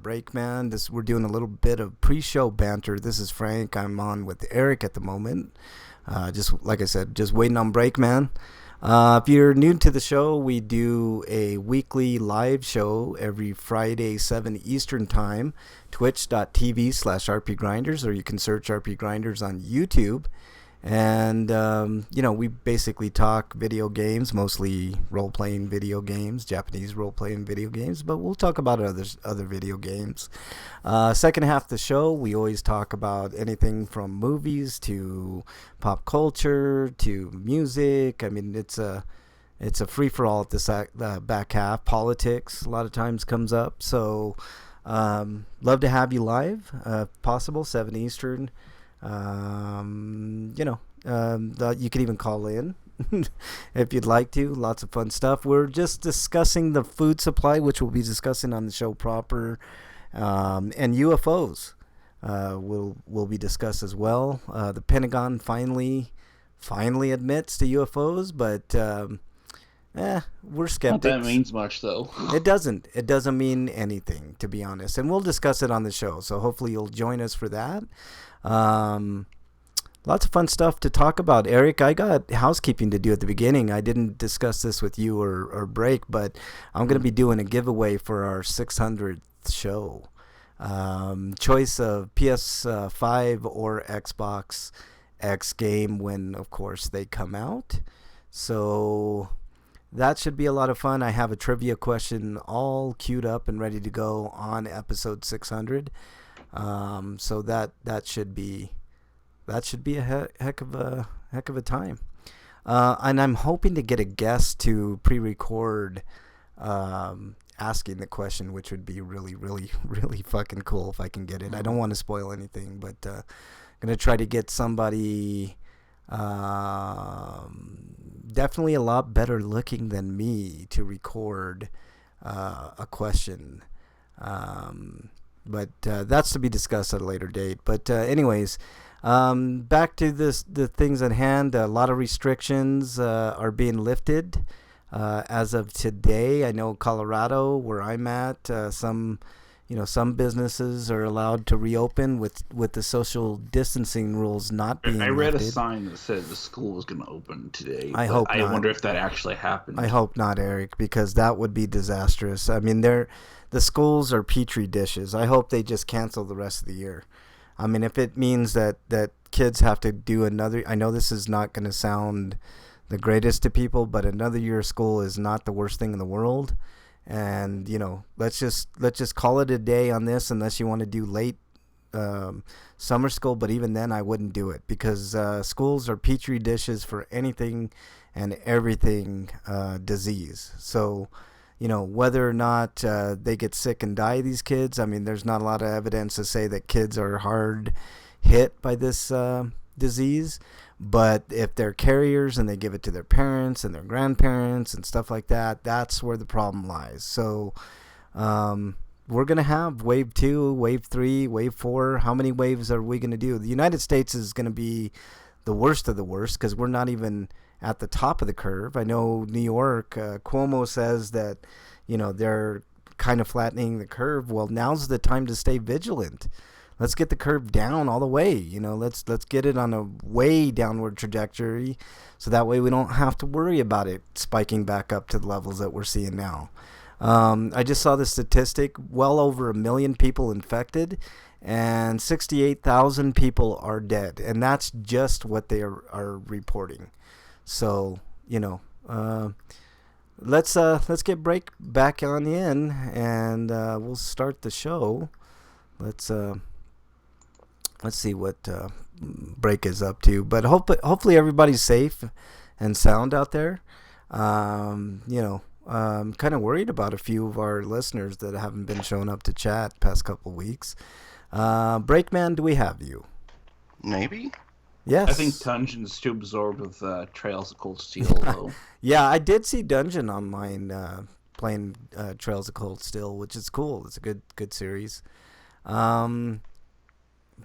Breakman. We're doing a little bit of pre-show banter. This is Frank. I'm on with Eric at the moment. Just like I said, just waiting on Breakman. If you're new to the show, we do a weekly live show every Friday, 7 Eastern Time, twitch.tv/RPGrinders, or you can search RP Grinders on YouTube. And, we basically talk video games, mostly role-playing video games, Japanese role-playing video games, but we'll talk about other video games. Second half of the show, we always talk about anything from movies to pop culture to music. I mean, it's a free-for-all at the back half. Politics a lot of times comes up. So love to have you live, if possible, 7 Eastern. You can even call in if you'd like to. Lots of fun stuff. We're just discussing the food supply, which we'll be discussing on the show proper, and UFOs will be discussed as well. The Pentagon finally admits to UFOs, but we're skeptics. Not that means much, though. It doesn't mean anything, to be honest, and we'll discuss it on the show, so hopefully you'll join us for that. Lots of fun stuff to talk about. Eric, I got housekeeping to do at the beginning. I didn't discuss this with you or Break, but I'm going to be doing a giveaway for our 600th show. Choice of PS5 or Xbox X game when, of course, they come out. So that should be a lot of fun. I have a trivia question all queued up and ready to go on episode 600. So that should be a heck of a time. And I'm hoping to get a guest to pre-record asking the question, which would be really, really, really fucking cool if I can get it. I don't want to spoil anything, but I'm gonna try to get somebody definitely a lot better looking than me to record a question. But that's to be discussed at a later date. But anyways, back to the things at hand. A lot of restrictions are being lifted as of today. I know Colorado, where I'm at, some businesses are allowed to reopen with the social distancing rules not being I read lifted. a sign that said the school was going to open today. I hope not. I wonder if that actually happened. I hope not, Eric, because that would be disastrous. I mean, the schools are petri dishes. I hope they just cancel the rest of the year. I mean, if it means that kids have to do another, I know this is not going to sound the greatest to people, but another year of school is not the worst thing in the world. And, let's just call it a day on this, unless you want to do late summer school. But even then, I wouldn't do it, because schools are petri dishes for anything and everything disease. So, whether or not they get sick and die, these kids, I mean, there's not a lot of evidence to say that kids are hard hit by this disease. But if they're carriers and they give it to their parents and their grandparents and stuff like that, that's where the problem lies. So we're going to have wave 2, wave 3, wave 4. How many waves are we going to do? The United States is going to be the worst of the worst, because we're not even at the top of the curve. I know New York, Cuomo says that, they're kind of flattening the curve. Well, now's the time to stay vigilant. Let's get the curve down all the way. Let's get it on a way downward trajectory, so that way we don't have to worry about it spiking back up to the levels that we're seeing now. I just saw the statistic, well over 1 million people infected and 68,000 people are dead. And that's just what they are reporting. So, let's get Break back on in, and we'll start the show. Let's see what Break is up to. But hopefully everybody's safe and sound out there. I'm kind of worried about a few of our listeners that haven't been showing up to chat past couple weeks. Breakman, do we have you? Maybe. Yes. I think Dungeon's too absorbed with Trails of Cold Steel, though. Yeah, I did see Dungeon on mine playing Trails of Cold Steel, which is cool. It's a good series.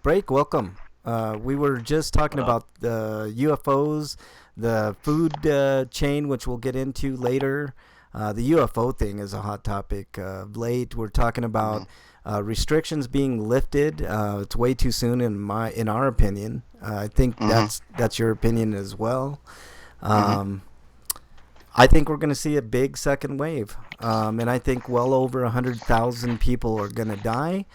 Break, welcome. We were just talking about the UFOs, the food chain, which we'll get into later. The UFO thing is a hot topic of late. We're talking about restrictions being lifted. It's way too soon in our opinion. I think that's your opinion as well. I think we're going to see a big second wave, and I think well over 100,000 people are going to die.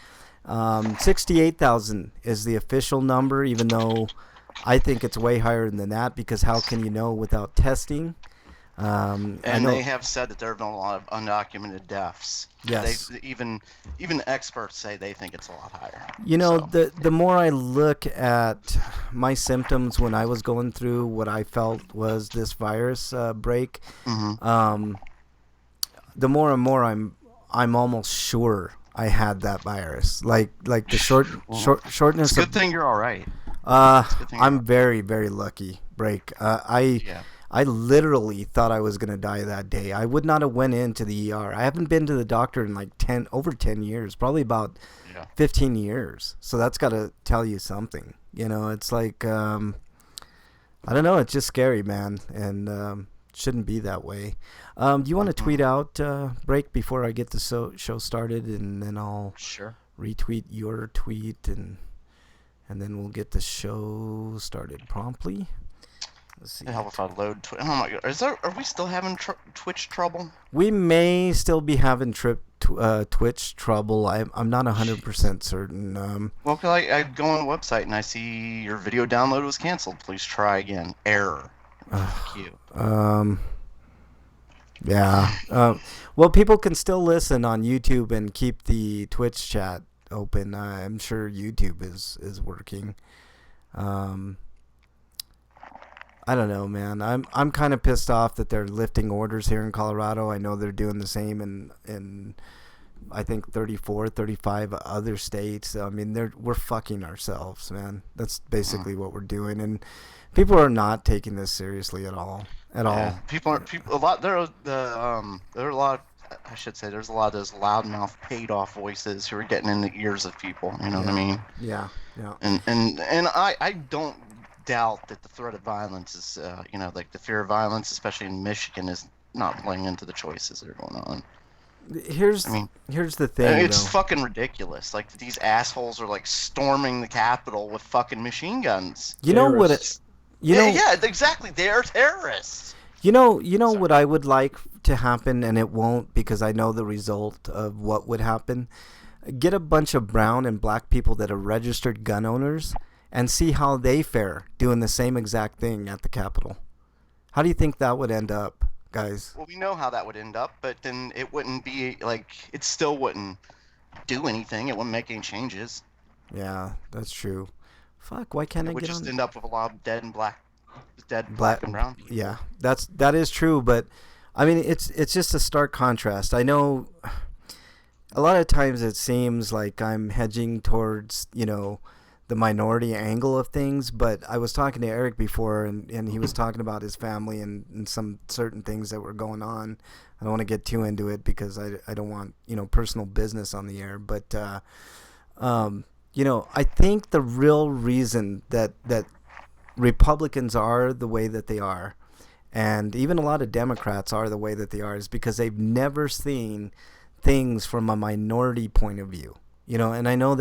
68,000 is the official number, even though I think it's way higher than that, because how can you know without testing? And they have said that there have been a lot of undocumented deaths. Yes. Even experts say they think it's a lot higher. You know, the more I look at my symptoms when I was going through what I felt was this virus break, the more and more I'm almost sure I had that virus. Like the shortness. It's a good thing you're all right. I'm very, very lucky, Break. I literally thought I was gonna die that day. I would not have went into the ER. I haven't been to the doctor in like over 10 years, probably about 15 years. So that's got to tell you something. You know, it's like I don't know. It's just scary, man, and shouldn't be that way. Do you want to tweet out Break before I get the show started, and then I'll retweet your tweet, and then we'll get the show started promptly. Let's see. Help if I load Twitch. Oh my god, are we still having Twitch trouble? We may still be having Twitch trouble. I'm not 100% certain. Well, I go on the website and I see your video download was canceled. Please try again. Error. Yeah. Well, people can still listen on YouTube and keep the Twitch chat open. I'm sure YouTube is working. I don't know, man. I'm kind of pissed off that they're lifting orders here in Colorado. I know they're doing the same in I think 34, 35 other states. I mean, we're fucking ourselves, man. That's basically what we're doing, and people are not taking this seriously at all. People a lot. There are a lot. I should say there's a lot of those loudmouth, paid-off voices who are getting in the ears of people. You know what I mean? Yeah. And I don't doubt that the threat of violence is, like the fear of violence, especially in Michigan, is not playing into the choices that are going on. Here's the thing. It's fucking ridiculous. Like, these assholes are like storming the Capitol with fucking machine guns. You know what? Yeah, exactly. They're terrorists. You know what I would like to happen, and it won't, because I know the result of what would happen. Get a bunch of brown and black people that are registered gun owners and see how they fare doing the same exact thing at the Capitol. How do you think that would end up, guys? Well, we know how that would end up, but then it wouldn't be like, it still wouldn't do anything. It wouldn't make any changes. Yeah, that's true. Fuck, why can't I get on? It would just end up with a lot of dead black and brown people. Yeah, that is true, but I mean, it's just a stark contrast. I know a lot of times it seems like I'm hedging towards, the minority angle of things, but I was talking to Eric before, and he was talking about his family and some certain things that were going on. I don't want to get too into it because I don't want, personal business on the air, but I think the real reason that Republicans are the way that they are, and even a lot of Democrats are the way that they are, is because they've never seen things from a minority point of view. And I know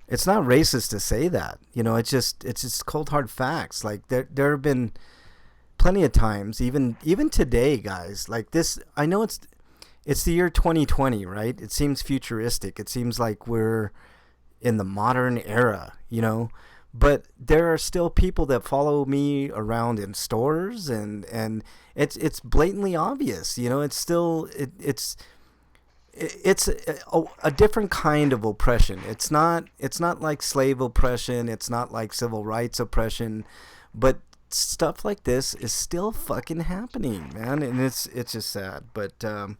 it's not racist to say that. It's just cold hard facts. Like there have been plenty of times, even today, guys, like this. I know it's the year 2020, right? It seems futuristic. It seems like we're in the modern era, but there are still people that follow me around in stores, and it's blatantly obvious. It's still it's a different kind of oppression. It's not like slave oppression. It's not like civil rights oppression, but stuff like this is still fucking happening, man, and it's just sad. But I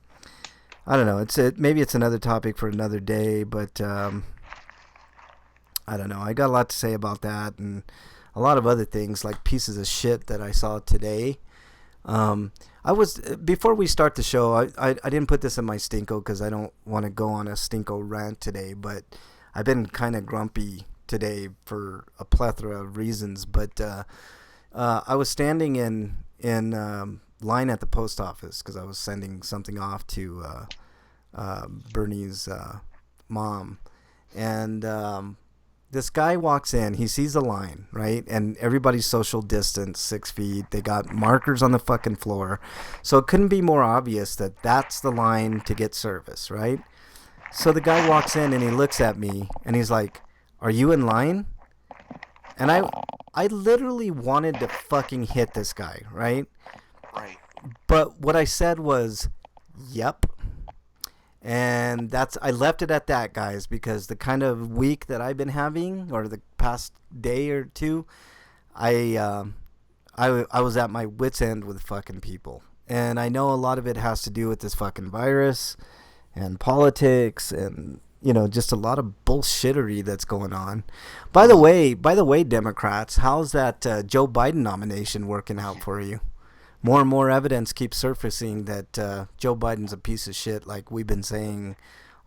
don't know. Maybe it's another topic for another day, but I don't know. I got a lot to say about that, and a lot of other things like pieces of shit that I saw today. Before we start the show, I didn't put this in my Stinko because I don't want to go on a Stinko rant today, but I've been kind of grumpy today for a plethora of reasons. But I was standing in line at the post office because I was sending something off to Bernie's mom, and this guy walks in. He sees the line, right? And everybody's social distance, 6 feet. They got markers on the fucking floor. So it couldn't be more obvious that that's the line to get service, right? So the guy walks in and he looks at me and he's like, "Are you in line?" And I literally wanted to fucking hit this guy, right? Right. But what I said was, "Yep." And I left it at that, guys, because the kind of week that I've been having, or the past day or two, I was at my wit's end with fucking people. And I know a lot of it has to do with this fucking virus and politics and, you know, just a lot of bullshittery that's going on. By the way, Democrats, how's that Joe Biden nomination working out for you? More and more evidence keeps surfacing that Joe Biden's a piece of shit, like we've been saying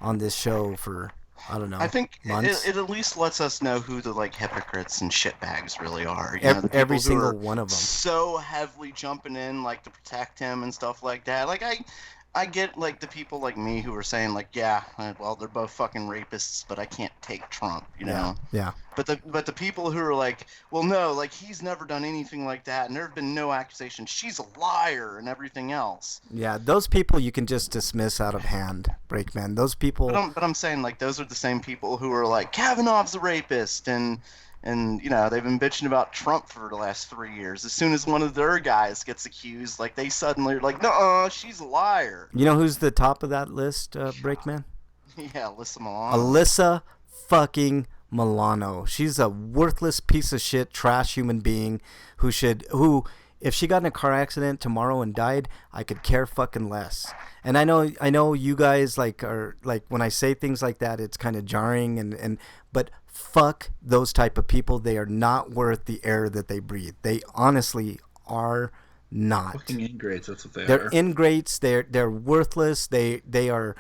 on this show for, I don't know, I think months. it at least lets us know who the like hypocrites and shitbags really are. You know, the Every people who single are one of them. so heavily jumping in like to protect him and stuff like that. Like I get like the people like me who are saying like, yeah, well they're both fucking rapists, but I can't take Trump, you know. Yeah. But the people who are like, well no, like he's never done anything like that, and there have been no accusations. She's a liar and everything else. Yeah, those people you can just dismiss out of hand, Breakman. Those people. But I'm saying like those are the same people who are like Kavanaugh's a rapist and you know they've been bitching about Trump for the last 3 years. As soon as one of their guys gets accused, like they suddenly are like, no, she's a liar. You know who's the top of that list, Breakman? Yeah, Alyssa Milano. Alyssa fucking Milano. She's a worthless piece of shit, trash human being who if she got in a car accident tomorrow and died, I could care fucking less. And I know you guys are when I say things like that, it's kind of jarring but fuck those type of people. They are not worth the air that they breathe. They honestly are not. Fucking ingrates, that's what they They're are. ingrates. They're worthless. They are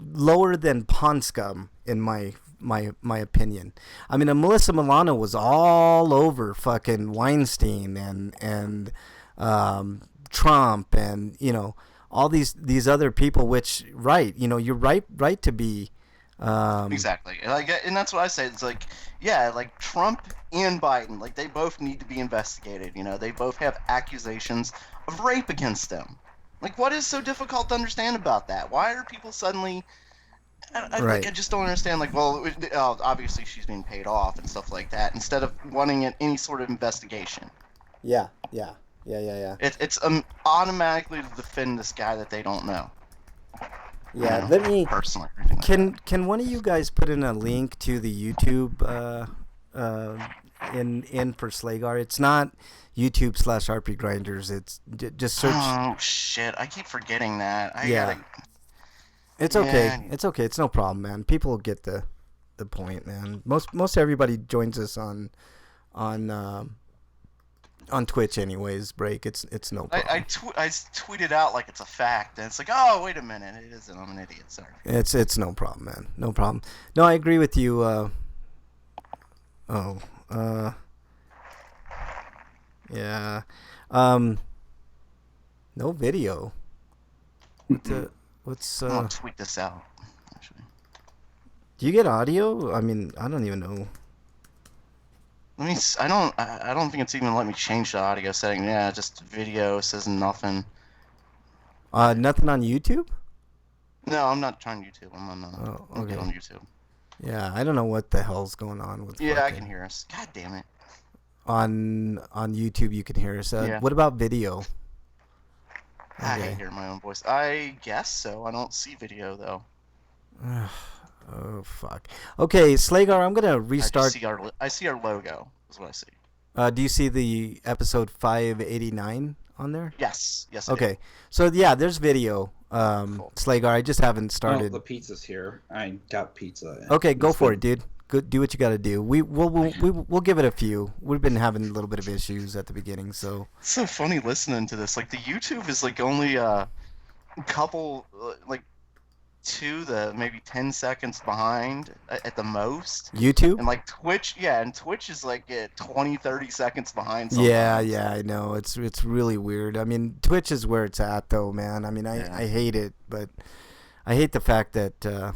lower than pond scum in my opinion. I mean, Melissa Milano was all over fucking Weinstein and Trump and, you know, all these other people, which, right, you know, you're right to be Exactly. And that's what I say. It's like, yeah, like Trump and Biden, like they both need to be investigated. You know, they both have accusations of rape against them. Like, what is so difficult to understand about that? Why are people suddenly? Right. I just don't understand. Like, well, obviously she's being paid off and stuff like that. Instead of wanting any sort of investigation. Yeah. It's automatically to defend this guy that they don't know. Yeah, You know, let me. personally. or anything like that. Can one of you guys put in a link to the YouTube in for Slagar? It's not YouTube/RP Grinders. It's just search. Oh shit! I keep forgetting that. Yeah. It's okay. Yeah. It's okay. It's no problem, man. People get the point, man. Most everybody joins us on Twitch, anyways. Break. It's no problem. I tweeted out like it's a fact, and it's like, oh wait a minute, it isn't. I'm an idiot. Sorry. It's no problem, man. No problem. No, I agree with you. Yeah. No video. What's I'm gonna tweet this out. Actually, do you get audio? I mean, I don't even know. let me. I don't think it's even let me change the audio setting. Yeah, just video says nothing. Nothing on YouTube? No, I'm not trying YouTube. I'm on. Oh, I'll get okay. on YouTube. Yeah, I don't know what the hell's going on with. Yeah, I fucking- can hear us. God damn it. On YouTube, you can hear us. Yeah. What about video? I Okay. hate hearing my own voice. I guess so. I don't see video though. Oh fuck. Okay, Slagar, I'm gonna restart. I see our logo. Is what I see. Do you see the episode 589 on there? Yes. Yes. I do. Okay, so yeah, there's video. Cool. Slagar, I just haven't Oh, started. the pizza's here. I got pizza. Okay, go It's for good. it, dude. Good, do what you got to do. We'll give it a few. We've been having a little bit of issues at the beginning, so It's so funny listening to this. Like the YouTube is like only a couple, like 2 to maybe 10 seconds behind at the most. YouTube. And like Twitch, yeah, and Twitch is like 20, 30 seconds behind. Yeah, sometimes. I know. It's really weird. I mean, Twitch is where it's at, though, man. I mean, Yeah. I hate it, but I hate the fact that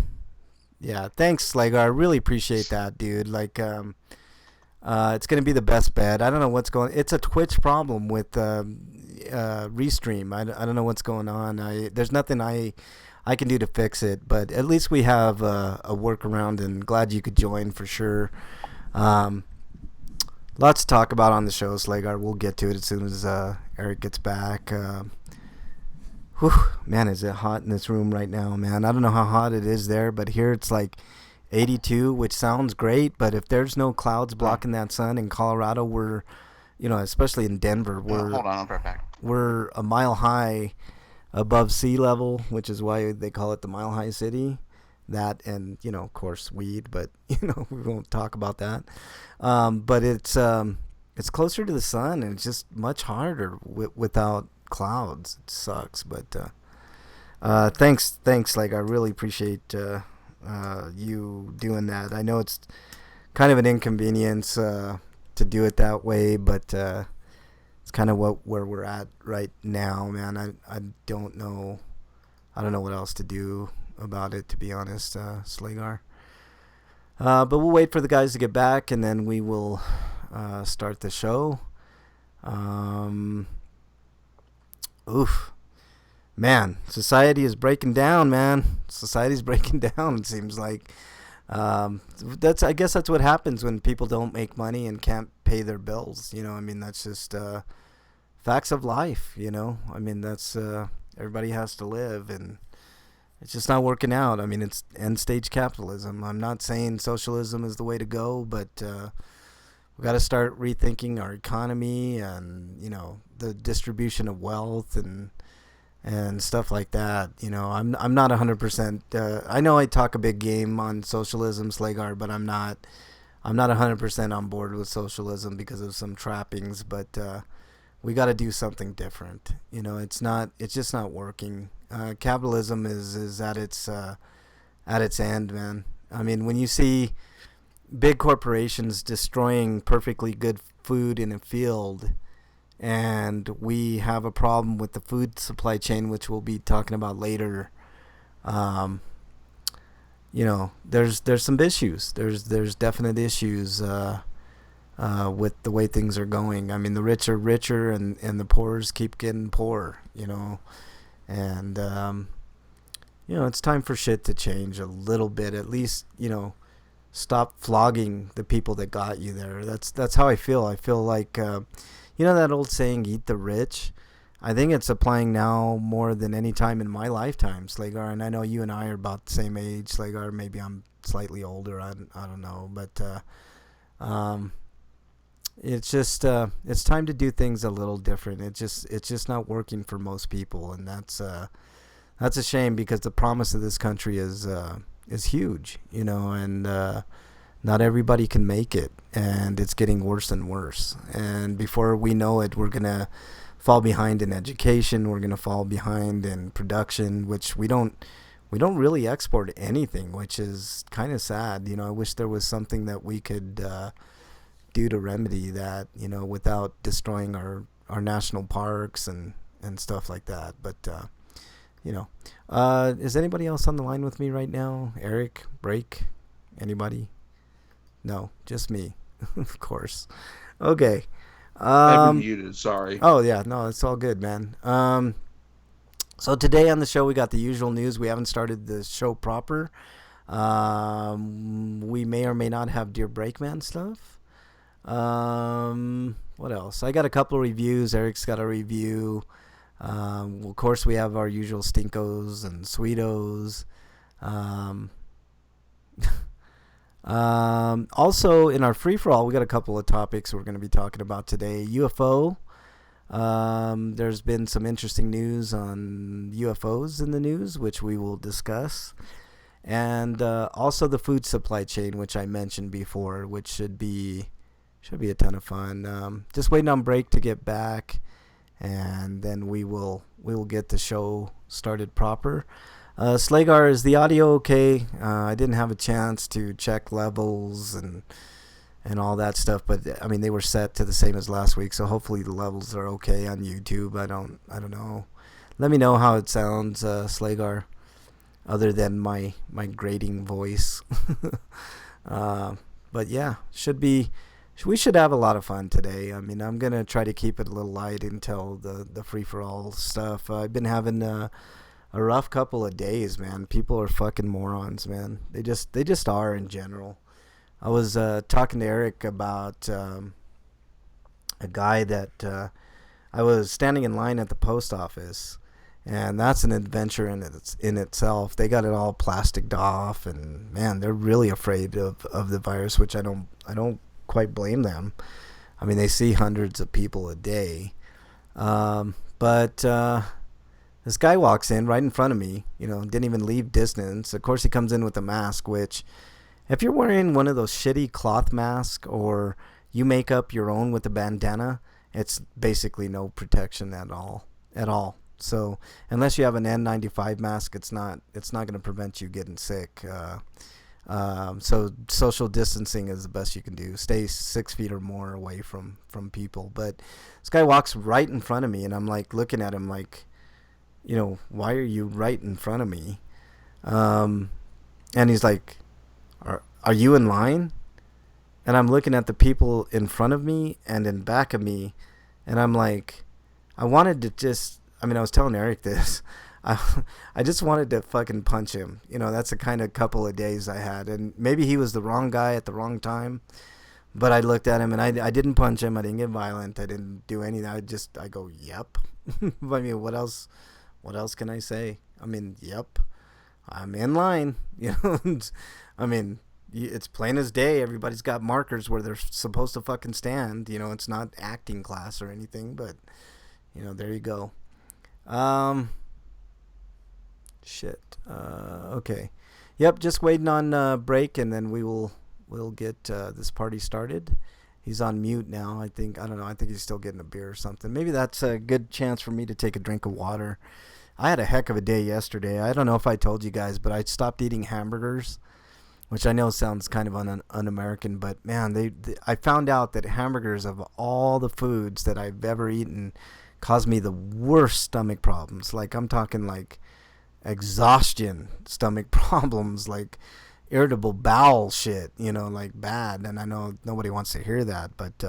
Yeah, thanks, Slagar. I really appreciate that, dude. Like, it's gonna be the best bet. I don't know what's going. It's a Twitch problem with Restream. I don't know what's going on. There's nothing I can do to fix it, but at least we have a workaround. And glad you could join for sure. Um, Lots to talk about on the show, Slagar. We'll get to it as soon as Eric gets back. Whew, man, is it hot in this room right now, man? I don't know how hot it is there, but here it's like 82, which sounds great. But if there's no clouds blocking that sun in Colorado, we're, especially in Denver, Hold on, I'll be right back. we're a mile high above sea level, which is why they call it the Mile High City. That and of course weed, but we won't talk about that. But it's closer to the sun, and it's just much harder without clouds. It sucks, but thanks. Like, I really appreciate you doing that. I know it's kind of an inconvenience to do it that way, but it's kind of where we're at right now, man. I don't know. I don't know what else to do about it, to be honest, Slagar. But we'll wait for the guys to get back, and then we will start the show. Oof. Man, society is breaking down, man. Society's breaking down, it seems like. I guess that's what happens when people don't make money and can't pay their bills. I mean, that's just facts of life, I mean, that's everybody has to live, and it's just not working out. I mean, it's end stage capitalism. I'm not saying socialism is the way to go, but we got to start rethinking our economy and the distribution of wealth and stuff like that. I'm not 100%. I know I talk a big game on socialism, Slagar, but I'm not 100% on board with socialism because of some trappings. But we got to do something different. It's just not working. Capitalism is at its end, man. I mean, when you see big corporations destroying perfectly good food in a field, and we have a problem with the food supply chain, which we'll be talking about later. There's some issues. There's definite issues with the way things are going. I mean, the rich are richer, and the poor's keep getting poorer. And it's time for shit to change a little bit. At least stop flogging the people that got you there. That's how I feel. I feel like that old saying, "Eat the rich." I think it's applying now more than any time in my lifetime, Slagar. And I know you and I are about the same age, Slagar. Maybe I'm slightly older. I don't know, but it's just it's time to do things a little different. It's just not working for most people, and that's a shame, because the promise of this country is huge, and not everybody can make it, and it's getting worse and worse. And before we know it, we're gonna fall behind in education. We're gonna fall behind in production, which we don't really export anything, which is kind of sad. I wish there was something that we could do to remedy that, without destroying our national parks and stuff like that. But is anybody else on the line with me right now? Eric, Break, anybody? No, just me. Of course. Okay. I've been muted. Sorry. Oh yeah, no, it's all good, man. So today on the show we got the usual news. We haven't started the show proper. We may or may not have Dear Breakman stuff. What else? I got a couple of reviews. Eric's got a review. Of course, we have our usual Stinkos and Sweetos. Also, in our free-for-all, we got a couple of topics we're going to be talking about today. UFO. There's been some interesting news on UFOs in the news, which we will discuss. And also the food supply chain, which I mentioned before, which should be a ton of fun. Just waiting on Break to get back, and then we will get the show started proper. Slagar, is the audio okay? I didn't have a chance to check levels and all that stuff, but I mean, they were set to the same as last week, so hopefully the levels are okay on YouTube. I don't know. Let me know how it sounds, Slagar. other than my grating voice. But yeah, we should have a lot of fun today. I mean, I'm gonna try to keep it a little light until the free for all stuff. I've been having a rough couple of days, man. People are fucking morons, man. They just are in general. I was talking to Eric about a guy that I was standing in line at the post office, and that's an adventure in itself. They got it all plasticed off, and man, they're really afraid of the virus, which I don't quite blame them. I mean, they see hundreds of people a day, but this guy walks in right in front of me. Didn't even leave distance. Of course, he comes in with a mask, which, if you're wearing one of those shitty cloth masks or you make up your own with a bandana, it's basically no protection at all. So unless you have an N95 mask, it's not going to prevent you getting sick. So social distancing is the best you can do. Stay 6 feet or more away from people. But this guy walks right in front of me, and I'm like looking at him like, why are you right in front of me? And he's like, are you in line? And I'm looking at the people in front of me and in back of me, and I'm like, I wanted to just, I was telling Eric this. I just wanted to fucking punch him. That's the kind of couple of days I had. And maybe he was the wrong guy at the wrong time. But I looked at him, and I didn't punch him. I didn't get violent. I didn't do anything. I go, yep. I mean, what else can I say? Yep. I'm in line. It's plain as day. Everybody's got markers where they're supposed to fucking stand. It's not acting class or anything, but, there you go. Shit. Okay. Yep, just waiting on break, and then we'll get this party started. He's on mute now. I don't know. I think he's still getting a beer or something. Maybe that's a good chance for me to take a drink of water. I had a heck of a day yesterday. I don't know if I told you guys, but I stopped eating hamburgers, which I know sounds kind of un-American, but man, I found out that hamburgers, of all the foods that I've ever eaten, cause me the worst stomach problems. Like, I'm talking like exhaustion stomach problems, like irritable bowel shit, like bad. And I know nobody wants to hear that, but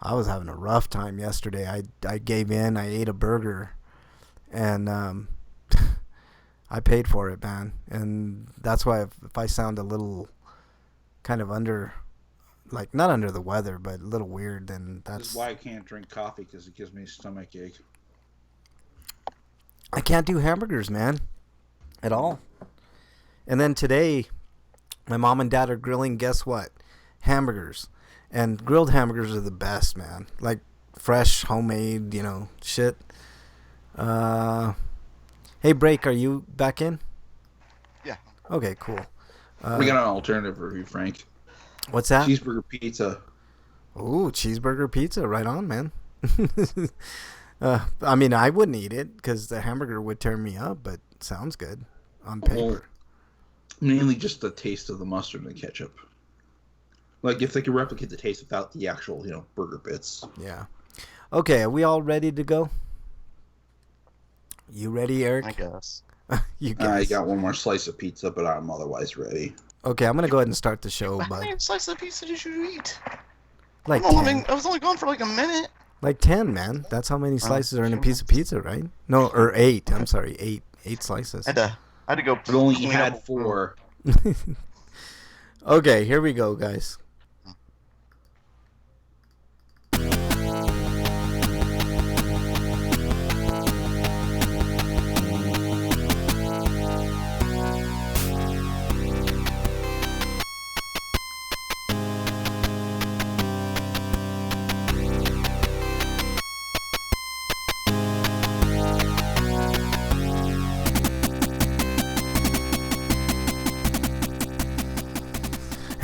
I was having a rough time yesterday. I gave in. I ate a burger, and I paid for it, man. And that's why if I sound a little kind of not under the weather, but a little weird, then that's... This is why I can't drink coffee, because it gives me a stomach ache. I can't do hamburgers, man, at all. And then today, my mom and dad are grilling, guess what? Hamburgers. And grilled hamburgers are the best, man. Like, fresh, homemade, shit. Hey, Break, are you back in? Yeah. Okay, cool. We got an alternative for you, Frank. What's that? Cheeseburger pizza. Ooh, cheeseburger pizza. Right on, man. I wouldn't eat it because the hamburger would tear me up, but sounds good on paper. Well, mainly just the taste of the mustard and the ketchup. Like, if they could replicate the taste without the actual, burger bits. Yeah. Okay, are we all ready to go? You ready, Eric? I guess. You guess. I got one more slice of pizza, but I'm otherwise ready. Okay, I'm going to go ahead and start the show, How bud. many slices of pizza did you eat? Like I 10. was only gone for like a minute. Like 10, man. That's how many slices are in a piece of pizza, right? No, or 8. I'm sorry, 8 slices. I had to go. But only had 4. Okay, here we go, guys.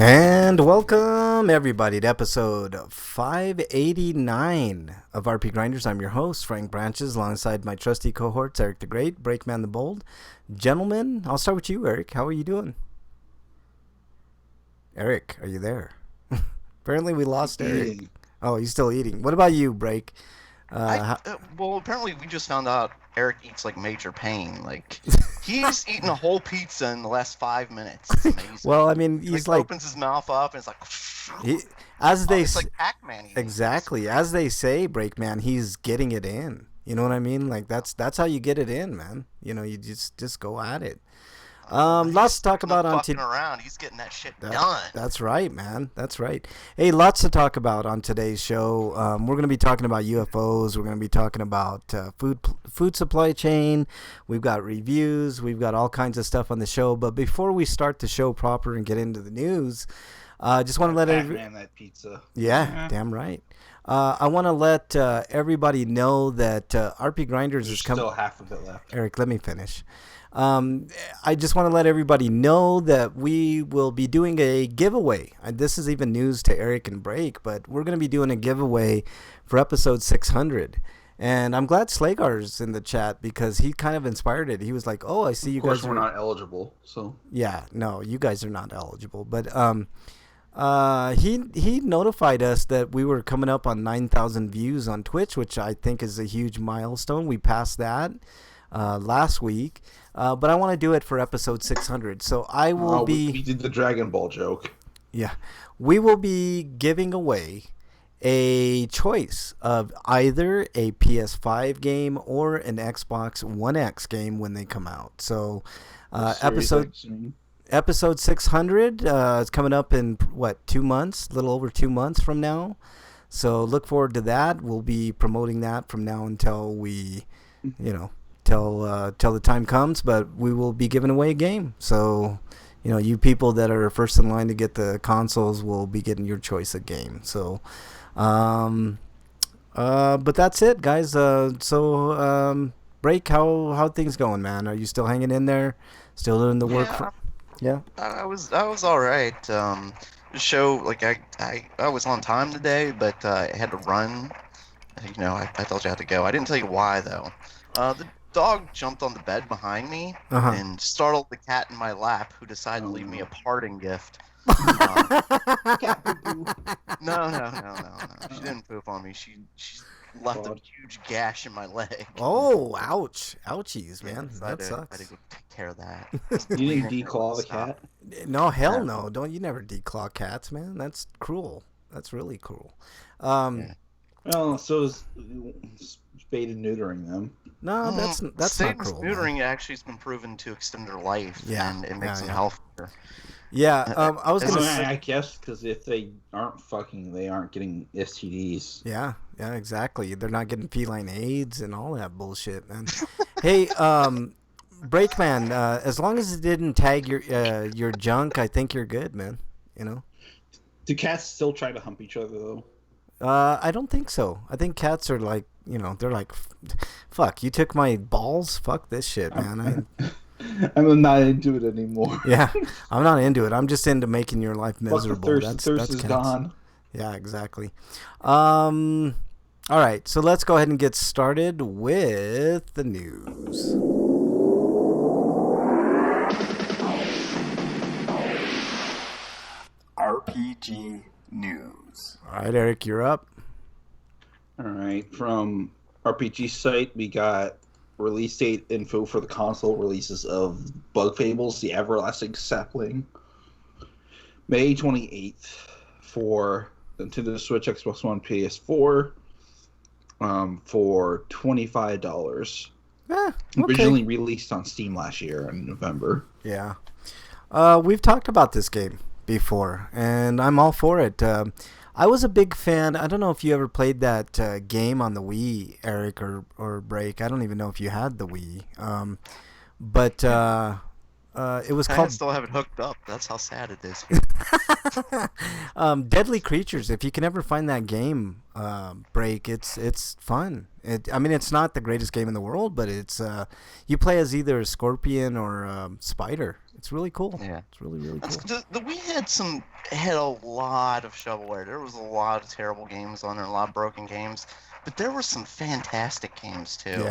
And welcome, everybody, to episode 589 of RP Grinders. I'm your host, Frank Branches, alongside my trusty cohorts, Eric the Great, Breakman the Bold. Gentlemen, I'll start with you, Eric. How are you doing? Eric, are you there? Apparently we lost Eric. Eating. Oh, he's still eating. What about you, Break? Well, apparently we just found out Eric eats like major pain. Like, He's eaten a whole pizza in the last 5 minutes. It's amazing. Well, I mean, he's like opens his mouth up and it's like. he, as they It's like Pac-Man. exactly as they say, Breakman. He's getting it in. You know what I mean? Like that's how you get it in, man. You know, you just go at it. Lots to talk about on today. Around, he's getting that shit done. That's right, man. That's right. Hey, lots to talk about on today's show. We're going to be talking about UFOs. We're going to be talking about food supply chain. We've got reviews. We've got all kinds of stuff on the show. But before we start the show proper and get into the news, just want to let everybody. That pizza. Yeah, damn right. I want to let everybody know that RP Grinders is coming. Still half of it left. Eric, let me finish. I just want to let everybody know that we will be doing a giveaway. This is even news to Eric and Break, but we're going to be doing a giveaway for episode 600. And I'm glad Slagar's in the chat because he kind of inspired it. He was like, "Oh, I see you guys." Of course, we're not eligible, so. Yeah, no, you guys are not eligible. But he notified us that we were coming up on 9,000 views on Twitch, which I think is a huge milestone. We passed that last week. But I want to do it for episode 600. So I will be... We did the Dragon Ball joke. Yeah. We will be giving away a choice of either a PS5 game or an Xbox One X game when they come out. So episode 600 is coming up in, 2 months? A little over 2 months from now. So look forward to that. We'll be promoting that from now until we, till the time comes, but we will be giving away a game. So, you people that are first in line to get the consoles will be getting your choice of game. So, but that's it, guys. Break, how things going, man? Are you still hanging in there? Still doing the work? Yeah. I was all right. The show, like I was on time today, but I had to run. I told you I had to go. I didn't tell you why though. The dog jumped on the bed behind me and startled the cat in my lap, who decided to leave me a parting gift. No. She didn't poop on me. She left a huge gash in my leg. Oh, ouch. Ouchies, man. Yes, that sucks. I had to go take care of that. You didn't declaw the cat? No, hell no. Don't you never declaw cats, man. That's cruel. That's really cruel. Well, so is spade and neutering them. No, that's not cruel. Neutering actually has been proven to extend their life and it makes them healthier. Yeah, I was gonna say, I guess because if they aren't fucking, they aren't getting STDs. Yeah, exactly. They're not getting feline AIDS and all that bullshit, man. Hey, Breakman, as long as it didn't tag your junk, I think you're good, man. Do cats still try to hump each other though? I don't think so. I think cats are like, they're like, fuck, you took my balls? Fuck this shit, man. I'm not into it anymore. Yeah, I'm not into it. I'm just into making your life miserable. The thirst is gone. Yeah, exactly. All right, so let's go ahead and get started with the news. RPG News. All right, Eric, you're up. All right, from RPG site, we got release date info for the console releases of Bug Fables: The Everlasting Sapling, May 28th for Nintendo Switch, Xbox One, PS4, for $25. Okay. Originally released on Steam last year in November. Yeah. We've talked about this game before, and I'm all for it. I was a big fan. I don't know if you ever played that game on the Wii, Eric or Break. I don't even know if you had the Wii. But it was called... I still have it hooked up. That's how sad it is. Deadly Creatures. If you can ever find that game, Break, it's fun. It's not the greatest game in the world, but it's you play as either a scorpion or a spider. It's really cool. Yeah, it's really cool. The Wii had a lot of shovelware. There was a lot of terrible games on there, a lot of broken games, but there were some fantastic games too.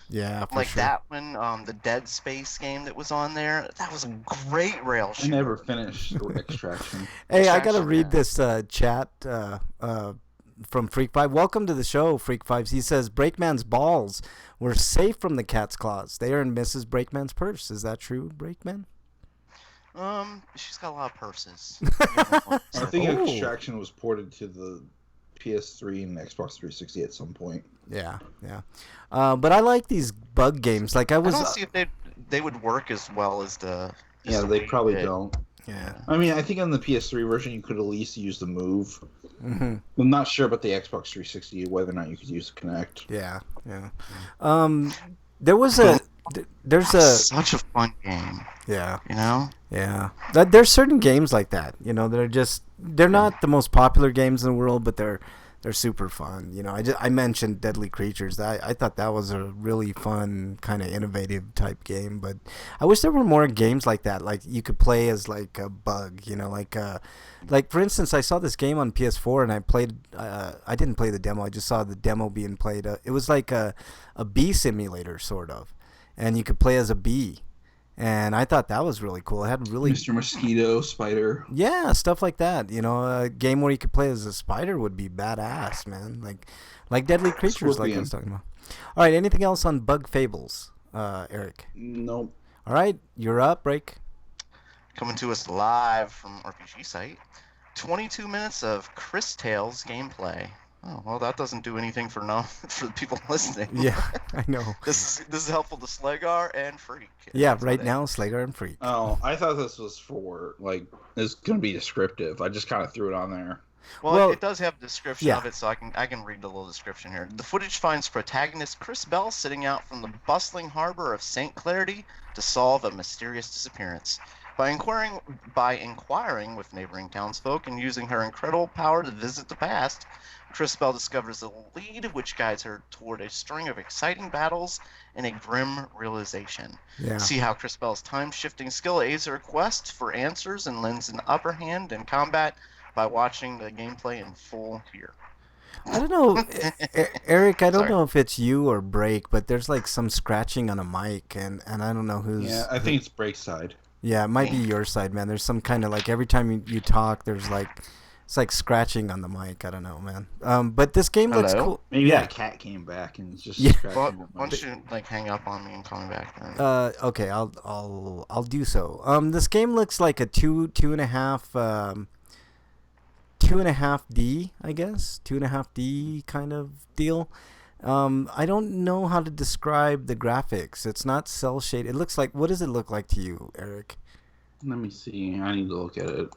Yeah, for like sure. that one, the Dead Space game that was on there. That was a great rail shooter. I never finished Extraction. Hey, I gotta read this chat from Freak Five. Welcome to the show, Freak Fives. He says Brakeman's balls were safe from the cat's claws. They are in Mrs. Brakeman's purse. Is that true, Brakeman? She's got a lot of purses. I think Oh. Extraction was ported to the PS3 and Xbox 360 at some point. Yeah. But I like these bug games. Like I I was. don't see if they would work as well as the. Yeah, they probably did. don't. Yeah. I mean, I think on the PS3 version you could at least use the Move. Mm-hmm. I'm not sure about the Xbox 360 whether or not you could use the Kinect. Yeah. There was a. There's a. Such a fun game, Yeah. you know. Yeah, there's certain games like that. They're not the most popular games in the world, but they're super fun. I mentioned Deadly Creatures. I thought that was a really fun kind of innovative type game, but I wish there were more games like that. Like you could play as like a bug. Like for instance, I saw this game on PS4 and I played. I didn't play the demo. I just saw the demo being played. It was like a bee simulator sort of, and you could play as a bee. And I thought that was really cool. It had really Mr. Mosquito, Spider. yeah, stuff like that. A game where you could play as a spider would be badass, man. Like Deadly Creatures, like I was talking about. All right, anything else on Bug Fables, Eric? Nope. All right, you're up, Break. Coming to us live from RPG site. 22 minutes of Chris Tales gameplay. Oh well, that doesn't do anything for the people listening. Yeah, I know. This is helpful to Slegar and Freak. Yeah, That's right about it. now, Slager and Freak. Oh, I thought this was for, it's going to be descriptive. I just kind of threw it on there. Well, it does have a description yeah. of it, so I can read the little description here. The footage finds protagonist Chris Bell sitting out from the bustling harbor of St. Clarity to solve a mysterious disappearance. By inquiring with neighboring townsfolk and using her incredible power to visit the past, Chris Bell discovers a lead which guides her toward a string of exciting battles and a grim realization. Yeah. See how Chris Bell's time-shifting skill aids her quest for answers and lends an upper hand in combat by watching the gameplay in full here. I don't know, Eric. I don't Sorry. know if it's you or Break, but there's like some scratching on a mic, and I don't know who's. Yeah, I think it's Breakside. Yeah, it might be your side, man. There's some kind of like every time you talk, there's like it's like scratching on the mic. I don't know, man. But this game looks Hello? cool. Maybe Yeah. that cat came back and it's just Yeah. scratching Well, the why mic. don't you hang up on me and call me back then? Okay, I'll do so. This game looks like a two and a half 2.5D, I guess, 2.5D kind of deal. I don't know how to describe the graphics. It's not cell shaded. It looks like. What does it look like to you, Eric? Let me see. I need to look at it.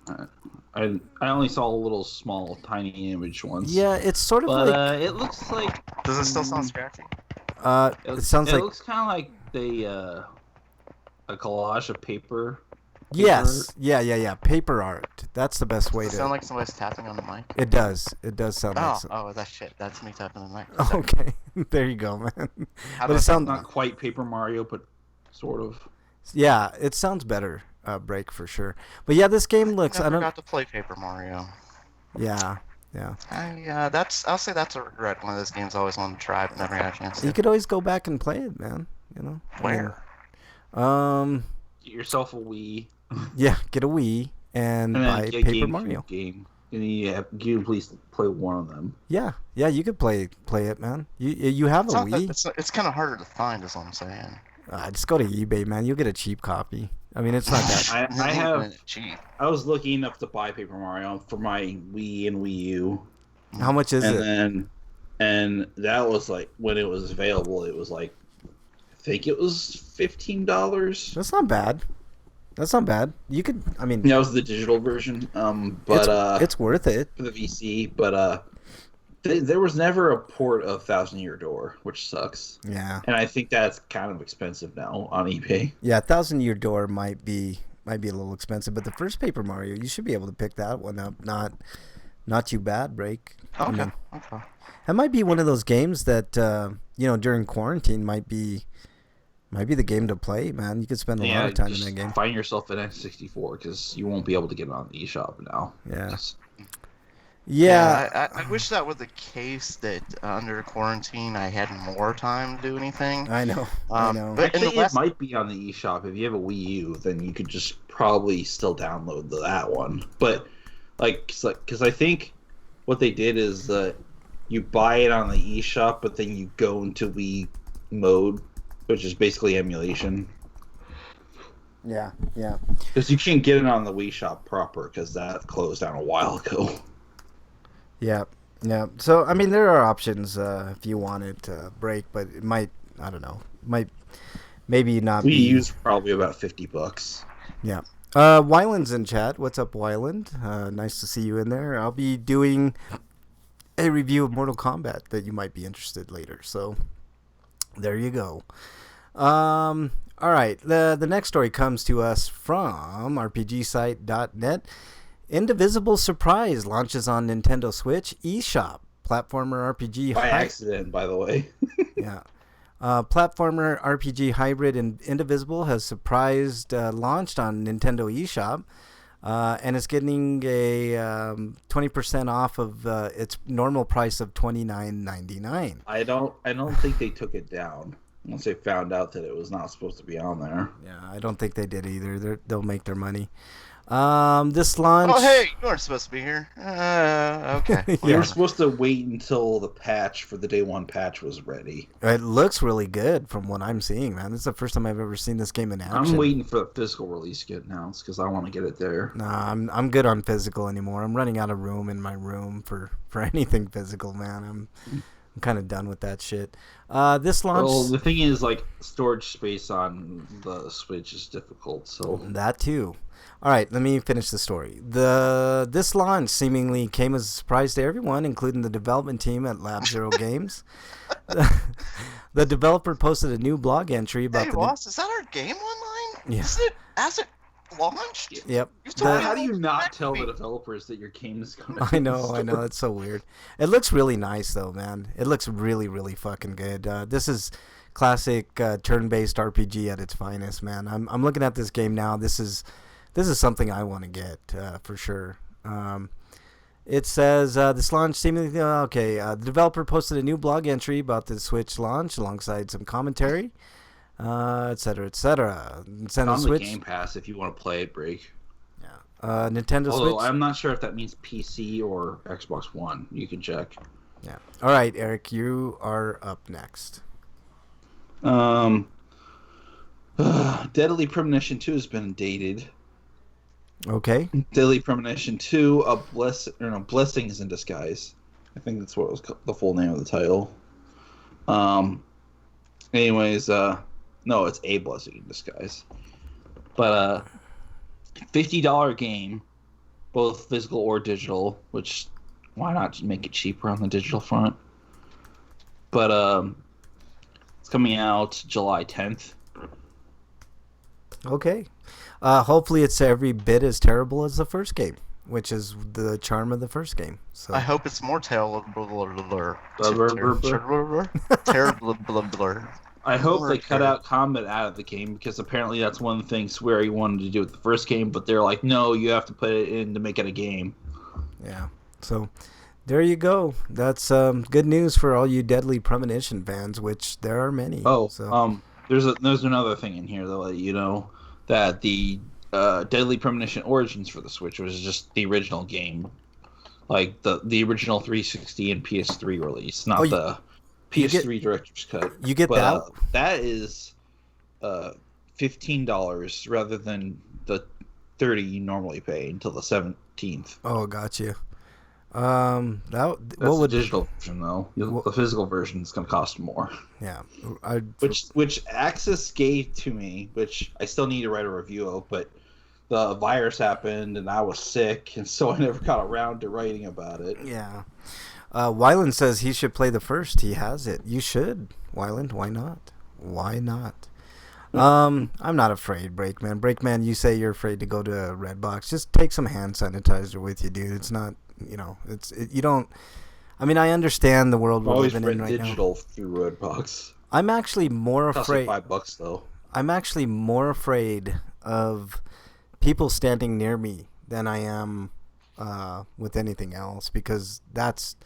I only saw a little small, tiny image once. Yeah, it's sort of But like. it looks like Does it still sound scratchy? It sounds it like. looks kind of like a collage of paper. Yes. Yeah. Paper art. That's the best way Does it to. sound like somebody's tapping on the mic? It does. It does sound like. That's shit. That's me tapping on the mic. Okay. There you go, man. How But does it sounds. Not quite Paper Mario, but sort of. Yeah, it sounds better. Break for sure. But yeah, this game looks. I I don't. got to play Paper Mario. Yeah. I'll say that's a regret. One of those games I always wanted to try, but never got a chance to. You could always go back and play it, man. Where? Get yourself a Wii. Yeah, get a Wii and And buy then get a Paper GameCube Mario. game. And you please play one of them. Yeah, you could play it, man. You have a Wii. It's kind of harder to find, is what I'm saying. Just go to eBay, man. You'll get a cheap copy. I mean, it's not that. I have. cheap. I was looking up to buy Paper Mario for my Wii and Wii U, How much is it? and that was like when it was available. It was like, I think it was $15. That's not bad. That's not bad. You could. I mean, That was the digital version. But it's worth it. for the VC. But there was never a port of Thousand Year Door, which sucks. Yeah. And I think that's kind of expensive now on eBay. Yeah, 1,000 Year Door might be a little expensive, but the first Paper Mario, you should be able to pick that one up. Not too bad, Break. I Okay. mean, Okay. that might be one of those games that during quarantine might be the game to play, man. You could spend a lot of time in just that game. Find yourself an N64 because you won't be able to get it on the eShop now. Yeah. Just- Yeah. I wish that were the case that under quarantine I had more time to do anything. I know. I know. But in Actually, the last, it might be on the eShop. If you have a Wii U, then you could just probably still download that one. But because I think what they did is that you buy it on the eShop, but then you go into Wii mode, which is basically emulation. Yeah, yeah. Because you can't get it on the Wii Shop proper, because that closed down a while ago. Yeah, yeah. So I mean, there are options if you want it to break, but it might. I don't know. Might maybe not. We be... used probably about $50. Yeah. Wyland's in chat. What's up, Wyland? Nice to see you in there. I'll be doing a review of Mortal Kombat that you might be interested later. So there you go. All right. The next story comes to us from RPGsite.net. Indivisible Surprise launches on Nintendo Switch eShop. Platformer RPG. By accident, by the way. Yeah. Platformer RPG hybrid and Indivisible has launched on Nintendo eShop, and it's getting a 20% off of its normal price of $29.99. I don't think they took it down once they found out that it was not supposed to be on there. Yeah, I don't think they did either. They'll make their money. This launch. Oh, hey, you weren't supposed to be here. Okay. Yeah. We were supposed to wait until the patch for the day one patch was ready. It looks really good from what I'm seeing, man. This is the first time I've ever seen this game in action. I'm waiting for the physical release to get announced because I want to get it there. Nah, I'm good on physical anymore. I'm running out of room in my room for anything physical, man. I'm kind of done with that shit. This launch. Well, the thing is, like, storage space on the Switch is difficult, so that too. All right, let me finish the story. This launch seemingly came as a surprise to everyone, including the development team at Lab Zero Games. The developer posted a new blog entry about Hey, Ross, is that our game online? Yeah. Is it as it launched? Yep. You've told me how do you not correct tell me. the developers that your game is going to I know, it's so weird. It looks really nice though, man. It looks really, really fucking good. This is classic turn-based RPG at its finest, man. I'm looking at this game now. This is something I want to get for sure. It says this launch seemingly the developer posted a new blog entry about the Switch launch alongside some commentary, etc., etc. It's on the Game Pass if you want to play it, Break. Yeah. Nintendo Although Switch. I'm not sure if that means PC or Xbox One. You can check. Yeah. All right, Eric, you are up next. Deadly Premonition 2 has been dated. Okay. Deadly Premonition 2, Blessings in Disguise. I think that's what was the full name of the title. Anyways, no, it's A Blessing in Disguise. But $50 game, both physical or digital. Which, why not make it cheaper on the digital front? But it's coming out July 10th. Okay. Hopefully it's every bit as terrible as the first game, which is the charm of the first game. So I hope it's more terrible. I hope they cut out combat out of the game because apparently that's one of the things Swery wanted to do with the first game, but they're like, no, you have to put it in to make it a game. Yeah. So there you go. That's good news for all you Deadly Premonition fans, which there are many. Oh, so. There's another thing in here though, you know, that the Deadly Premonition Origins for the Switch was just the original game, like the original 360 and PS3 release, not the PS3 Director's Cut. You get that? That is $15 rather than the $30 you normally pay until the 17th. Oh, gotcha. That's the digital version though. The physical version is going to cost more. Yeah, which Axis gave to me, which I still need to write a review of, but the virus happened and I was sick, and so I never got around to writing about it. Yeah. Wyland says he should play the first. He has it. You should, Wyland. Why not? Why not? I'm not afraid, Breakman. Breakman, you say you're afraid to go to Redbox. Just take some hand sanitizer with you, dude. It's not, you don't. I mean, I understand the world we're living in right now. Digital through Redbox. I'm actually more afraid. $5 though. I'm actually more afraid of people standing near me than I am with anything else, because that's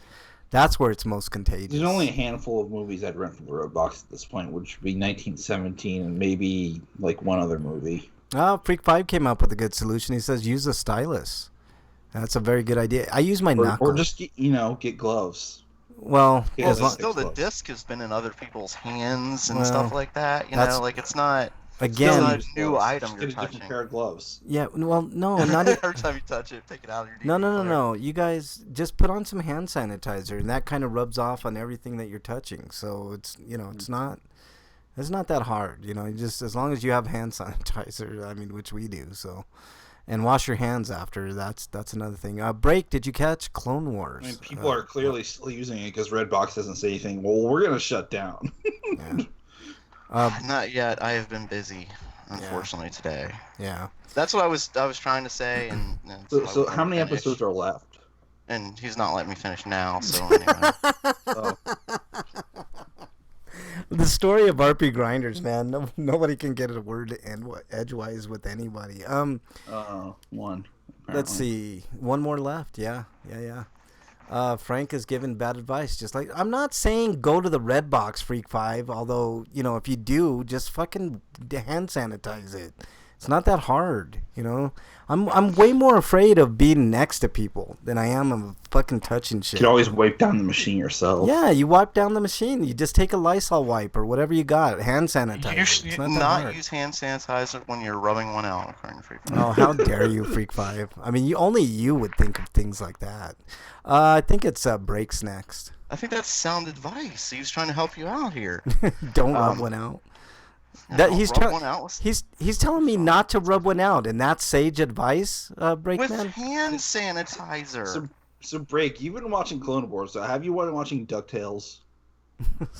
where it's most contagious. There's only a handful of movies I'd rent from the Redbox at this point, which would be 1917 and maybe like one other movie. Freak 5 came up with a good solution. He says use a stylus. That's a very good idea. I use my knuckle. Or just get gloves. Well, Yeah, as Well, long, that's still, the Xbox. disc has been in other people's hands and Well, stuff like that. that's- Like it's not again, not a Just new gloves. item Just you're get a different touching. pair of gloves. yeah. Well, no, not. Every time you touch it, take it out of your DVD No, no, no, player. no. You guys just put on some hand sanitizer, and that kind of rubs off on everything that you're touching. So it's it's not that hard. You just as long as you have hand sanitizer. I mean, which we do. So, and wash your hands after. That's another thing. Break. Did you catch Clone Wars? I mean, people are clearly still using it because Redbox doesn't say anything. Well, we're gonna shut down. Yeah. Not yet. I have been busy, unfortunately, today. Yeah. That's what I was trying to say, and So how many episodes are left? And he's not letting me finish now. So anyway, Oh, The story of RP Grinders, man. Nobody can get a word edgewise with anybody. one. Let's apparently. see. One more left. Yeah. Frank is giving bad advice. Just like, I'm not saying go to the red box, Freak 5. Although, if you do, just fucking hand sanitize it. It's not that hard, I'm way more afraid of being next to people than I am of fucking touching You shit. can always wipe down the machine yourself. Yeah, you wipe down the machine. You just take a Lysol wipe or whatever you got. Hand sanitizer. you It's should not that not hard. use hand sanitizer when you're rubbing one out, according to Free Fire. Oh, how dare you, Freak 5. I mean, only you would think of things like that. I think it's Breaks next. I think that's sound advice. He was trying to help you out here. Don't rub one out. That Don't he's rub tell- one out with, he's telling me not to rub one out, and that's sage advice, with Breakman. hand sanitizer. So break. You've been watching Clone Wars. So have you been watching DuckTales?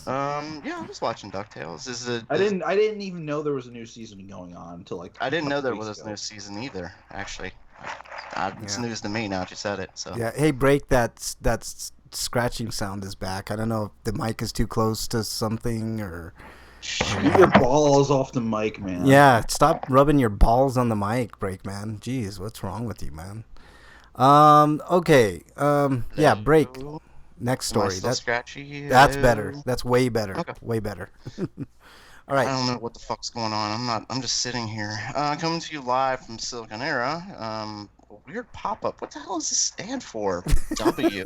Yeah, I was watching DuckTales. I didn't even know there was a new season going on until like. I didn't know there was weeks a ago. new season either. Actually, it's Yeah. news to me now that you said it. So Yeah, hey, Break. That scratching sound is back. I don't know if the mic is too close to something or. Keep your balls off the mic, man. Yeah, stop rubbing your balls on the mic, Break, man. Jeez, what's wrong with you, man? Okay. Yeah, Break. Am Next I story. still That's scratchy. better. That's way better. Okay. Way better. All I right. don't know what the fuck's going on. I'm just sitting here. Coming to you live from Silicon Era. A weird pop-up. What the hell does this stand for? W.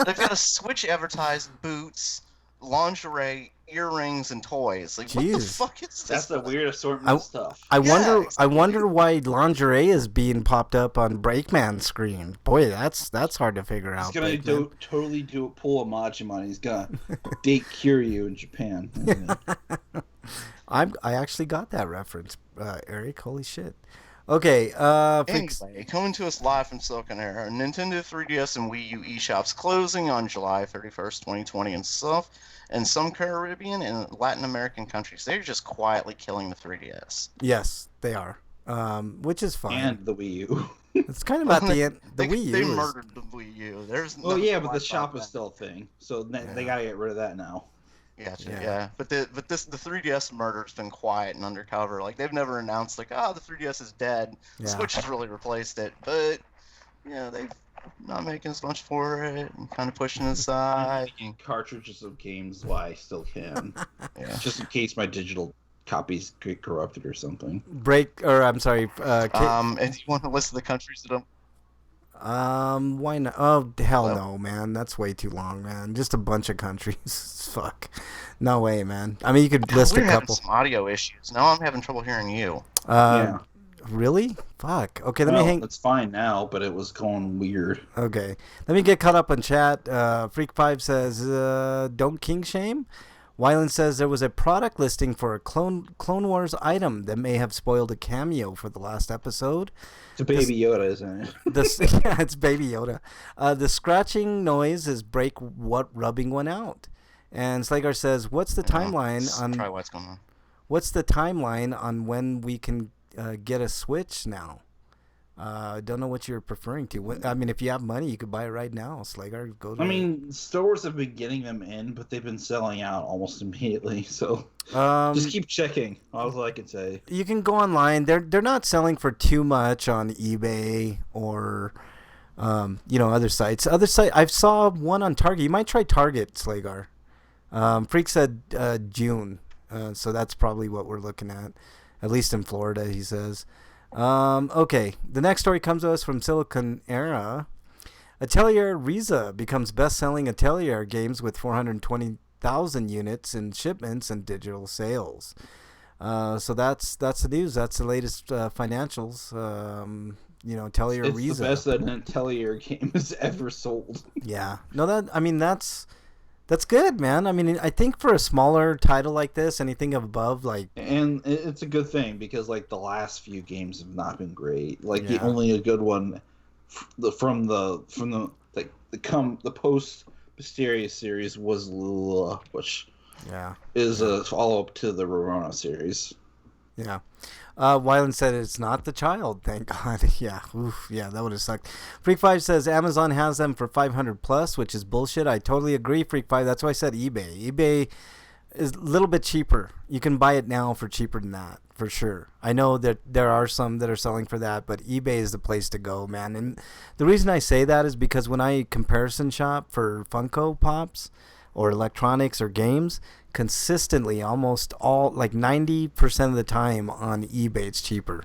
They've got a Switch advertised boots, lingerie, earrings, and toys. Like, what the Jeez. fuck is this? That's a weird assortment I- of stuff. I wonder. I exactly. wonder why lingerie is being popped up on Breakman's screen. Boy, that's hard to figure He's out. gonna Breakman. pull a Majima. He's gonna date Kiryu in Japan. I actually got that reference, Eric. Holy shit. Okay. Freaks. Anyway, coming to us live from Silicon Era, Nintendo 3DS and Wii U eShops closing on July 31st, 2020 in some Caribbean and Latin American countries. They're just quietly killing the 3DS. Yes, they are. Which is fine. and the Wii U. It's kind of at the end. The Wii U. They is- murdered the Wii U. There's Well, no yeah, but the question shop about is that. still a thing, so they Yeah. gotta get rid of that now. Gotcha, Yeah. yeah. But the 3DS murder's been quiet and undercover. Like, they've never announced, like, the 3DS is dead. Yeah. Switch has really replaced it. But, they've not making as much for it and kind of pushing it aside. Cartridges of games, why I still can. Yeah. Just in case my digital copies get corrupted or something. Break, or I'm sorry. And you want to list the countries that don't... Why not? Oh, hell Well- no, man. That's way too long, man. Just a bunch of countries. Fuck. No way, man. I mean, you could list a We're having couple. some audio issues. Now I'm having trouble hearing you. Yeah. Really? Fuck. Okay, let Well, me hang. it's fine now, but it was going weird. Okay, let me get caught up on chat. Freak5 says, "Don't king shame." Wyland says there was a product listing for a Clone Wars item that may have spoiled a cameo for the last episode. It's a Baby Yoda, isn't it? Yeah, it's Baby Yoda. The scratching noise is Break rubbing one out. And Slagar says, "What's the timeline Let's on try what's going on. what's the timeline on when we can get a Switch now?" Don't know what you're preferring to. I mean, if you have money, you could buy it right now. Slagar, go to. I mean, stores have been getting them in, but they've been selling out almost immediately. So just keep checking. All I can say. you can go online. They're not selling for too much on eBay or other sites. I saw one on Target. You might try Target, Slagar. Freak said June, so that's probably what we're looking at least in Florida, he says. Okay, the next story comes to us from Silicon Era. Atelier Riza becomes best-selling Atelier games with 420,000 units in shipments and digital sales. So that's the news. That's the latest financials. Atelier It's Riza. the best that an Atelier game has ever sold. Yeah. No, that's good, man. I mean, I think for a smaller title like this, anything above like And it's a good thing because like the last few games have not been great. Like the Yeah. only a good one from the post Mysteria series was Lula, which yeah. is a follow up to the Rorona series. Yeah. Wyland said it's not the child, thank God. Yeah, oof, yeah, that would have sucked. Freak5 says Amazon has them for 500 plus, which is bullshit. I totally agree, Freak5. That's why I said eBay. eBay is a little bit cheaper. You can buy it now for cheaper than that, for sure. I know that there are some that are selling for that, but eBay is the place to go, man. And the reason I say that is because when I comparison shop for Funko Pops or electronics or games, consistently almost all like 90% of the time on eBay it's cheaper.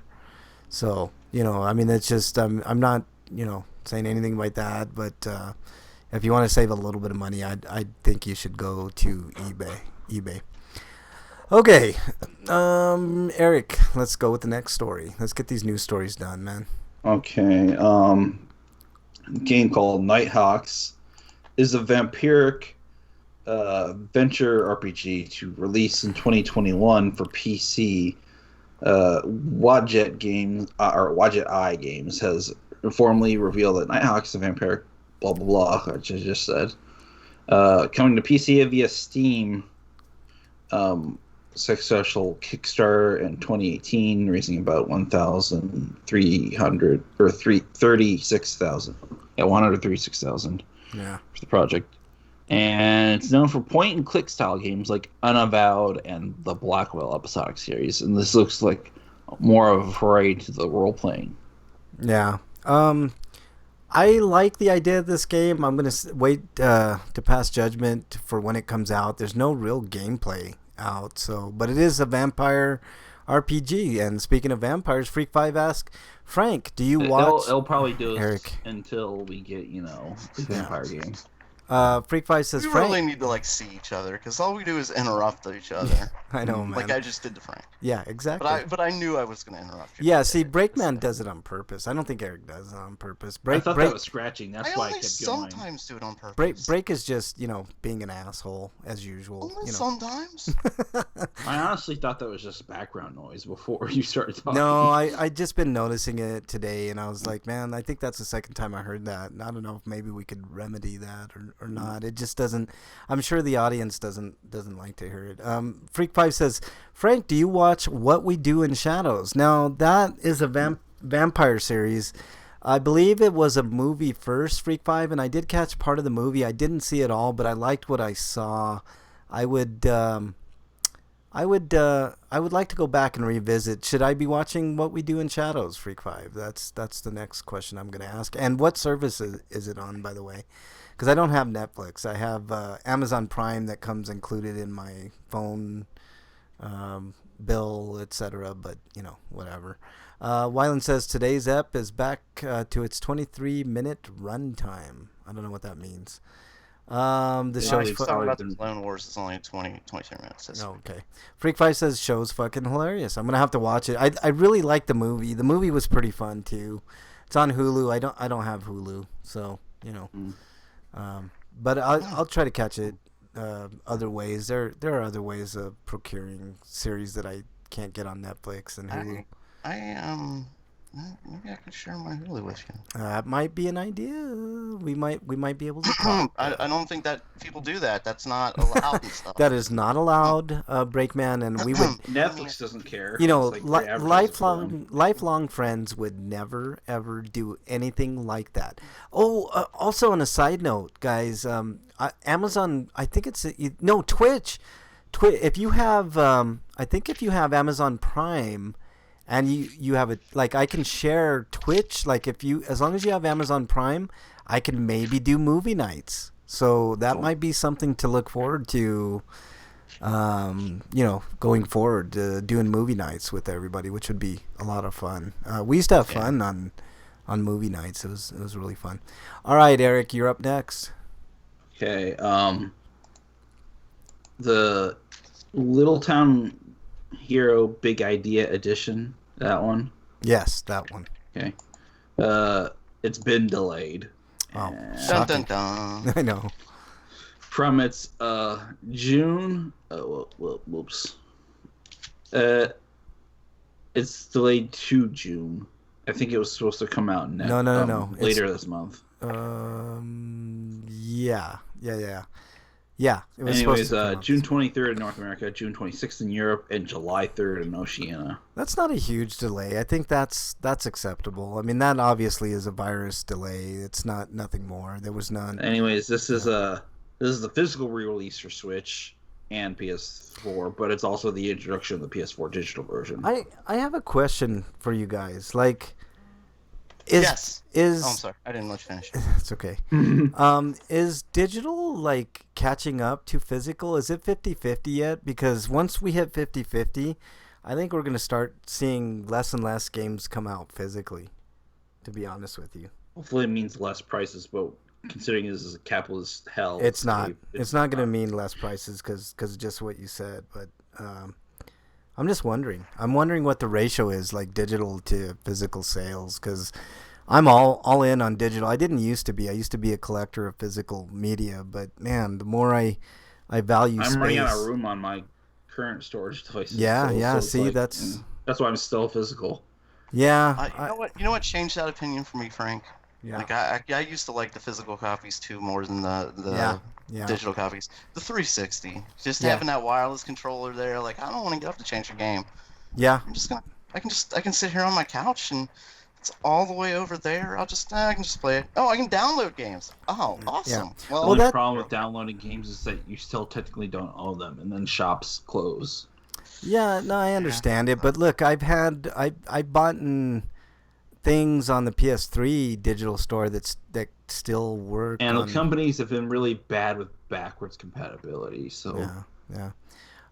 So I mean, it's just I'm not saying anything about that, but if you want to save a little bit of money, I think you should go to eBay. Okay, Eric, let's go with the next story. Let's get these news stories done, man. Okay, game called Nighthawks is a vampiric venture RPG to release in 2021 for PC. Wadjet Games or Wadjet Eye Games has informally revealed that Nighthawks is a vampiric blah blah blah, which I just said. Coming to PC via Steam. Successful Kickstarter in 2018, raising about 1,300 or 36,000. Yeah, 136,000. Yeah. For the project. And it's known for point-and-click style games like Unavowed and the Blackwell episodic series. And this looks like more of a foray to the role-playing. Yeah. I like the idea of this game. I'm going to wait to pass judgment for when it comes out. There's no real gameplay out, but it is a vampire RPG. And speaking of vampires, Freak5 asks, Frank, do you watch... It'll probably do Eric. this until we get, the vampire game. Freak5 says, We Frank... really need to see each other because all we do is interrupt each other. I know, man. Like I just did to Frank. Yeah, exactly. But I knew I was going to interrupt you. Yeah, see, Breakman does it on purpose. I don't think Eric does it on purpose. I thought that was scratching. That's I why I only kept going. sometimes do it on purpose. Break is just, being an asshole, as usual. Only sometimes. I honestly thought that was just background noise before you started talking. No, I just been noticing it today, and I was like, man, I think that's the second time I heard that. And I don't know if maybe we could remedy that or not. It just doesn't. I'm sure the audience doesn't like to hear it. Freak5 says, Frank, do you watch What We Do in Shadows? Now that is a vampire series. I believe it was a movie first, Freak5, and I did catch part of the movie. I didn't see it all, but I liked what I saw. I would like to go back and revisit. Should I be watching What We Do in Shadows, Freak5? That's the next question I'm going to ask. And what service is it on, by the way? Because I don't have Netflix. I have Amazon Prime that comes included in my phone bill, etc. But, whatever. Wyland says today's ep is back to its 23-minute runtime. I don't know what that means. The show's He's talking about the Clone Wars. It's only 22 minutes. Okay. Freak5 says show's fucking hilarious. I'm gonna have to watch it. I really like the movie. The movie was pretty fun too. It's on Hulu. I don't have Hulu, so but I'll try to catch it other ways. There are other ways of procuring series that I can't get on Netflix and Hulu. Maybe I could share my Hulu with you. That might be an idea. We might be able to talk. I don't think that people do that. That's not allowed and stuff. That is not allowed, Breakman, and we would. Netflix doesn't care. It's like they advertise for them. lifelong friends would never ever do anything like that. Oh, also on a side note, guys, Amazon. I think it's Twitch. If you have, I think if you have Amazon Prime. And you have it, like, I can share Twitch, like, as long as you have Amazon Prime, I can maybe do movie nights. So that might be something to look forward to, going forward, doing movie nights with everybody, which would be a lot of fun. We used to have fun on movie nights. It was really fun. All right, Eric, you're up next. Okay. The Little Town Hero Big Idea Edition. That one. Yes, that one. Okay. It's been delayed. Oh, Dun shocking. dun dun. I know. From its June. Whoops. It's delayed to June. I think it was supposed to come out No. later this month. Yeah. It was Anyways, supposed to come out. June 23rd in North America, June 26th in Europe, and July 3rd in Oceania. That's not a huge delay. I think that's acceptable. I mean, that obviously is a virus delay. It's nothing more. There was none. Anyways, this is the physical re-release for Switch and PS4, but it's also the introduction of the PS4 digital version. I have a question for you guys. Like, is Yes. is Oh, I'm sorry. I didn't let you finish. it's okay. Is digital like catching up to physical? Is it 50-50 yet? Because once we hit 50-50, I think we're going to start seeing less and less games come out physically, to be honest with you. Hopefully it means less prices, but considering this is a capitalist hell, It's not going to mean less prices because just what you said, but I'm just wondering. I'm wondering what the ratio is, like digital to physical sales, because I'm all in on digital. I didn't used to be. I used to be a collector of physical media, but man, the more I value space. I'm running out of room on my current storage devices. Yeah, still, yeah. so it's See, like, that's why I'm still physical. yeah. You know what changed that opinion for me, Frank? Yeah. Like I used to like the physical copies too more than the Yeah. digital copies. The 360, just Yeah. having that wireless controller there. Like I don't want to get up to change a game. Yeah. I can sit here on my couch and it's all the way over there. I can just play it. Oh, I can download games. Oh, awesome. Yeah. Well, The only that- problem with downloading games is that you still technically don't own them, and then shops close. Yeah, no, I understand it, but look, I've bought things on the PS3 digital store that still work. And on, the companies have been really bad with backwards compatibility, so Yeah.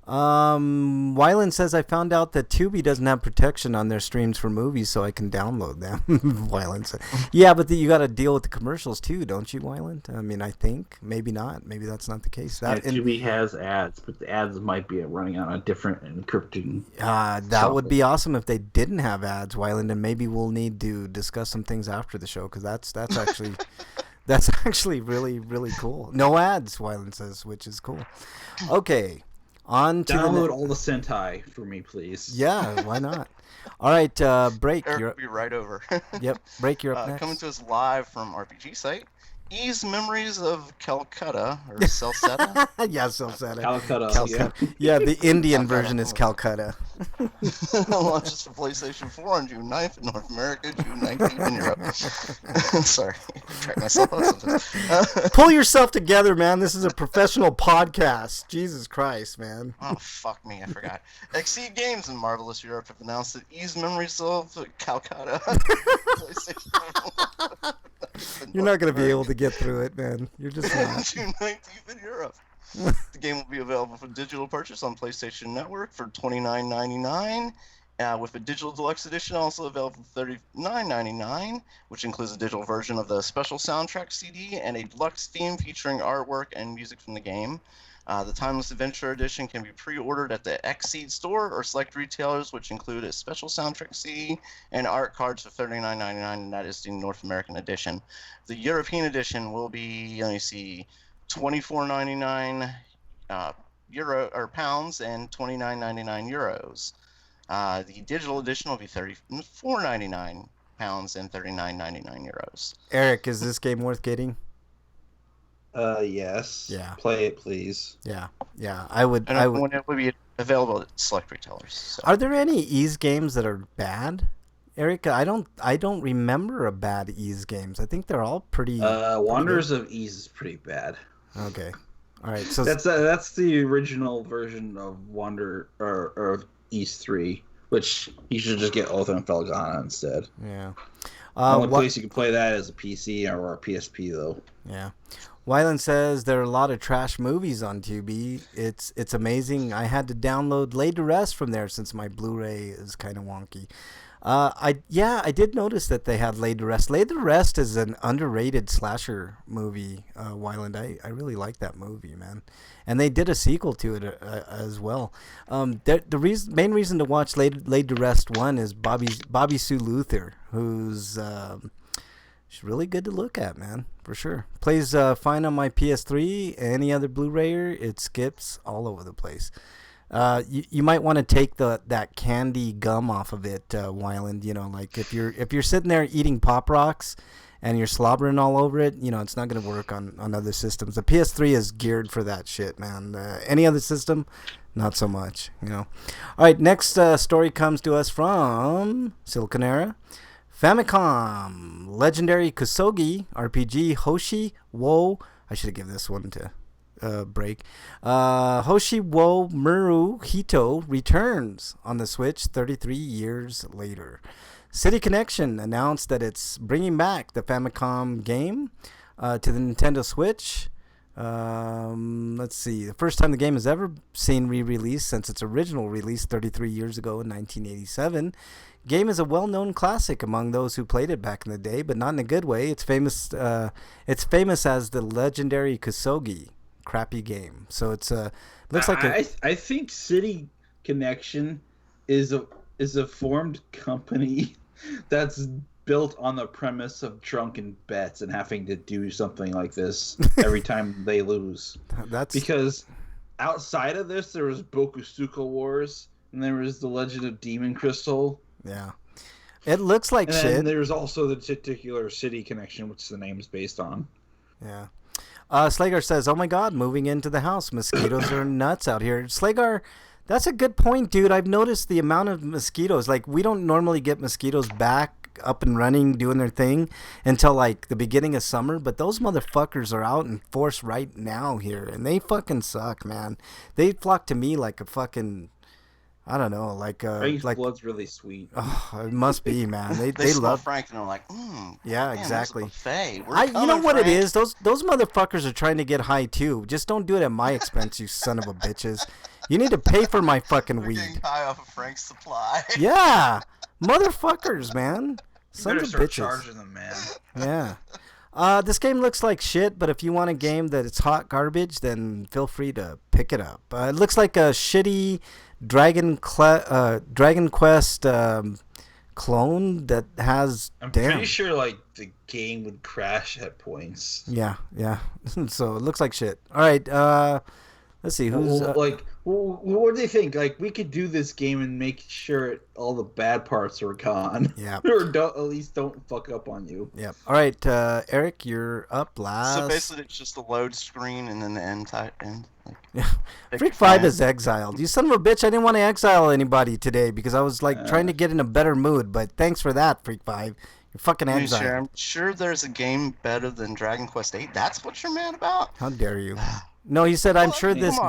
Wyland says I found out that Tubi doesn't have protection on their streams for movies, so I can download them. Wyland said, "Yeah, but you got to deal with the commercials too, don't you, Wyland? I mean, I think maybe not. Maybe that's not the case. yeah, Tubi has ads, but the ads might be running on a different encrypting. That would be awesome if they didn't have ads, Wyland, and maybe we'll need to discuss some things after the show because that's actually that's actually really really cool. No ads, Wyland says, which is cool. Okay. On to Download all the Sentai for me, please. Yeah, why not? All right, Break. Eric You're will be right over. Yep, Break. You're up next. Coming to us live from RPG site. Ease Memories of Calcutta or Calcutta. Yeah, Calcutta. Calcutta. Yeah, the Indian version is Calcutta. Launches for PlayStation 4 on June 9th in North America, June 19th in Europe. Sorry, I track myself up sometimes. Pull yourself together, man. This is a professional podcast. Jesus Christ, man. Oh, fuck me, I forgot. Exceed Games in Marvelous Europe have announced that Ease Memories of Calcutta. You're not going to be able to get through it, man. You're just not. June 19th in Europe. The game will be available for digital purchase on PlayStation Network for $29.99, with a digital deluxe edition also available for $39.99, which includes a digital version of the special soundtrack CD and a deluxe theme featuring artwork and music from the game. The Timeless Adventure Edition can be pre-ordered at the Xseed store or select retailers, which include a special soundtrack CD and art cards for $39.99, and that is the North American edition. The European edition will be, let me see, $24.99 euro or pounds and $29.99 euros. The digital edition will be $34.99 pounds and $39.99 euros. Eric, is this game worth getting? Yes. Yeah. Play it, please. Yeah. I would. When it will be available at select retailers. So. Are there any Ease games that are bad, Eric? I don't remember a bad Ease games. I think they're all pretty. Wanderers of Ease is pretty bad. Okay. All right. So that's the original version of or Ease 3, which you should just get Oath and Felghana instead. yeah. The only place you can play that is a PC or a PSP, though. Yeah. Wyland says there are a lot of trash movies on Tubi. It's amazing. I had to download Laid to Rest from there since my Blu-ray is kind of wonky. I did notice that they had Laid to Rest. Laid to Rest is an underrated slasher movie, Wyland. I really like that movie, man. And they did a sequel to it as well. The main reason to watch Laid to Rest 1 is Bobby Sue Luther, who's she's really good to look at, man, for sure. Plays fine on my PS3. Any other Blu-rayer, it skips all over the place. You might want to take that candy gum off of it, Wyland. You know, like if you're sitting there eating Pop Rocks and you're slobbering all over it, you know, it's not going to work on other systems. The PS3 is geared for that shit, man. Any other system, not so much, you know. All right, next story comes to us from Siliconera. Famicom legendary Kusogi RPG Hoshi Wo. I should have given this one to break. Hoshi Wo Muru Hito returns on the Switch 33 years later. City Connection announced that it's bringing back the Famicom game to the Nintendo Switch. Let's see. The first time the game has ever seen re-release since its original release 33 years ago in 1987. Game is a well-known classic among those who played it back in the day, but not in a good way. It's famous. It's famous as the legendary Kusogi. Crappy game. So it's looks like I think City Connection is a formed company that's built on the premise of drunken bets and having to do something like this every time they lose. That's because outside of this, there was Bokusuka Wars and there was the Legend of Demon Crystal. Yeah, it looks like shit. And there's also the titular City Connection, which the name is based on. Yeah. Slagar says, "Oh my God, moving into the house. Mosquitoes are nuts out here." Slagar, that's a good point, dude. I've noticed the amount of mosquitoes. Like, we don't normally get mosquitoes back up and running, doing their thing until like the beginning of summer. But those motherfuckers are out in force right now here, and they fucking suck, man. They flock to me like a fucking, I don't know, like Frank's like blood's really sweet. Oh, it must be, man. They smell love Frank and they're like, yeah, man, exactly. Buffet. You know what Frank? It is? Those motherfuckers are trying to get high too. Just don't do it at my expense, you son of a bitches. You need to pay for my fucking weed. Getting high off of Frank's supply. Yeah, motherfuckers, man. Sons of bitches. Charging them, man. Yeah. This game looks like shit, but if you want a game that it's hot garbage, then feel free to pick it up. It looks like a shitty Dragon Quest clone that has. I'm pretty sure like the game would crash at points. Yeah. So it looks like shit. All right. Let's see who's what do they think? Like, we could do this game and make sure all the bad parts are gone. Yeah. Or at least don't fuck up on you. Yeah. All right, Eric, you're up last. So basically, it's just a load screen and then the end. Like, yeah. Freak 5 is exiled. You son of a bitch! I didn't want to exile anybody today because I was like trying to get in a better mood. But thanks for that, Freak 5. You're fucking exiled. I'm sure there's a game better than Dragon Quest VIII. That's what you're mad about? How dare you? No, he said, I'm sure this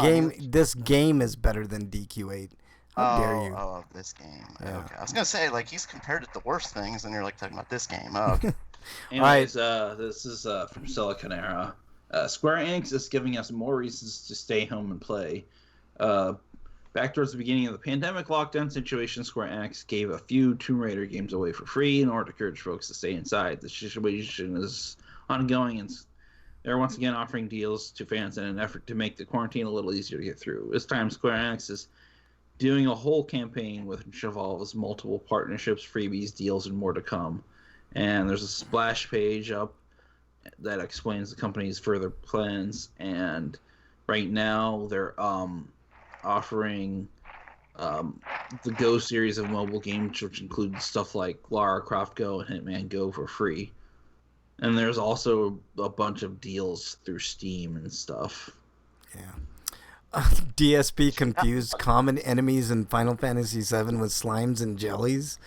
game is better than DQ8. How dare you? Oh, this game. Yeah. Okay. I was going to say, like, he's compared it to worse things, and you're, like, talking about this game. Oh, okay. Anyways, this is from Siliconera. Square Enix is giving us more reasons to stay home and play. Back towards the beginning of the pandemic lockdown situation, Square Enix gave a few Tomb Raider games away for free in order to encourage folks to stay inside. The situation is ongoing, and they're once again offering deals to fans in an effort to make the quarantine a little easier to get through. This time, Square Enix is doing a whole campaign which involves multiple partnerships, freebies, deals, and more to come. And there's a splash page up that explains the company's further plans. And right now, they're offering the Go series of mobile games, which include stuff like Lara Croft Go and Hitman Go for free. And there's also a bunch of deals through Steam and stuff. Yeah. DSP confused common enemies in Final Fantasy VII with slimes and jellies.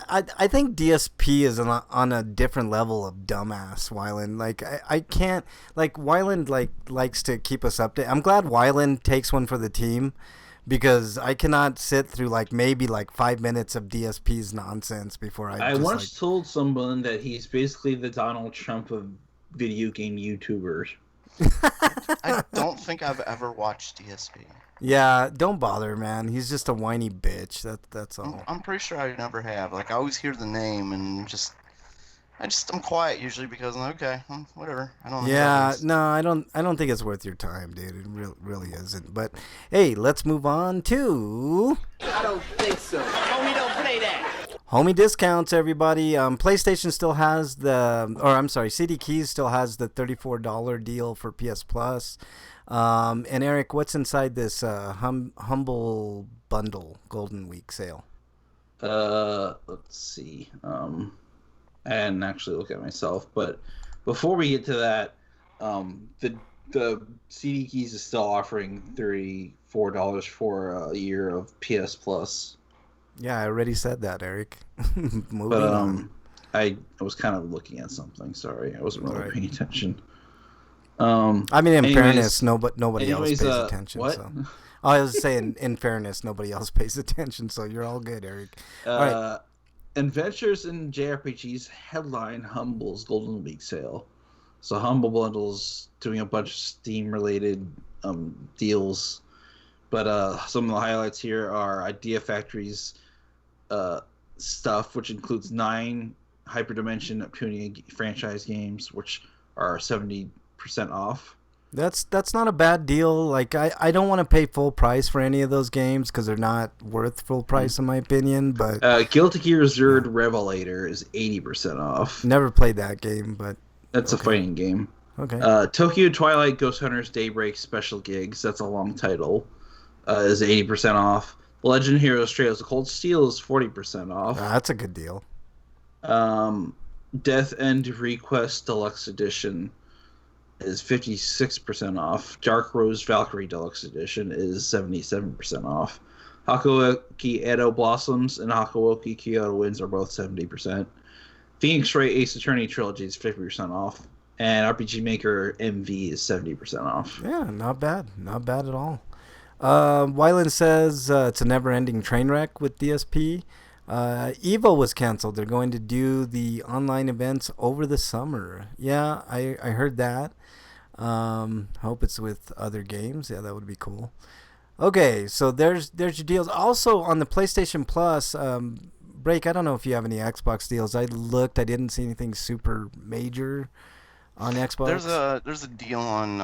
I think DSP is on a different level of dumbass, Wyland. Like, I can't... Like, Wyland, likes to keep us updated. I'm glad Wyland takes one for the team, because I cannot sit through maybe 5 minutes of DSP's nonsense before I once told someone that he's basically the Donald Trump of video game YouTubers. I don't think I've ever watched DSP. Yeah, don't bother, man. He's just a whiny bitch. That's all. I'm pretty sure I never have. Like, I always hear the name and I'm quiet usually because okay, whatever. I don't know. Yeah, no, I don't think it's worth your time, dude. It really isn't. But hey, let's move on to I don't think so. Homie, don't play that. homie discounts. Everybody, PlayStation still has CD Keys still has the $34 deal for PS Plus. And Eric, what's inside this humble bundle Golden Week sale? Let's see. I hadn't actually looked at myself, but before we get to that, the CD Keys is still offering $34 for a year of PS Plus. Yeah, I already said that, Eric. Moving But on. I was kind of looking at something. Sorry, I wasn't really Right. paying attention. I mean, in anyways- fairness, nobody else anyways, pays attention. what? So. I was saying, in fairness, nobody else pays attention, so you're all good, Eric. right. Adventures in JRPGs headline Humble's Golden Week sale. So Humble Bundle's doing a bunch of Steam-related deals. But some of the highlights here are Idea Factory's stuff, which includes 9 Hyperdimension Puny franchise games, which are 70% off. That's not a bad deal. Like I don't want to pay full price for any of those games because they're not worth full price in my opinion. But Guilty Gear Zerd Revelator is 80% off. never played that game. But That's a fighting game. okay, Tokyo Twilight Ghost Hunters Daybreak Special Gigs, that's a long title, is 80% off. Legend Heroes Trails of Cold Steel is 40% off. that's a good deal. Death End Request Deluxe Edition is 56% off. Dark Rose Valkyrie Deluxe Edition is 77% off. Hakuoki Edo Blossoms and Hakuoki Kyoto Winds are both 70%. Phoenix Wright Ace Attorney Trilogy is 50% off. And RPG Maker MV is 70% off. Yeah, not bad. Not bad at all. Wyland says it's a never-ending train wreck with DSP. Evo was canceled. They're going to do the online events over the summer. Yeah, I heard that. Hope it's with other games. Yeah, that would be cool. Okay, so there's your deals. Also on the PlayStation Plus, Break, I don't know if you have any Xbox deals. I looked. I didn't see anything super major on Xbox. There's a deal on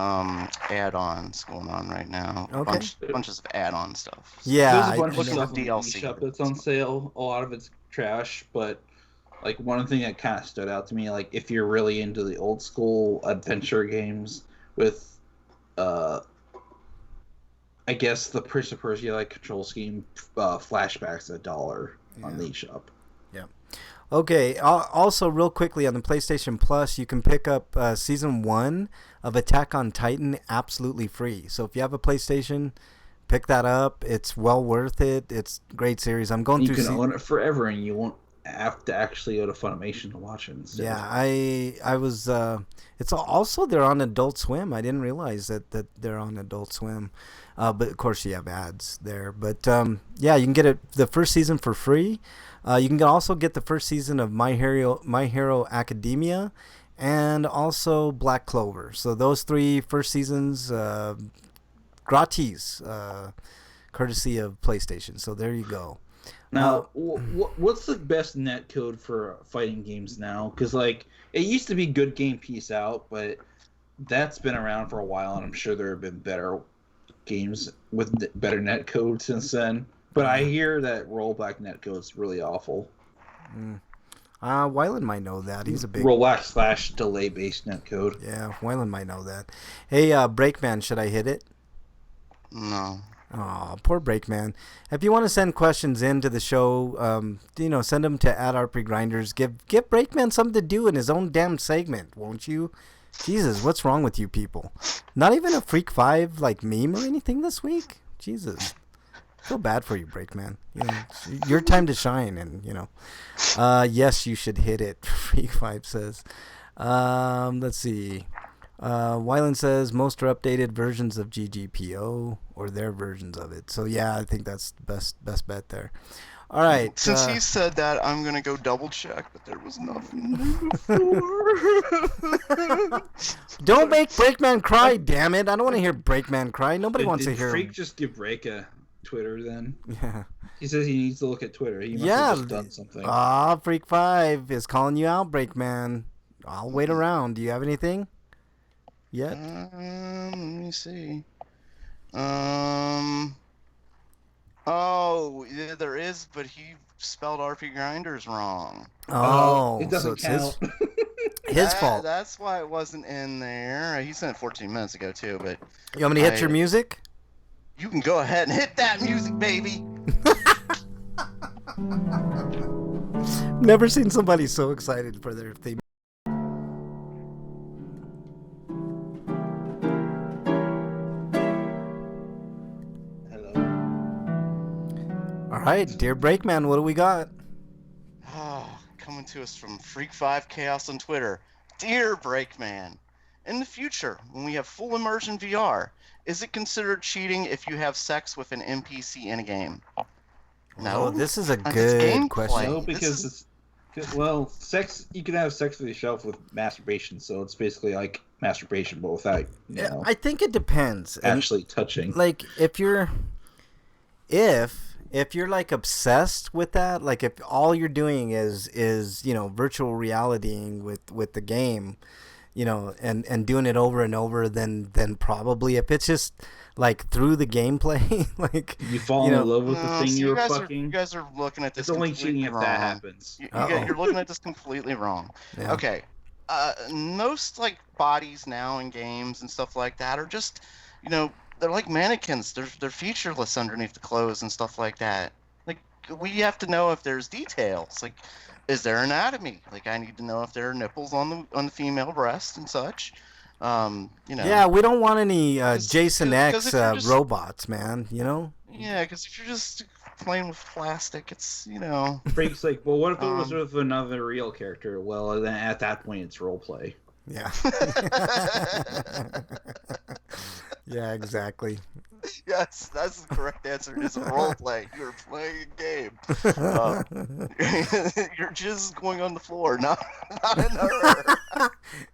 add-ons going on right now. Okay. Bunches of add-on stuff. Yeah, There's I- a bunch I of know. stuff in the DLC. eShop that's on sale. A lot of it's trash, but like one thing that kind of stood out to me, like if you're really into the old school adventure games with, I guess the Prince of Persia like control scheme flashbacks $1 on the eShop. Okay. Also, real quickly on the PlayStation Plus, you can pick up Season 1 of Attack on Titan absolutely free. So if you have a PlayStation, pick that up. It's well worth it. It's a great series. I'm going You through. can own it forever, and you won't have to actually go to Funimation to watch it instead. Yeah, I was. It's also they're on Adult Swim. I didn't realize that they're on Adult Swim, but of course you have ads there. But yeah, you can get the first season for free. You can also get the first season of My Hero Academia, and also Black Clover. So those 3 first seasons, gratis, courtesy of PlayStation. So there you go. Now, what's the best net code for fighting games now? Because like it used to be Good Game Peace Out, but that's been around for a while, and I'm sure there have been better games with better net code since then. But I hear that rollback net code's really awful. Wyland might know that. He's a big. Rollback / delay based net code. Yeah, Wyland might know that. Hey, Breakman, should I hit it? No. Oh, poor Breakman. If you want to send questions into the show, send them to @RPGrinders. Give Breakman something to do in his own damn segment, won't you? Jesus, what's wrong with you people? Not even a Freak 5 like meme or anything this week? Jesus. Feel bad for you, Breakman. It's your time to shine, and yes, you should hit it. Freak 5 says. Let's see. Wyland says most are updated versions of GGPO or their versions of it. So yeah, I think that's the best bet there. All right. Since he said that, I'm gonna go double check, but there was nothing before. Don't make Breakman cry, damn it! I don't want to hear Breakman cry. Nobody wants to Did hear. Freak just give Break a Twitter then? Yeah. He says he needs to look at Twitter. He must have just done something. Freak 5 is calling you out, Breakman. I'll wait around. Do you have anything? Yet? Let me see. Oh, yeah, there is, but he spelled RP Grinders wrong. Oh, it doesn't so it's count. his fault. That's why it wasn't in there. He sent it 14 minutes ago too, but You want me to hit your music? you can go ahead and hit that music, baby. Never seen somebody so excited for their theme. Hello. All right, dear Breakman, what do we got? Coming to us from Freak5 Chaos on Twitter. Dear Breakman, in the future, when we have full immersion VR, is it considered cheating if you have sex with an NPC in a game? No. Oh, this is a It's good gameplay. question. No, because sex. You can have sex with yourself with masturbation, so it's basically like masturbation, but without I think it depends. And, actually touching. like if you're like obsessed with that, like if all you're doing is virtual realitying with the game, and doing it over and over, then probably. If it's just like through the gameplay, like You fall in love with the thing so you're you fucking. guys are looking at this It's only completely cheating if wrong. that happens. You're looking at this completely wrong. Yeah. Okay. Most like bodies now in games and stuff like that are just, they're like mannequins. They're featureless underneath the clothes and stuff like that. Like we have to know if there's details. Like, is there anatomy? Like I need to know if there are nipples on the female breast and such. Yeah, we don't want any Jason 'cause X if you're just- robots, man. Yeah, because if you're just playing with plastic, it's Freak's like, well, what if it was with another real character? Well, then at that point, it's roleplay. Yeah. Yeah, exactly. Yes, that's the correct answer. It's a role play. You're playing a game. You're just going on the floor, not in her.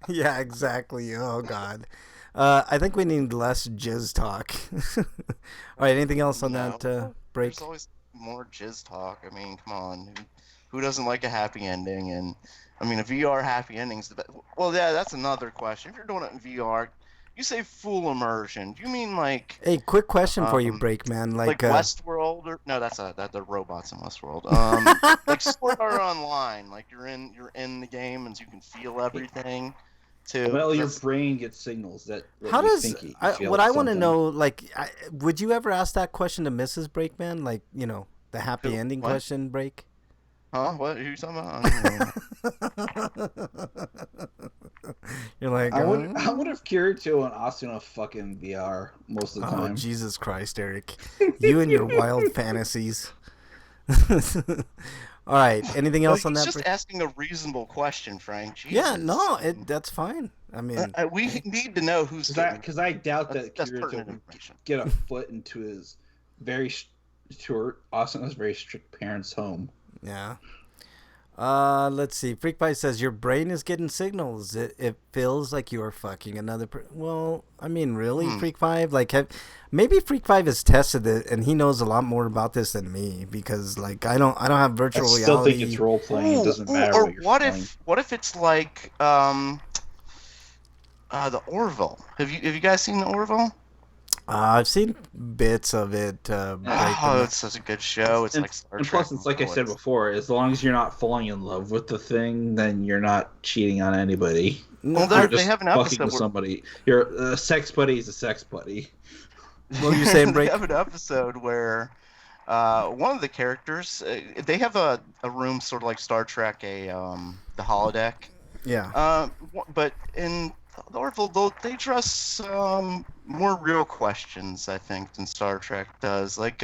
Yeah, exactly. Oh God. I think we need less jizz talk. All right. Anything else on that break? There's always more jizz talk. I mean, come on. Who doesn't like a happy ending? And I mean, a VR happy ending's the best. Well, yeah, that's another question. If you're doing it in VR, you say full immersion. Do you mean like? Hey, quick question for you, Breakman. Like Westworld, or no? That's the robots in Westworld. Like Sword Art Online, like you're in the game and you can feel everything. Too. Well, your brain gets signals that. How you does think you I feel want to something. know? Like, would you ever ask that question to Mrs. Breakman? Like, the happy Who? ending What? question, Break. Huh? What? Who you talking about? I don't know. You're like, I would have cured to an Austin fucking VR most of the oh time. Jesus Christ, Eric, you and your wild fantasies. All right, anything else on He's that? just asking a reasonable question, Frank. Jesus. Yeah, no, that's fine. I mean, we need to know who's getting. Because I doubt that That's Kirito pertinent would information. get a foot into his very Austin's very strict parents' home. yeah. Let's see. Freak Pie says your brain is getting signals. It feels like you are fucking another. Well, I mean, really, Freak 5. Like, maybe Freak 5 has tested it and he knows a lot more about this than me because, like, I don't have virtual I still reality. think it's role playing. It doesn't matter Or what you're what feeling. if it's like the Orville? Have you guys seen the Orville? I've seen bits of it. Oh, it's such a good show. It's like Star And Trek. plus, it's like I said before, as long as you're not falling in love with the thing, then you're not cheating on anybody. Well, You're they just have an fucking episode with where somebody. Your sex buddy is a sex buddy. What were you saying, Break? they have an episode where one of the characters they have a room sort of like Star Trek, the holodeck. Yeah. But in the Orville, they address more real questions, I think, than Star Trek does. Like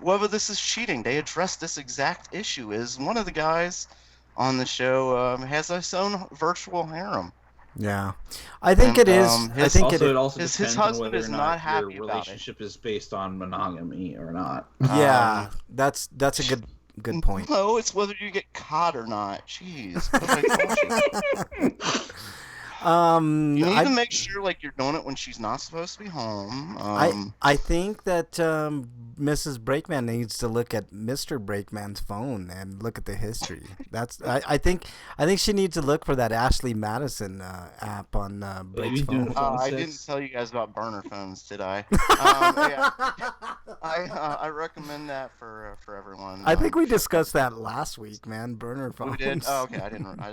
whether this is cheating, they address this exact issue. Is one of the guys on the show has his own virtual harem. Yeah. I think it is. I think It also his depends husband on whether is or not not happy your about it. relationship is based on monogamy or not. Yeah, that's a good. good point. No, it's whether you get caught or not. Jeez. What have I told you? You need to make sure like you're doing it when she's not supposed to be home. I think that Mrs. Brakeman needs to look at Mr. Brakeman's phone and look at the history. I think she needs to look for that Ashley Madison app on Brake's phone. I didn't tell you guys about burner phones, did I? I recommend that for everyone. I think we discussed that last week, man. Burner phones. We did. Oh, okay. I didn't think we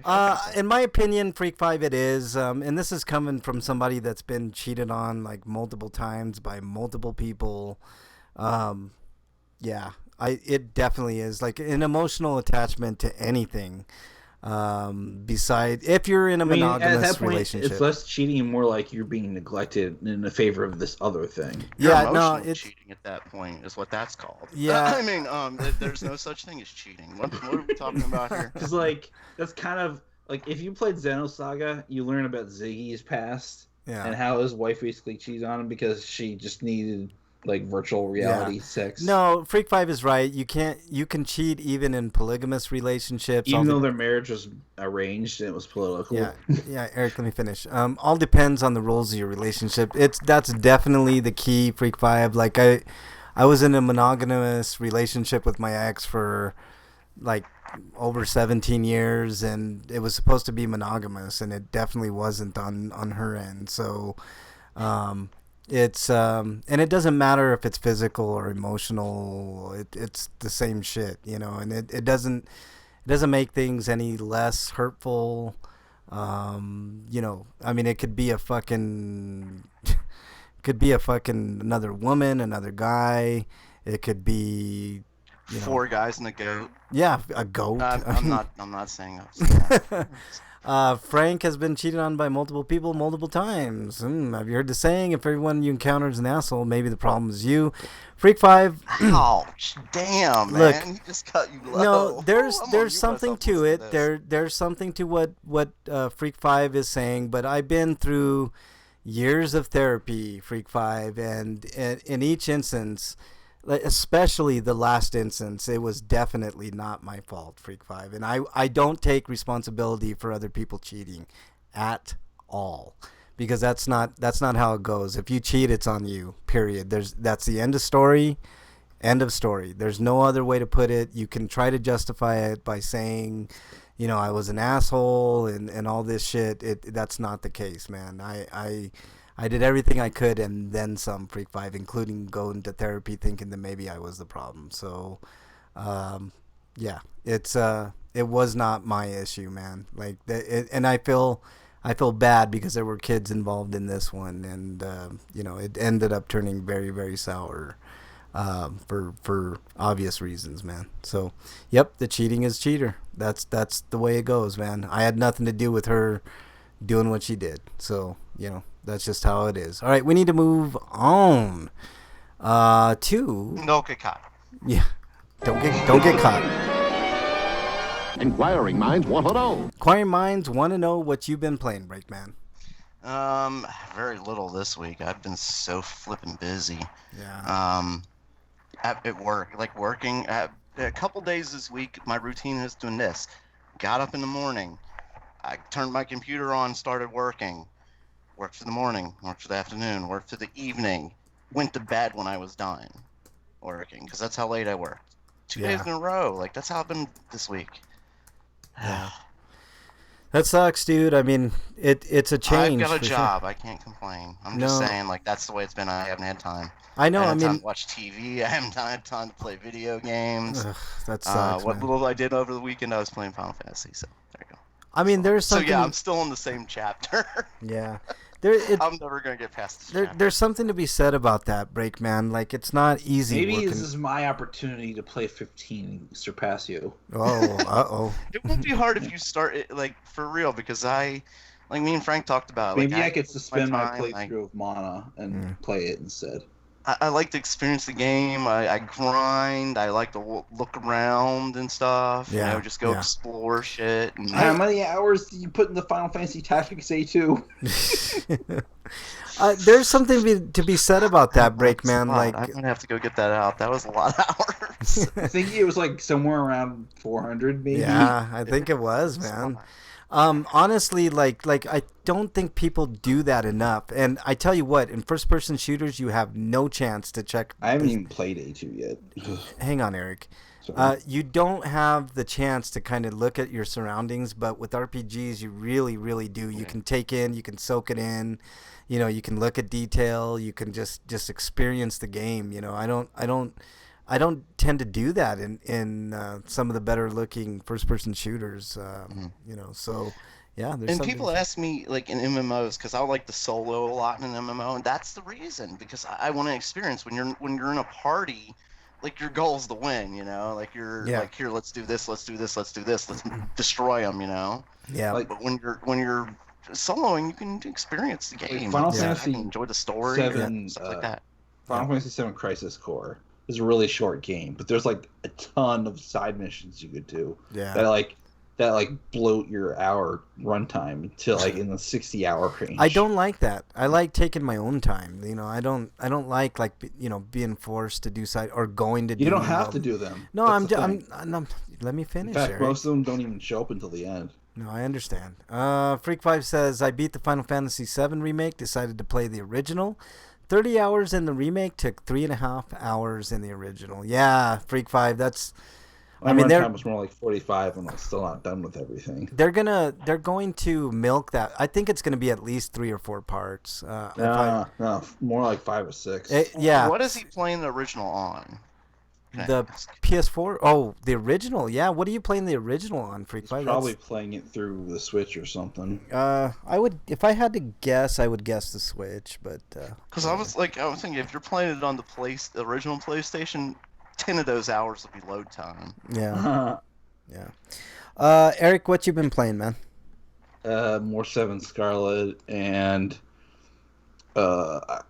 did. In my opinion, Freak 5 it is, and this is coming from somebody that's been cheated on like multiple times by multiple people. It definitely is like an emotional attachment to anything. Beside, if you're in a monogamous at that point, relationship, it's less cheating and more like you're being neglected in the favor of this other thing. It's cheating at that point is what that's called. Yeah, I mean, there's no such thing as cheating. What are we talking about here? Because like that's kind of like if you played Xenosaga, you learn about Ziggy's past and how his wife basically cheated on him because she just needed like virtual reality sex. No, Freak 5 is right. You can cheat even in polygamous relationships. Even though their marriage was arranged and it was political. Yeah, Eric, let me finish. All depends on the rules of your relationship. That's definitely the key, Freak 5. Like I was in a monogamous relationship with my ex for like over 17 years and it was supposed to be monogamous and it definitely wasn't on her end. So it's and it doesn't matter if it's physical or emotional. It's the same shit, and it doesn't make things any less hurtful. I mean, it could be a fucking another woman, another guy. It could be 4 guys and a goat. Yeah, a goat. I'm not saying that. Frank has been cheated on by multiple people multiple times. Have you heard the saying, if everyone you encounter is an asshole, maybe the problem is you? Freak 5. Ouch, damn, man. Look, he just cut you low. No, there's something to it. There's something to what Freak 5 is saying, but I've been through years of therapy, Freak 5, and in each instance, especially the last instance, it was definitely not my fault, Freak 5. And I don't take responsibility for other people cheating at all. Because that's not how it goes. If you cheat, it's on you, period. That's the end of story. End of story. There's no other way to put it. You can try to justify it by saying, I was an asshole and all this shit. That's not the case, man. I did everything I could and then some, Freak 5, including going to therapy thinking that maybe I was the problem. So, it was not my issue, man. Like, and I feel bad because there were kids involved in this one, and it ended up turning very, very sour, for obvious reasons, man. So, yep, the cheating is cheater. That's the way it goes, man. I had nothing to do with her doing what she did. So, that's just how it is. All right, we need to move on to... Don't get caught. Yeah, don't get caught. Inquiring minds want to know. Inquiring minds want to know what you've been playing, Brakeman. Very little this week. I've been so flippin' busy. Yeah. At work, working. A couple days this week, my routine is doing this. Got up in the morning. I turned my computer on, started working. Worked for the morning, worked for the afternoon, worked for the evening. Went to bed when I was done working, because that's how late I worked. 2 days in a row. That's how I've been this week. Yeah. That sucks, dude. I mean, it's a change. I've got a job. Sure. I can't complain. I'm just saying, that's the way it's been. I haven't had time. I know. I haven't had time to watch TV. I haven't had time to play video games. Ugh, that sucks, what man. little I did over the weekend, I was playing Final Fantasy. So there you go. I mean, there's something. So yeah, I'm still in the same chapter. Yeah. I'm never gonna get past this. There's something to be said about that, Brakeman. Like, it's not easy. Maybe this is my opportunity to play 15 and surpass you. Oh, It won't be hard if you start it, for real, because me and Frank talked about. Maybe I could suspend my playthrough of Mana and play it instead. I like to experience the game. I grind. I like to look around and stuff. Yeah, just go explore shit. And how many hours do you put in the Final Fantasy Tactics A2? There's something to be said about that, Brakeman. I'm gonna have to go get that out. That was a lot of hours. I think it was like somewhere around 400, maybe. Yeah, I think it was, man. Honestly, like I don't think people do that enough. And I tell you what, in first-person shooters, you have no chance to check. I haven't even played A2 yet. Hang on, Eric. Sorry. You don't have the chance to kind of look at your surroundings, but with RPGs, you really, really do. You can take in, you can soak it in. You know, you can look at detail. You can just experience the game. You know, I don't tend to do that in some of the better looking first person shooters. You know, so yeah. There's And people ask me, like, in MMOs, because I like to solo a lot in an MMO, and that's the reason, because I want to experience when you're in a party, like, your goal is to win, you know, like, you're like, here, let's do this, let's destroy them, you know. Yeah. Like, but when you're soloing, you can experience the game. Final Like, Fantasy I can enjoy the story 7, and stuff like that. Final Fantasy 7 Crisis Core is a really short game, but there's like a ton of side missions you could do that bloat your hour runtime to like in the 60-hour range. I don't like that. I like taking my own time. You know, I don't like you know, being forced to do side or going to. You don't have to do them. No, I'm let me finish. In fact, Eric. most of them don't even show up until the end. No, I understand. Freak5 says, I beat the Final Fantasy VII remake, decided to play the original. 30 hours in the remake, took 3.5 hours in the original. Yeah, Freak5, that's... My runtime was more like 45, and I'm still not done with everything. They're going to milk that. I think it's going to be at least 3 or 4 parts. No, more like 5 or 6. Yeah. What is he playing the original on? The PS4? Oh, the original. Yeah. What are you playing the original on, Freak5? Probably playing it through the Switch or something. If I had to guess, I would guess the Switch, but because I was thinking, if you're playing it on the original PlayStation, 10 of those hours will be load time. Yeah. Yeah. Eric, what you been playing, man? More 7 Scarlet and the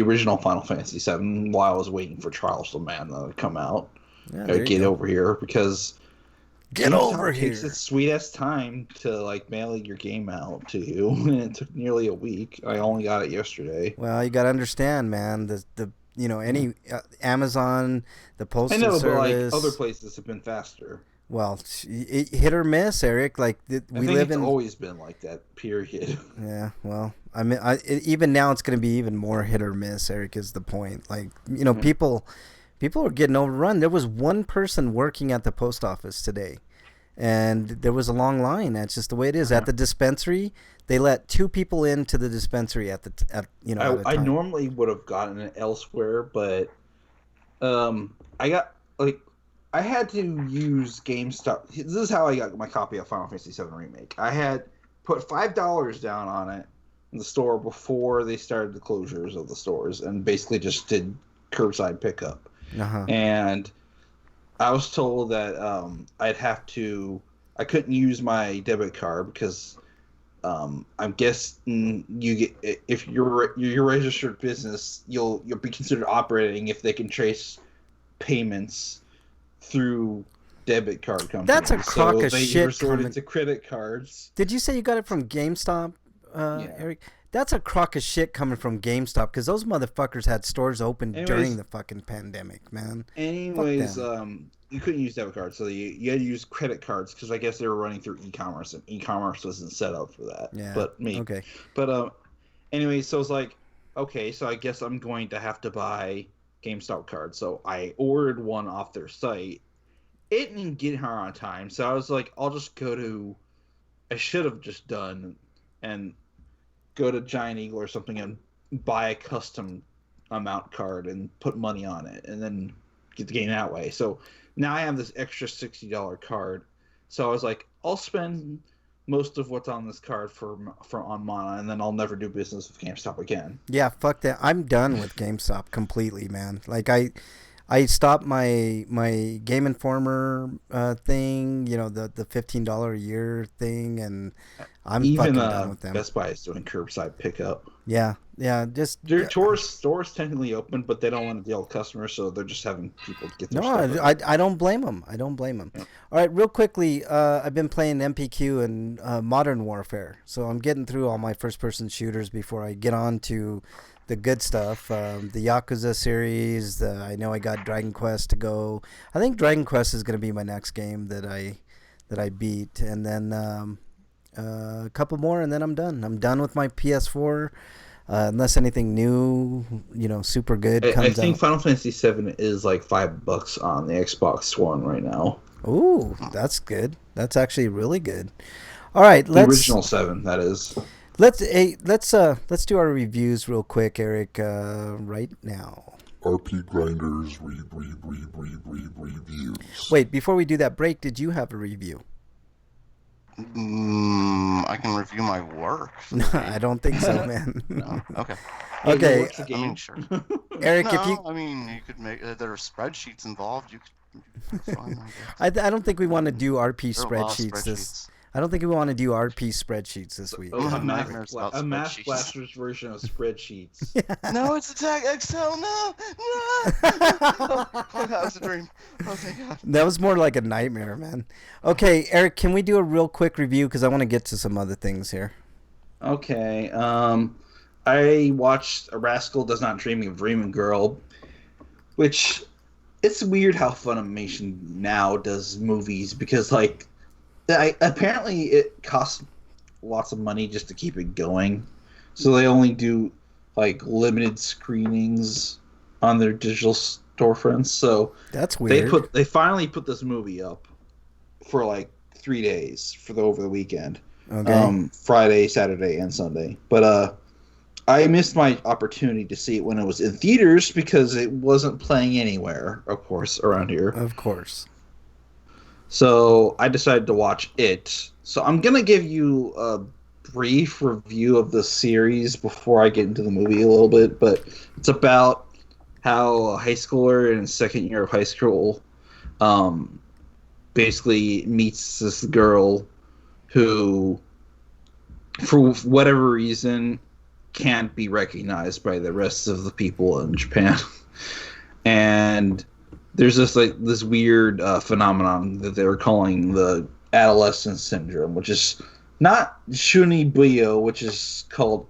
original Final Fantasy VII while I was waiting for Trials of Mana to come out. Yeah, Get over here, because Get over here. It takes its sweet-ass time to like mail your game out to you, and it took nearly a week. I only got it yesterday. Well, you got to understand, man, the you know, any Amazon, the postal I know, service. but like other places have been faster. Well, hit or miss, Eric. Like we live in. It's always been like that. Period. Yeah. Well, I mean, even now it's going to be even more hit or miss. Eric is the point. Like, you know, people are getting overrun. There was one person working at the post office today, and there was a long line. That's just the way it is. At the dispensary, they let 2 people into the dispensary at I normally would have gotten it elsewhere, but I had to use GameStop. This is how I got my copy of Final Fantasy VII Remake. I had put $5 down on it in the store before they started the closures of the stores, and basically just did curbside pickup. Uh-huh. And I was told that I couldn't use my debit card because I'm guessing you get, if you're registered business, you'll be considered operating if they can trace payments through debit card companies. That's a crock of shit. They resorted to credit cards. Did you say you got it from GameStop, Eric? That's a crock of shit coming from GameStop, because those motherfuckers had stores open during the fucking pandemic, man. Anyways, you couldn't use debit cards, so you had to use credit cards, because I guess they were running through e-commerce, and e-commerce wasn't set up for that. Yeah. But me. Okay. But anyway, so it's like, okay, so I guess I'm going to have to buy GameStop cards. So I ordered one off their site. It didn't get here on time, so I was like, I'll just go to. I should have just done and go to Giant Eagle or something and buy a custom amount card and put money on it, and then get the game that way. So now I have this extra $60 card. So I was like, I'll spend most of what's on this card for on Mana, and then I'll never do business with GameStop again. Yeah, fuck that. I'm done with GameStop completely, man. Like I stopped my Game Informer thing, you know, the $15 a year thing, and I'm fucking done with them. Best Buy is doing curbside pickup. Yeah, just Their stores technically open, but they don't want to deal with customers, so they're just having people get their stuff. No, I don't blame them. I don't blame them. Yeah. All right, real quickly, I've been playing MPQ and Modern Warfare, so I'm getting through all my first-person shooters before I get on to the good stuff. The Yakuza series. I know I got Dragon Quest to go. I think Dragon Quest is going to be my next game that I beat, and then a couple more, and then I'm done. I'm done with my PS4. Unless anything new, super good I comes think out. Final Fantasy VII is like $5 on the Xbox One right now. Ooh, that's good. That's actually really good. All right, The let's original 7, that is. let's do our reviews real quick, Eric. Right now. RP Grinders reviews. Wait, before we do that break, did you have a review? I can review my work. No, I don't think so, man. No. Okay. Okay, What's the I mean, game? sure. Eric, No, if you, I mean, you could make there are spreadsheets involved. You could. That's fine, I guess. I don't think we want to do RP There are a lot of spreadsheets this. I don't think we want to do RP spreadsheets this week. Oh, a have math, nightmares about a math spreadsheets. blaster's version of spreadsheets. No, it's attack Excel. No. That was a dream. Oh thank God. That was more like a nightmare, man. Okay, Eric, can we do a real quick review because I want to get to some other things here. Okay. I watched A Rascal Does Not Dream of Dreaming Girl, which it's weird how Funimation now does movies because apparently it costs lots of money just to keep it going, so they only do like limited screenings on their digital storefronts. So That's weird. they finally put this movie up for like 3 days over the weekend. Okay. Friday, Saturday, and Sunday. But I missed my opportunity to see it when it was in theaters because it wasn't playing anywhere, of course, around here. Of course. So I decided to watch it. So I'm going to give you a brief review of the series before I get into the movie a little bit. But it's about how a high schooler in his second year of high school basically meets this girl who, for whatever reason, can't be recognized by the rest of the people in Japan. And there's this weird phenomenon that they're calling the adolescent syndrome, which is not shunibuyo, which is called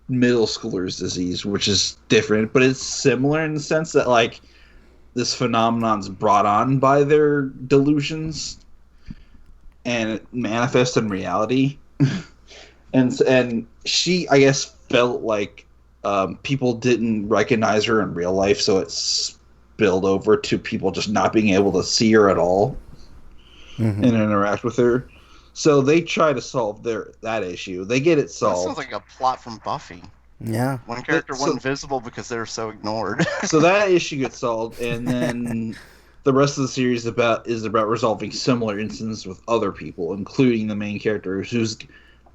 middle schooler's disease, which is different, but it's similar in the sense that like this phenomenon's brought on by their delusions and it manifests in reality. and she, I guess, felt like people didn't recognize her in real life, so it spilled over to people just not being able to see her at all and interact with her. So they try to solve that issue. They get it That solved. sounds like a plot from Buffy. Yeah. One character So- went invisible because they were so ignored. So that issue gets solved, and then the rest of the series is about resolving similar incidents with other people, including the main character who's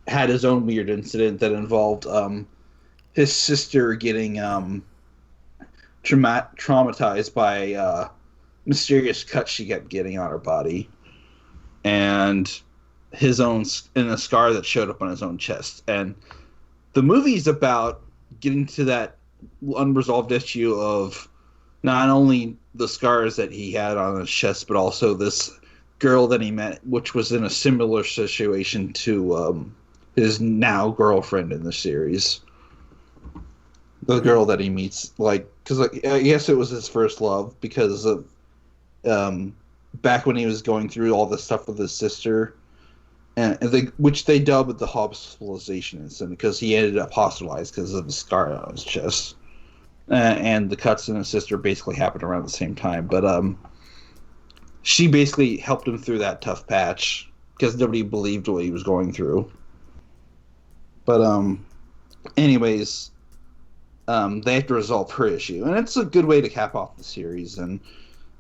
had his own weird incident that involved his sister getting traumatized by mysterious cuts she kept getting on her body, and a scar that showed up on his own chest. And the movie's about getting to that unresolved issue of not only the scars that he had on his chest, but also this girl that he met, which was in a similar situation to his now girlfriend in the series. The girl that he meets, because I guess it was his first love, because of back when he was going through all this stuff with his sister, which they dubbed the hospitalization incident, because he ended up hospitalized because of the scar on his chest. And the cuts in his sister basically happened around the same time. But she basically helped him through that tough patch because nobody believed what he was going through. But anyways, they have to resolve her issue, and it's a good way to cap off the series. And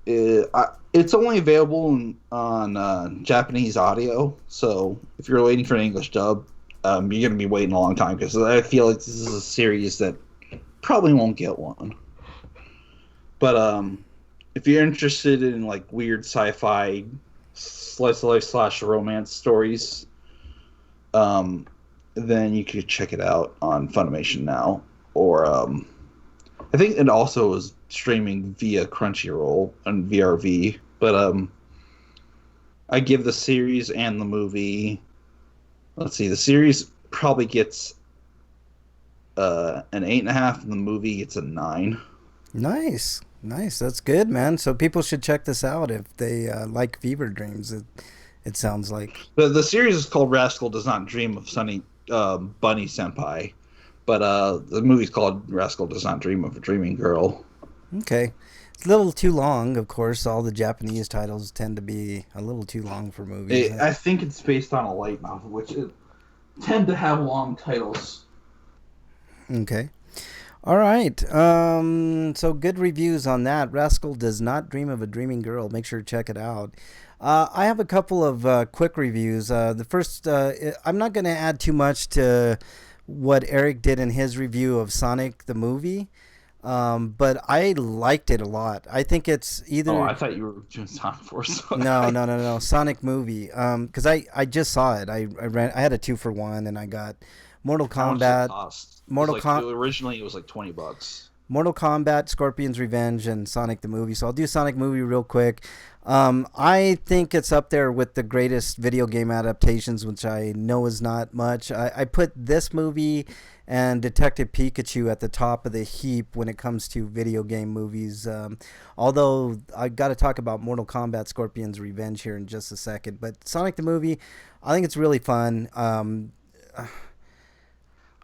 it's only available on Japanese audio, so if you're waiting for an English dub, you're going to be waiting a long time, because I feel like this is a series that probably won't get one. But if you're interested in like weird sci-fi slice of life / romance stories, then you could check it out on Funimation now, or I think it also is streaming via Crunchyroll and VRV. But I give the series and the movie, let's see, the series probably gets an 8.5, and the movie gets a 9. Nice. That's good, man. So people should check this out if they like Fever Dreams. It sounds like. The series is called Rascal Does Not Dream of Sunny Bunny Senpai, but the movie's called Rascal Does Not Dream of a Dreaming Girl. Okay. It's a little too long, of course. All the Japanese titles tend to be a little too long for movies. I think it's based on a light novel, which tend to have long titles. Okay. All right. So good reviews on that. Rascal Does Not Dream of a Dreaming Girl. Make sure to check it out. I have a couple of quick reviews. The first, I'm not going to add too much to what Eric did in his review of Sonic the movie, but I liked it a lot. I think it's either... Oh, I thought you were doing Sonic Force. No. Sonic movie. Because I just saw it. I had a 2-for-1, and I got Mortal Kombat. Originally, it was like $20. Mortal Kombat, Scorpion's Revenge, and Sonic the movie. So I'll do Sonic movie real quick. I think it's up there with the greatest video game adaptations, which I know is not much. I put this movie and Detective Pikachu at the top of the heap when it comes to video game movies. Although I got to talk about Mortal Kombat, Scorpion's Revenge here in just a second. But Sonic the movie, I think it's really fun. The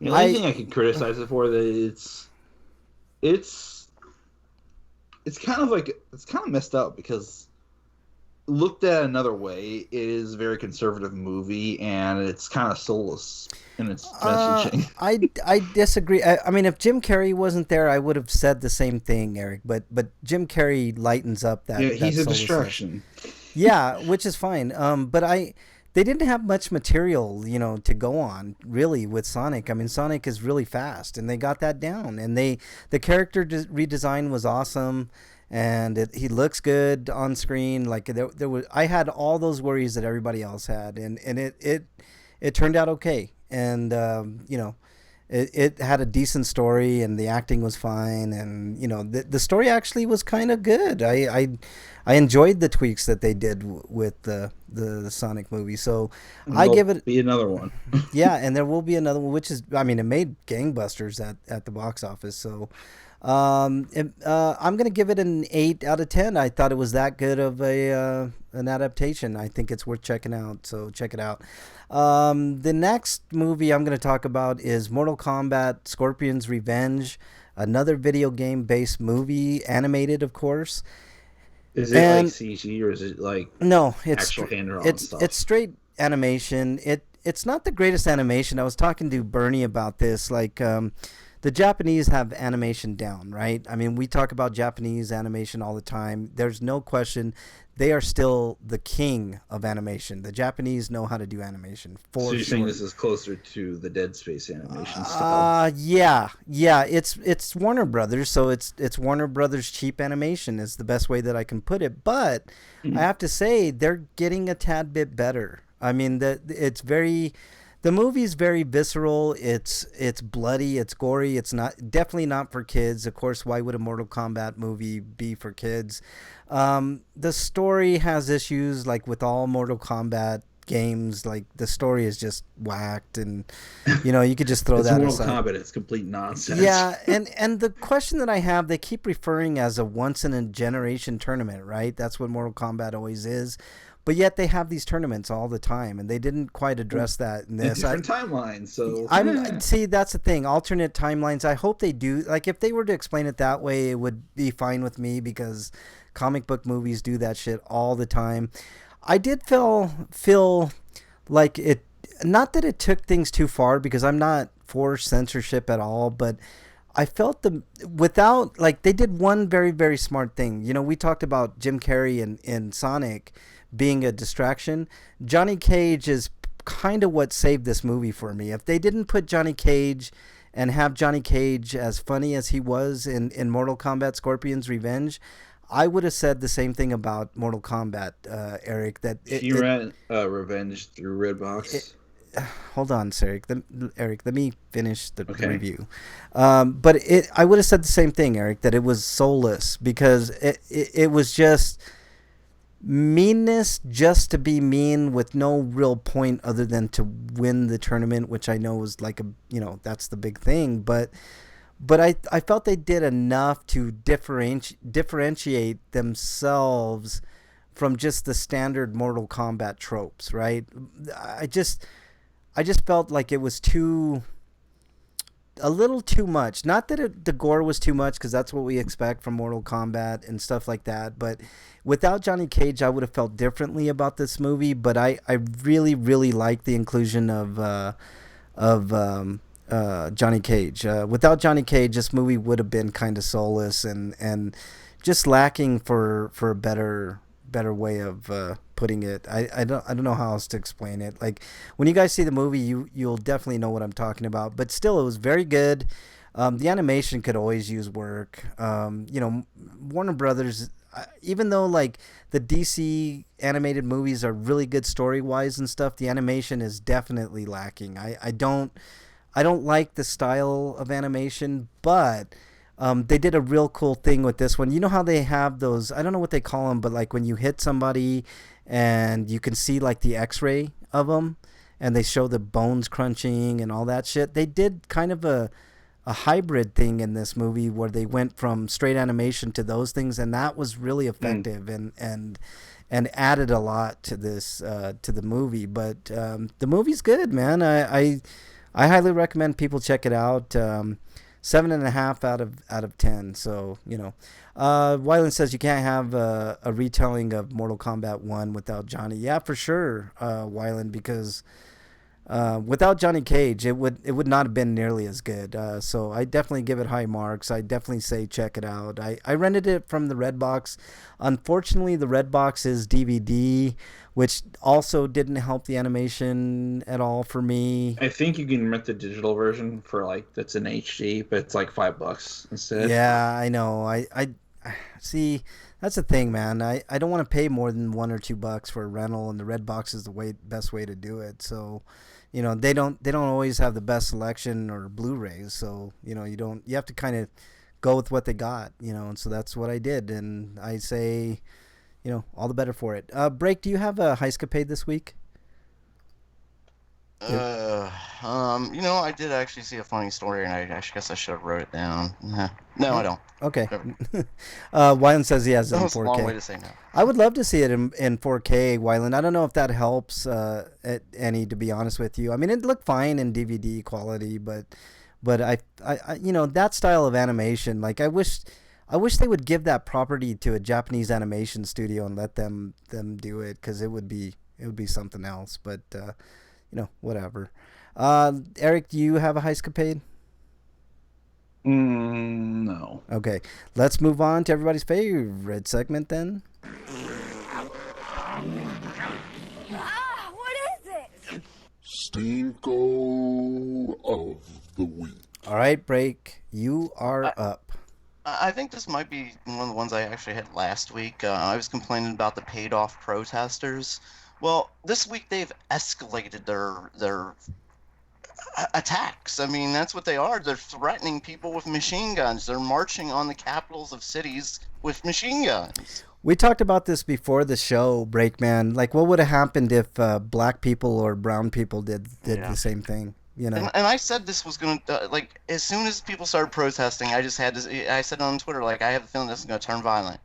only thing I can criticize it for that it's kind of messed up, because looked at another way, it is a very conservative movie, and it's kind of soulless in its messaging. I disagree. I mean, if Jim Carrey wasn't there, I would have said the same thing, Eric. But Jim Carrey lightens up that. Yeah, he's that a distraction. Yeah, which is fine. But they didn't have much material, to go on really with Sonic. I mean, Sonic is really fast, and they got that down. And the character redesign was awesome, and he looks good on screen. Like I had all those worries that everybody else had, and it turned out okay. And it had a decent story, and the acting was fine, and the story actually was kind of good. I enjoyed the tweaks that they did with the Sonic movie, so I give it be another one. Yeah, and there will be another one, which is, I mean, it made gangbusters at the box office. So I'm gonna give it an 8 out of 10. I thought it was that good of an adaptation. I think it's worth checking out, so check it out. The next movie I'm going to talk about is Mortal Kombat Scorpion's Revenge, another video game based movie, animated, of course. Is it like CG, or is it like it's actual hand-drawn stuff? It's straight animation. It's not the greatest animation. I was talking to Bernie about this. Like, the Japanese have animation down, right? I mean, we talk about Japanese animation all the time. There's no question they are still the king of animation. The Japanese know how to do animation, for So you're sure. saying this is closer to the Dead Space animation style? Yeah. It's Warner Brothers, so it's Warner Brothers cheap animation is the best way that I can put it. But I have to say they're getting a tad bit better. I mean, the movie's very visceral. It's bloody. It's gory. It's definitely not for kids. Of course, why would a Mortal Kombat movie be for kids? The story has issues, like with all Mortal Kombat games. Like, the story is just whacked, and you could just throw that aside. Mortal Kombat, it's complete nonsense. Yeah, and the question that I have, they keep referring as a once in a generation tournament, right? That's what Mortal Kombat always is. But yet they have these tournaments all the time, and they didn't quite address that in this. Different timelines, so See, that's the thing. Alternate timelines. I hope they do. Like, if they were to explain it that way, it would be fine with me, because comic book movies do that shit all the time. I did feel like it. Not that it took things too far, because I'm not for censorship at all, but I felt they did one very, very smart thing. We talked about Jim Carrey in Sonic being a distraction. Johnny Cage is kind of what saved this movie for me. If they didn't put Johnny Cage and have Johnny Cage as funny as he was in Mortal Kombat Scorpion's Revenge, I would have said the same thing about Mortal Kombat, Eric. You read Revenge through Redbox? Hold on, Eric. Let me finish the review. But I would have said the same thing, Eric, that it was soulless, because it was just... meanness just to be mean with no real point other than to win the tournament, which I know was like that's the big thing. But I felt they did enough to differentiate themselves from just the standard Mortal Kombat tropes, right? I just felt like it was a little too much. Not that the gore was too much, because that's what we expect from Mortal Kombat and stuff like that. But without Johnny Cage, I would have felt differently about this movie. But I really, really like the inclusion of Johnny Cage. Without Johnny Cage, this movie would have been kind of soulless and just lacking for a better way of putting it. I don't know how else to explain it. Like, when you guys see the movie, you'll definitely know what I'm talking about. But still, it was very good. The animation could always use work. Warner Brothers, even though like the DC animated movies are really good story wise and stuff, the animation is definitely lacking. I don't like the style of animation, but they did a real cool thing with this one. You know how they have those, I don't know what they call them, but like when you hit somebody and you can see like the x-ray of them and they show the bones crunching and all that shit. They did kind of a hybrid thing in this movie where they went from straight animation to those things, and that was really effective and added a lot to this to the movie. But the movie's good, man. I highly recommend people check it out. 7.5 out of 10. So, Wyland says you can't have a retelling of Mortal Kombat 1 without Johnny. Yeah, for sure, Wyland, because without Johnny Cage, it would not have been nearly as good. So I definitely give it high marks. I definitely say check it out. I rented it from the Redbox. Unfortunately, the Redbox is DVD, which also didn't help the animation at all for me. I think you can rent the digital version for that's in HD, but it's like $5 instead. Yeah, I know. I see. That's the thing, man. I don't want to pay more than $1 or $2 for a rental, and the Redbox is the best way to do it. So, they don't always have the best selection or Blu-rays. So, you have to kind of go with what they got, and so that's what I did. And I say, all the better for it. Break, do you have a Heiscapade this week? I did actually see a funny story, and I guess I should have wrote it down. No, I don't. Okay. Wyland says he has it That in was a 4K. long way to say no. I would love to see it in 4K, Wyland. I don't know if that helps any, to be honest with you. I mean, it looked fine in DVD quality, but I that style of animation, like I wish they would give that property to a Japanese animation studio and let them do it, because it would be something else. But whatever. Eric, do you have a Heiscapade? No. Okay, let's move on to everybody's favorite segment then. What is it? Stinko of the week. All right, Break, you are up. I think this might be one of the ones I actually had last week. I was complaining about the paid-off protesters. Well, this week they've escalated their attacks. I mean, that's what they are. They're threatening people with machine guns. They're marching on the capitals of cities with machine guns. We talked about this before the show, Breakman. Like, what would have happened if black people or brown people did the same thing? And I said this was going to, as soon as people started protesting, I said on Twitter, I have a feeling this is going to turn violent.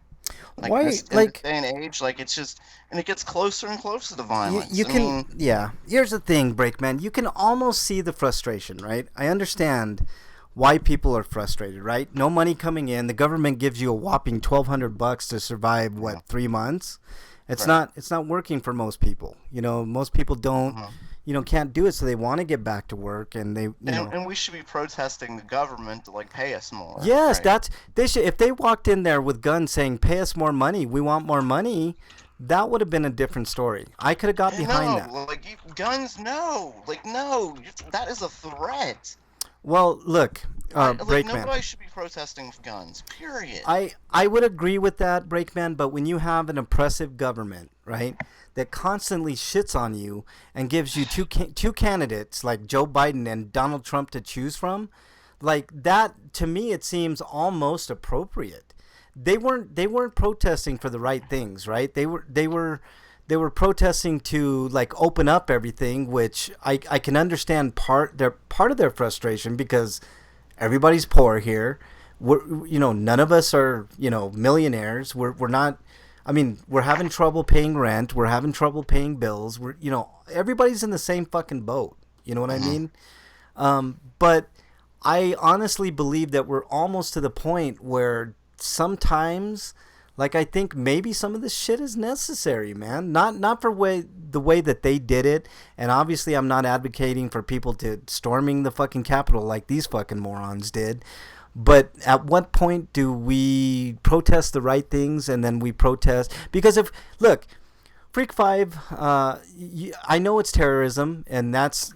Why? This, in this day and age, it's just, and it gets closer and closer to violence. Here's the thing, Breakman. You can almost see the frustration, right? I understand why people are frustrated, right? No money coming in. The government gives you a whopping $1,200 to survive 3 months. It's not working for most people. Most people don't. Can't do it, so they want to get back to work, and and we should be protesting the government to pay us more. Yes, right? they should. If they walked in there with guns saying, "Pay us more money, we want more money," that would have been a different story. I could have got behind that. Guns, no, no, that is a threat. Well, look, Breakman. Nobody should be protesting with guns. Period. I would agree with that, Breakman. But when you have an oppressive government, right, that constantly shits on you and gives you two candidates like Joe Biden and Donald Trump to choose from, like that, to me it seems almost appropriate. they weren't protesting for the right things, right? They were protesting to like open up everything, which I can understand part of their frustration because everybody's poor here. None of us are, millionaires. We're not. I mean, we're having trouble paying rent. We're having trouble paying bills. Everybody's in the same fucking boat. You know what I mean? But I honestly believe that we're almost to the point where sometimes, like, I think maybe some of this shit is necessary, man. Not for the way that they did it. And obviously, I'm not advocating for people to storming the fucking Capitol like these fucking morons did. But at what point do we protest the right things and then we protest? Because Freak 5, I know it's terrorism, and that's,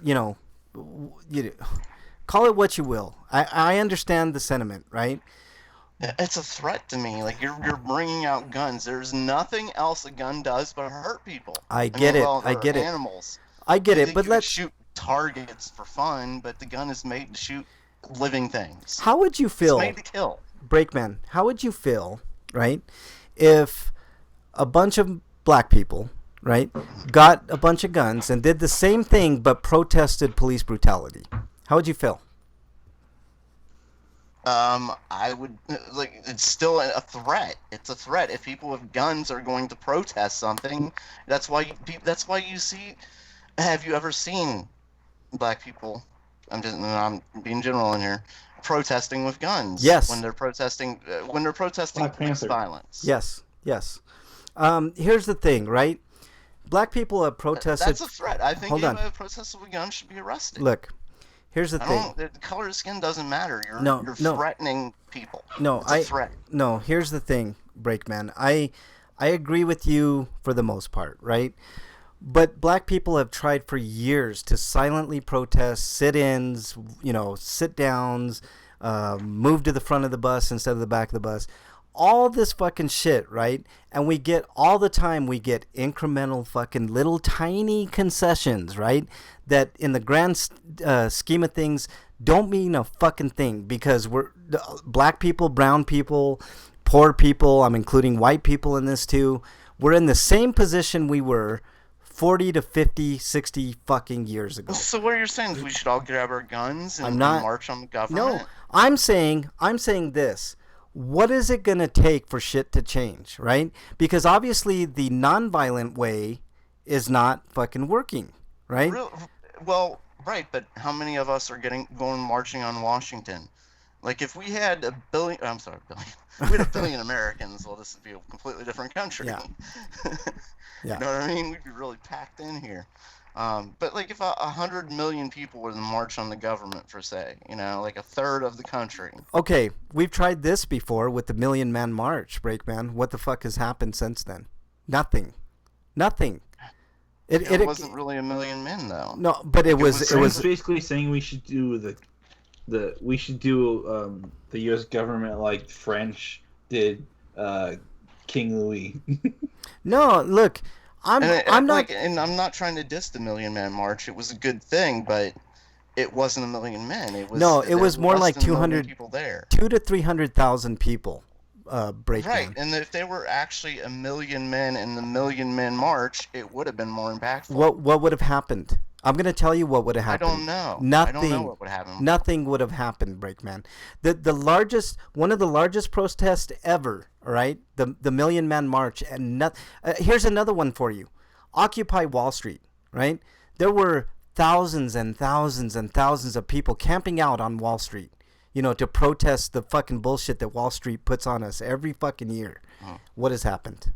call it what you will. I understand the sentiment, right? It's a threat to me. Like, you're bringing out guns. There's nothing else a gun does but hurt people. I get it. Animals. I get it. But let's shoot targets for fun, but the gun is made to shoot living things. How would you feel? It's made to kill. Breakman, how would you feel, right, if a bunch of black people, right, got a bunch of guns and did the same thing but protested police brutality? How would you feel? I would, it's still a threat. It's a threat. If people with guns are going to protest something, that's why you see. Have you ever seen black people? I'm being general in here. Protesting with guns. Yes. When they're protesting police violence. Yes. Here's the thing, right? Black people have protested. That's a threat. I think anyone who protests with a gun should be arrested. Look, here's the thing. The color of skin doesn't matter. You're threatening people. It's a threat. No, here's the thing, Breakman. I agree with you for the most part, right? But black people have tried for years to silently protest, sit-ins, sit-downs, move to the front of the bus instead of the back of the bus. All this fucking shit, right? And we get incremental fucking little tiny concessions, right? That in the grand scheme of things don't mean a fucking thing because we're black people, brown people, poor people, I'm including white people in this too. We're in the same position we were 40 to 50, 60 fucking years ago. So what you're saying is we should all grab our guns and march on the government? No, I'm saying this. What is it going to take for shit to change, right? Because obviously the nonviolent way is not fucking working, right? Well, right, but how many of us are going marching on Washington? Like, if we had a billion... I'm sorry, billion. If we had a billion Americans, well, this would be a completely different country. Yeah. You know what I mean? We'd be really packed in here. But, like, if 100 million people were to march on the government, for say, like a third of the country. Okay, we've tried this before with the Million Man March, Breakman. What the fuck has happened since then? Nothing. It wasn't really a million men, though. No, but it was basically saying we should do the U.S. government like French did King Louis. No, look, I'm not, and I'm not trying to diss the Million Man March. It was a good thing, but it wasn't a million men. It was more like 200 people there. 200,000 to 300,000 people. Breakdown. Right, and if they were actually a million men in the Million Men March, it would have been more impactful. What would have happened? I'm going to tell you what would have happened. I don't know. Nothing. I don't know what would happen. Nothing would have happened, Breakman. One of the largest protests ever, all right? The Million Man March. And here's another one for you. Occupy Wall Street, right? There were thousands and thousands and thousands of people camping out on Wall Street, to protest the fucking bullshit that Wall Street puts on us every fucking year. What has happened?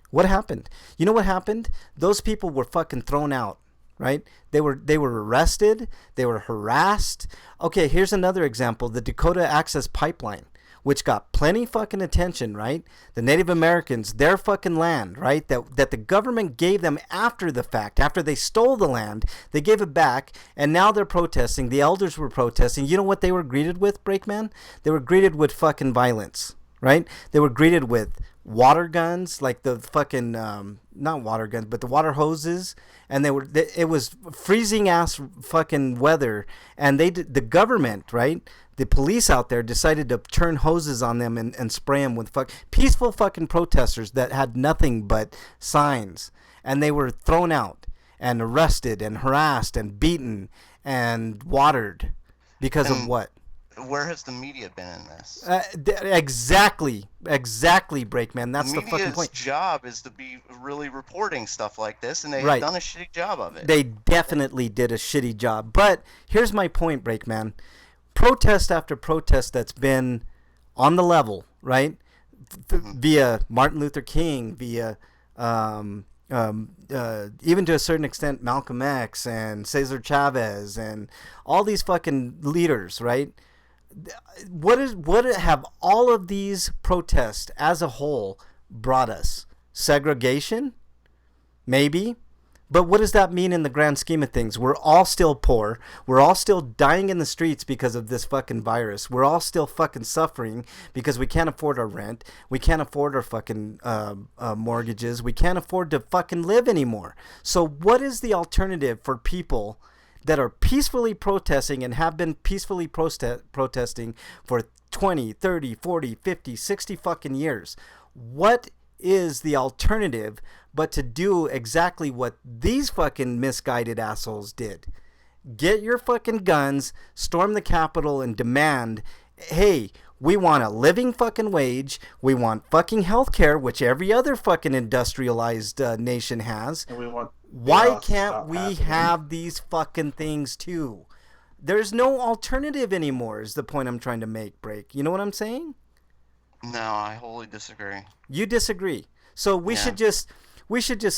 What happened? You know what happened? Those people were fucking thrown out. Right? They were arrested. They were harassed. Okay, here's another example. The Dakota Access Pipeline, which got plenty fucking attention, right? The Native Americans, their fucking land, right? That the government gave them after the fact. After they stole the land, they gave it back, and now they're protesting. The elders were protesting. You know what they were greeted with, Breakman? They were greeted with fucking violence, right? They were greeted with water guns, like the fucking not water guns, but the water hoses, and it was freezing ass fucking weather, and the government, right, the police out there decided to turn hoses on them and spray them with peaceful fucking protesters that had nothing but signs, and they were thrown out and arrested and harassed and beaten and watered because of what? Where has the media been in this? Exactly, Breakman. That's the fucking point. Media's job is to be really reporting stuff like this, and they've done a shitty job of it. They definitely did a shitty job. But here's my point, Breakman. Protest after protest that's been on the level, right? Via Martin Luther King, via even to a certain extent Malcolm X and Cesar Chavez and all these fucking leaders, right? What have all of these protests as a whole brought us? Segregation? Maybe. But what does that mean in the grand scheme of things? We're all still poor. We're all still dying in the streets because of this fucking virus. We're all still fucking suffering because we can't afford our rent. We can't afford our fucking mortgages. We can't afford to fucking live anymore. So what is the alternative for people that are peacefully protesting and have been peacefully protesting for 20, 30, 40, 50, 60 fucking years? What is the alternative but to do exactly what these fucking misguided assholes did? Get your fucking guns, storm the Capitol, and demand, hey, we want a living fucking wage, we want fucking healthcare, which every other fucking industrialized nation has. And we want why can't we have these fucking things too? There's no alternative anymore is the point I'm trying to make, Break. You know what I'm saying? No, I wholly disagree. You disagree. So we should just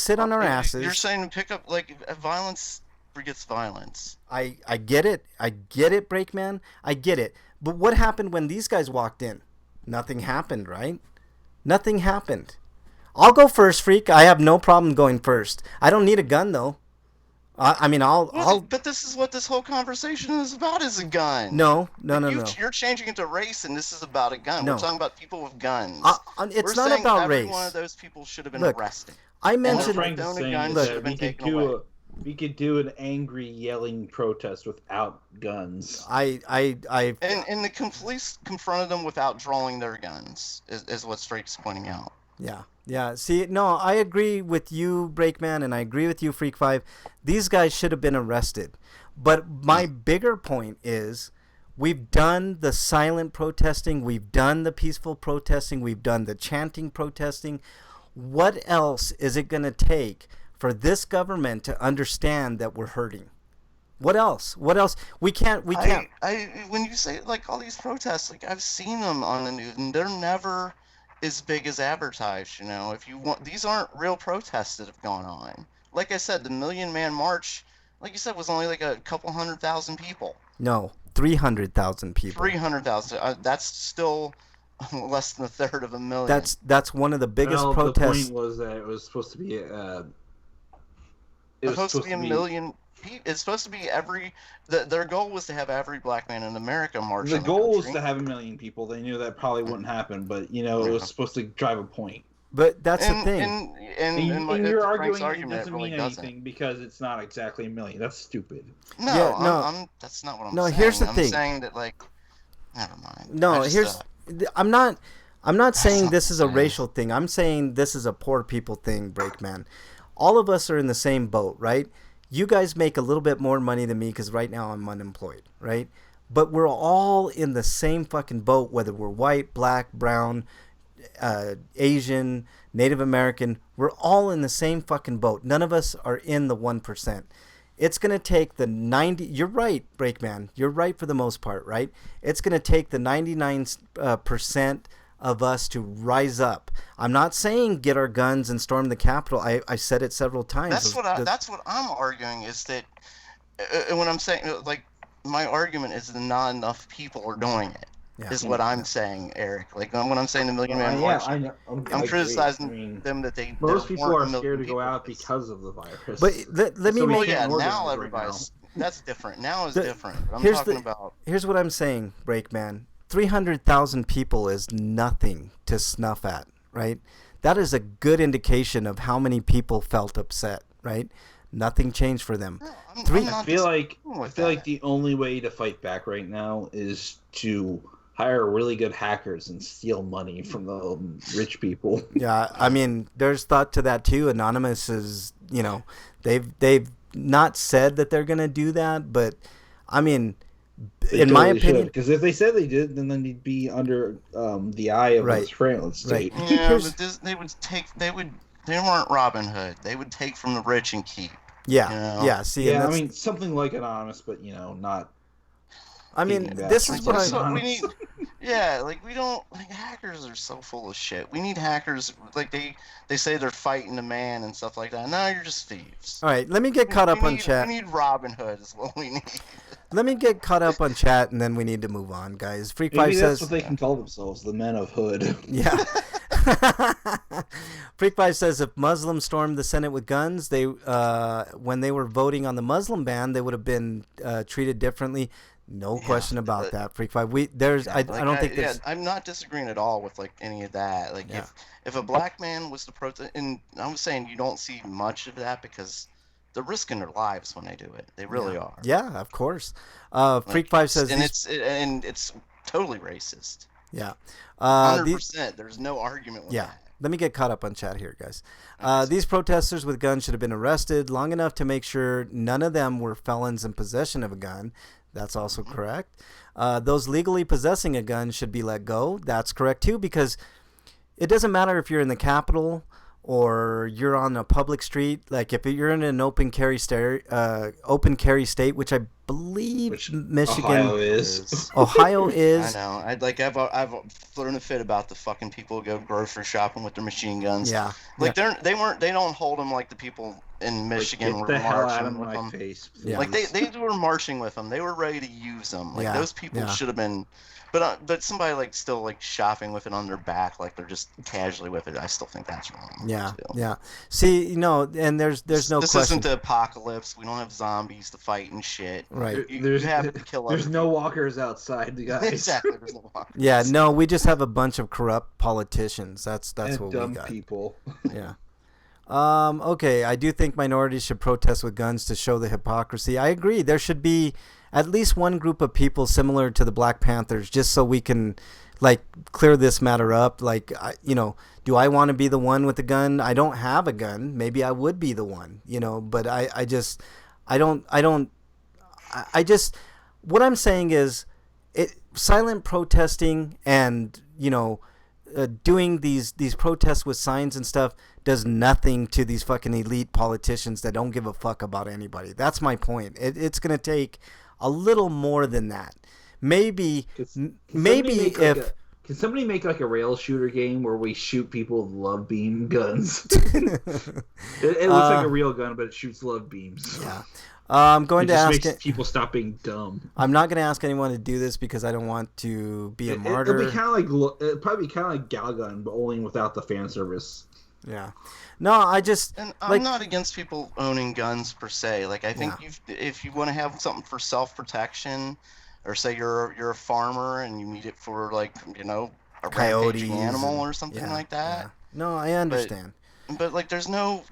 sit on our asses. You're saying pick up, like, violence begets violence. I get it. I get it, Breakman. I get it. But what happened when these guys walked in? Nothing happened, right? Nothing happened. I'll go first, Freak. I have no problem going first. I don't need a gun, though. But this is what this whole conversation is about, is a gun. No. You're changing it to race, and this is about a gun. No. We're talking about people with guns. It's We're not about every race. one of those people should have been Look, arrested. I mentioned... Frank's saying guns that should have been taken away. we could do an angry yelling protest without guns. And the police confronted them without drawing their guns, is what Strake's pointing out. Yeah. See, no, I agree with you, Breakman, and I agree with you, Freak 5. These guys should have been arrested. But my bigger point is we've done the silent protesting. We've done the peaceful protesting. We've done the chanting protesting. What else is it going to take for this government to understand that we're hurting? What else? We can't. When you say, like, all these protests, like, I've seen them on the news, and they're never as big as advertised, you know. If you want, these aren't real protests that have gone on. Like I said, the Million Man March, like you said, was only like a couple 100,000 people. No, 300,000 people. 300,000. That's still less than a third of a million. That's one of the biggest protests. The point was that it was supposed to be It's supposed to be a million. It's supposed to be their goal was to have every black man in America march. The goal was to have 1 million people. They knew that probably wouldn't happen, but it was supposed to drive a point. But that's the thing. And you're arguing it doesn't mean anything because it's not exactly 1 million. That's stupid. No, that's not what I'm saying. No, here's the thing. I'm saying that, like, never mind. No, I'm not saying this is a racial thing. I'm saying this is a poor people thing, Breakman. All of us are in the same boat, right? You guys make a little bit more money than me because right now I'm unemployed, right? But we're all in the same fucking boat, whether we're white, black, brown, Asian, Native American. We're all in the same fucking boat. None of us are in the 1%. It's going to take the 90... You're right, Breakman. You're right for the most part, right? It's going to take the 99% of us to rise up. I'm not saying get our guns and storm the Capitol. I said it several times. That's what I'm arguing, is that when I'm saying, like, my argument is that not enough people are doing it. Yeah. Is what I'm saying, Eric. Like, when I'm saying the Million Man March, I'm criticizing them that they. Most people are scared to go out because of the virus. But let me make it. Now everybody's. That's different. Now is different. But I'm talking about. Here's what I'm saying, Breakman. 300,000 people is nothing to snuff at, right? That is a good indication of how many people felt upset, right? Nothing changed for them. No, Three- I'm I not feel like disagreeing with I feel like that. the only way to fight back right now is to hire really good hackers and steal money from the rich people. Yeah, I mean, there's thought to that too. Anonymous is, they've not said that they're gonna do that, but I mean, in my opinion, because if they said they did, then they'd be under the eye of Right. the surveillance state. Right. Yeah, Here's- but they weren't Robin Hood. They would take from the rich and keep. yeah, Yeah. yeah. See, and Yeah, I that's, mean something like anonymous, but not. I mean, taking this back is what something. I. We need, yeah, like we don't like hackers are so full of shit. We need hackers like they say they're fighting a man and stuff like that. No, you're just thieves. All right, let me get caught up on chat. We need Robin Hood is what we need. Let me get caught up on chat, and then we need to move on, guys. Freak Maybe Five that's says, what they can call themselves, the Men of Hood. yeah. Freak Five says if Muslims stormed the Senate with guns, they when they were voting on the Muslim ban, they would have been treated differently. No question about that, Freak Five. I don't think there's. Yeah, I'm not disagreeing at all with like any of that. Like Yeah. if a black man was to protest, and I'm saying you don't see much of that because they're risking their lives when they do it. They really are. Yeah, of course. Like, Freak Five says, and these- it's totally racist. yeah. 100%. There's no argument with Yeah. that. Let me get caught up on chat here, guys. These protesters with guns should have been arrested long enough to make sure none of them were felons in possession of a gun. That's also correct. Those legally possessing a gun should be let go. That's correct, too, because it doesn't matter if you're in the Capitol or you're on a public street. Like, if you're in an open carry state, which I believe Which Michigan... Ohio is. Ohio I is... know. I've thrown a fit about the fucking people who go grocery shopping with their machine guns. Yeah. Like they don't hold them like the people in Michigan Get were the hell out marching of with my them. face. Yeah. Like they were marching with them. They were ready to use them. Like Yeah, those people yeah. should have been. But somebody like still like shopping with it on their back, like they're just casually with it. I still think that's wrong. Yeah, too. yeah. See, and there's no This question. isn't the apocalypse. We don't have zombies to fight and shit. Right. You have to kill There's other no people. walkers outside, the guys. Exactly. There's no walkers. Yeah, no, we just have a bunch of corrupt politicians. That's and what dumb we got. people. Yeah. Okay, I do think minorities should protest with guns to show the hypocrisy. I agree. There should be at least one group of people similar to the Black Panthers, just so we can, like, clear this matter up. Like, do I want to be the one with the gun? I don't have a gun. Maybe I would be the one, but I just what I'm saying is, silent protesting and doing these protests with signs and stuff does nothing to these fucking elite politicians that don't give a fuck about anybody. That's my point. It's gonna take a little more than that. Maybe if Can somebody make like a rail shooter game where we shoot people with love beam guns? It looks like a real gun, but it shoots love beams. yeah. I'm going It to just ask. makes people stop being dumb. I'm not going to ask anyone to do this because I don't want to be a martyr. It'll be kind of like it'd probably be kind of like Galgun, but only without the fan service. Yeah. No, I just And like I'm not against people owning guns per se. Like I think if you want to have something for self-protection, or say you're a farmer and you need it for like a coyotes rampaging animal and- or something yeah, like that. yeah. No, I understand. But like there's no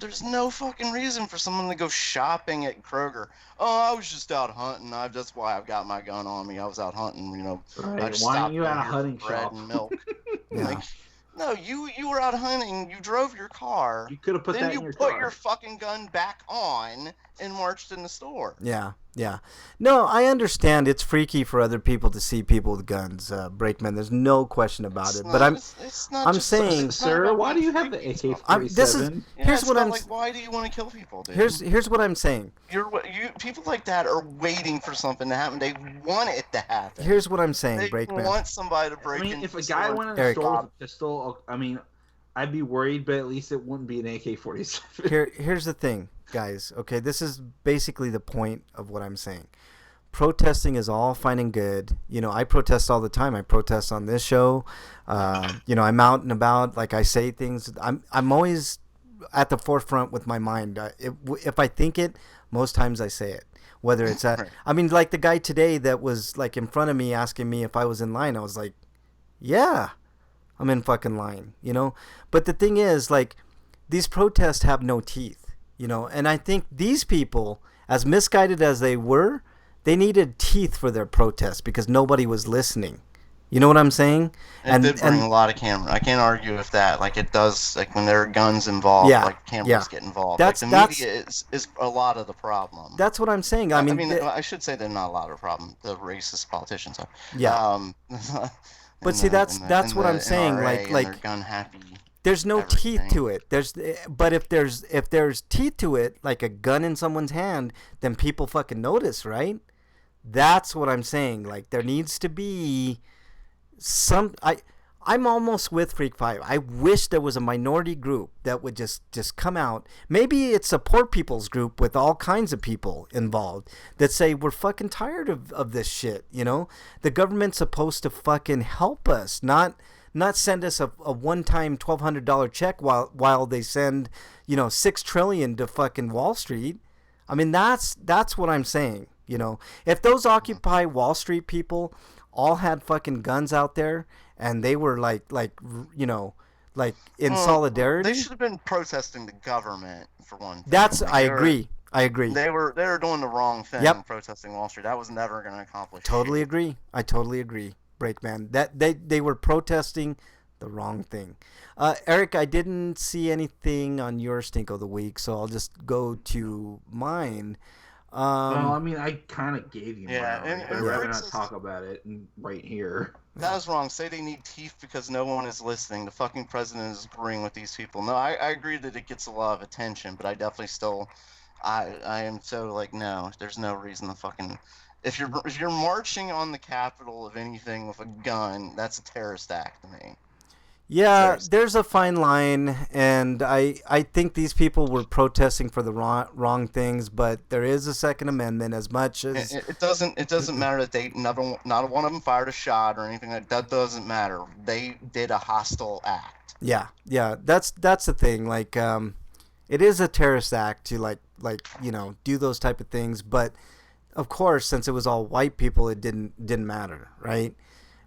fucking reason for someone to go shopping at Kroger. Oh, I was just out hunting. That's why I've got my gun on me. I was out hunting. I Right. just Why stopped aren't you in at a here for hunting bread shop? and milk. Yeah. Like, no, you were out hunting. You drove your car. You could have put Then that you in your put car. your fucking gun back on and marched in the store. Yeah, yeah. No, I understand it's freaky for other people to see people with guns, Brakeman. There's no question about it. But It's not I'm just- saying- it's not Sir, about why do you being have the freaky. AK-47? here's what I'm like. Why do you want to kill people, dude? here's what I'm saying. People like that are waiting for something to happen. They want it to happen. Here's what I'm saying, They Brakeman. want somebody to I break mean, into if a the guy store. went in a Eric. store with a pistol, I mean, I'd be worried, but at least it wouldn't be an AK-47. Here's the thing, guys. Okay, this is basically the point of what I'm saying. Protesting is all fine and good. I protest all the time. I protest on this show. I'm out and about. Like I say things. I'm always at the forefront with my mind. If I think it, most times I say it. Whether it's Right. I mean, like the guy today that was like in front of me asking me if I was in line. I was like, yeah, I'm in fucking line, you know? But the thing is, like, these protests have no teeth, you know? And I think these people, as misguided as they were, they needed teeth for their protest because nobody was listening. You know what I'm saying? It did bring a lot of camera. I can't argue with that. Like, it does, like, when there are guns involved, Yeah, like, cameras yeah. get involved. That's- Like, the media is a lot of the problem. That's what I'm saying. I mean, I should say they're not a lot of the problem. The racist politicians are. Yeah. But see, that's what I'm saying. Like, they're gun happy. there's no teeth everything. to it. But if there's teeth to it, like a gun in someone's hand, then people fucking notice, right? That's what I'm saying. Like, there needs to be I'm almost with Freak 5. I wish there was a minority group that would just come out. Maybe it's a poor people's group with all kinds of people involved that say we're fucking tired of this shit, you know? The government's supposed to fucking help us, not send us a one-time $1,200 check while they send, you know, $6 trillion to fucking Wall Street. I mean, that's what I'm saying, you know? If those Occupy Wall Street people all had fucking guns out there and they were like you know, like in solidarity, They should have been protesting the government for one thing. I agree. They were doing the wrong thing. Yep. Protesting Wall Street. That was never going to accomplish. Totally shit. agree. I totally agree. Breakman. That they were protesting the wrong thing. Eric, I didn't see anything on your stink of the week, so I'll just go to mine. Well, I mean, I kind of gave you Yeah, mine already. and I'd rather Rick's not is- talk about it right here. That was wrong. Say they need teeth because no one is listening. The fucking president is agreeing with these people. No, I agree that it gets a lot of attention, but I definitely still, I am so like, no, there's no reason to fucking. If you're marching on the Capitol of anything with a gun, that's a terrorist act to me. Yeah, there's a fine line, and I think these people were protesting for the wrong things, but there is a Second Amendment as much as It doesn't matter that they not one of them fired a shot or anything. That doesn't matter. They did a hostile act. yeah, that's the thing. Like, it is a terrorist act to like you know, do those type of things, but of course, since it was all white people, it didn't matter, right?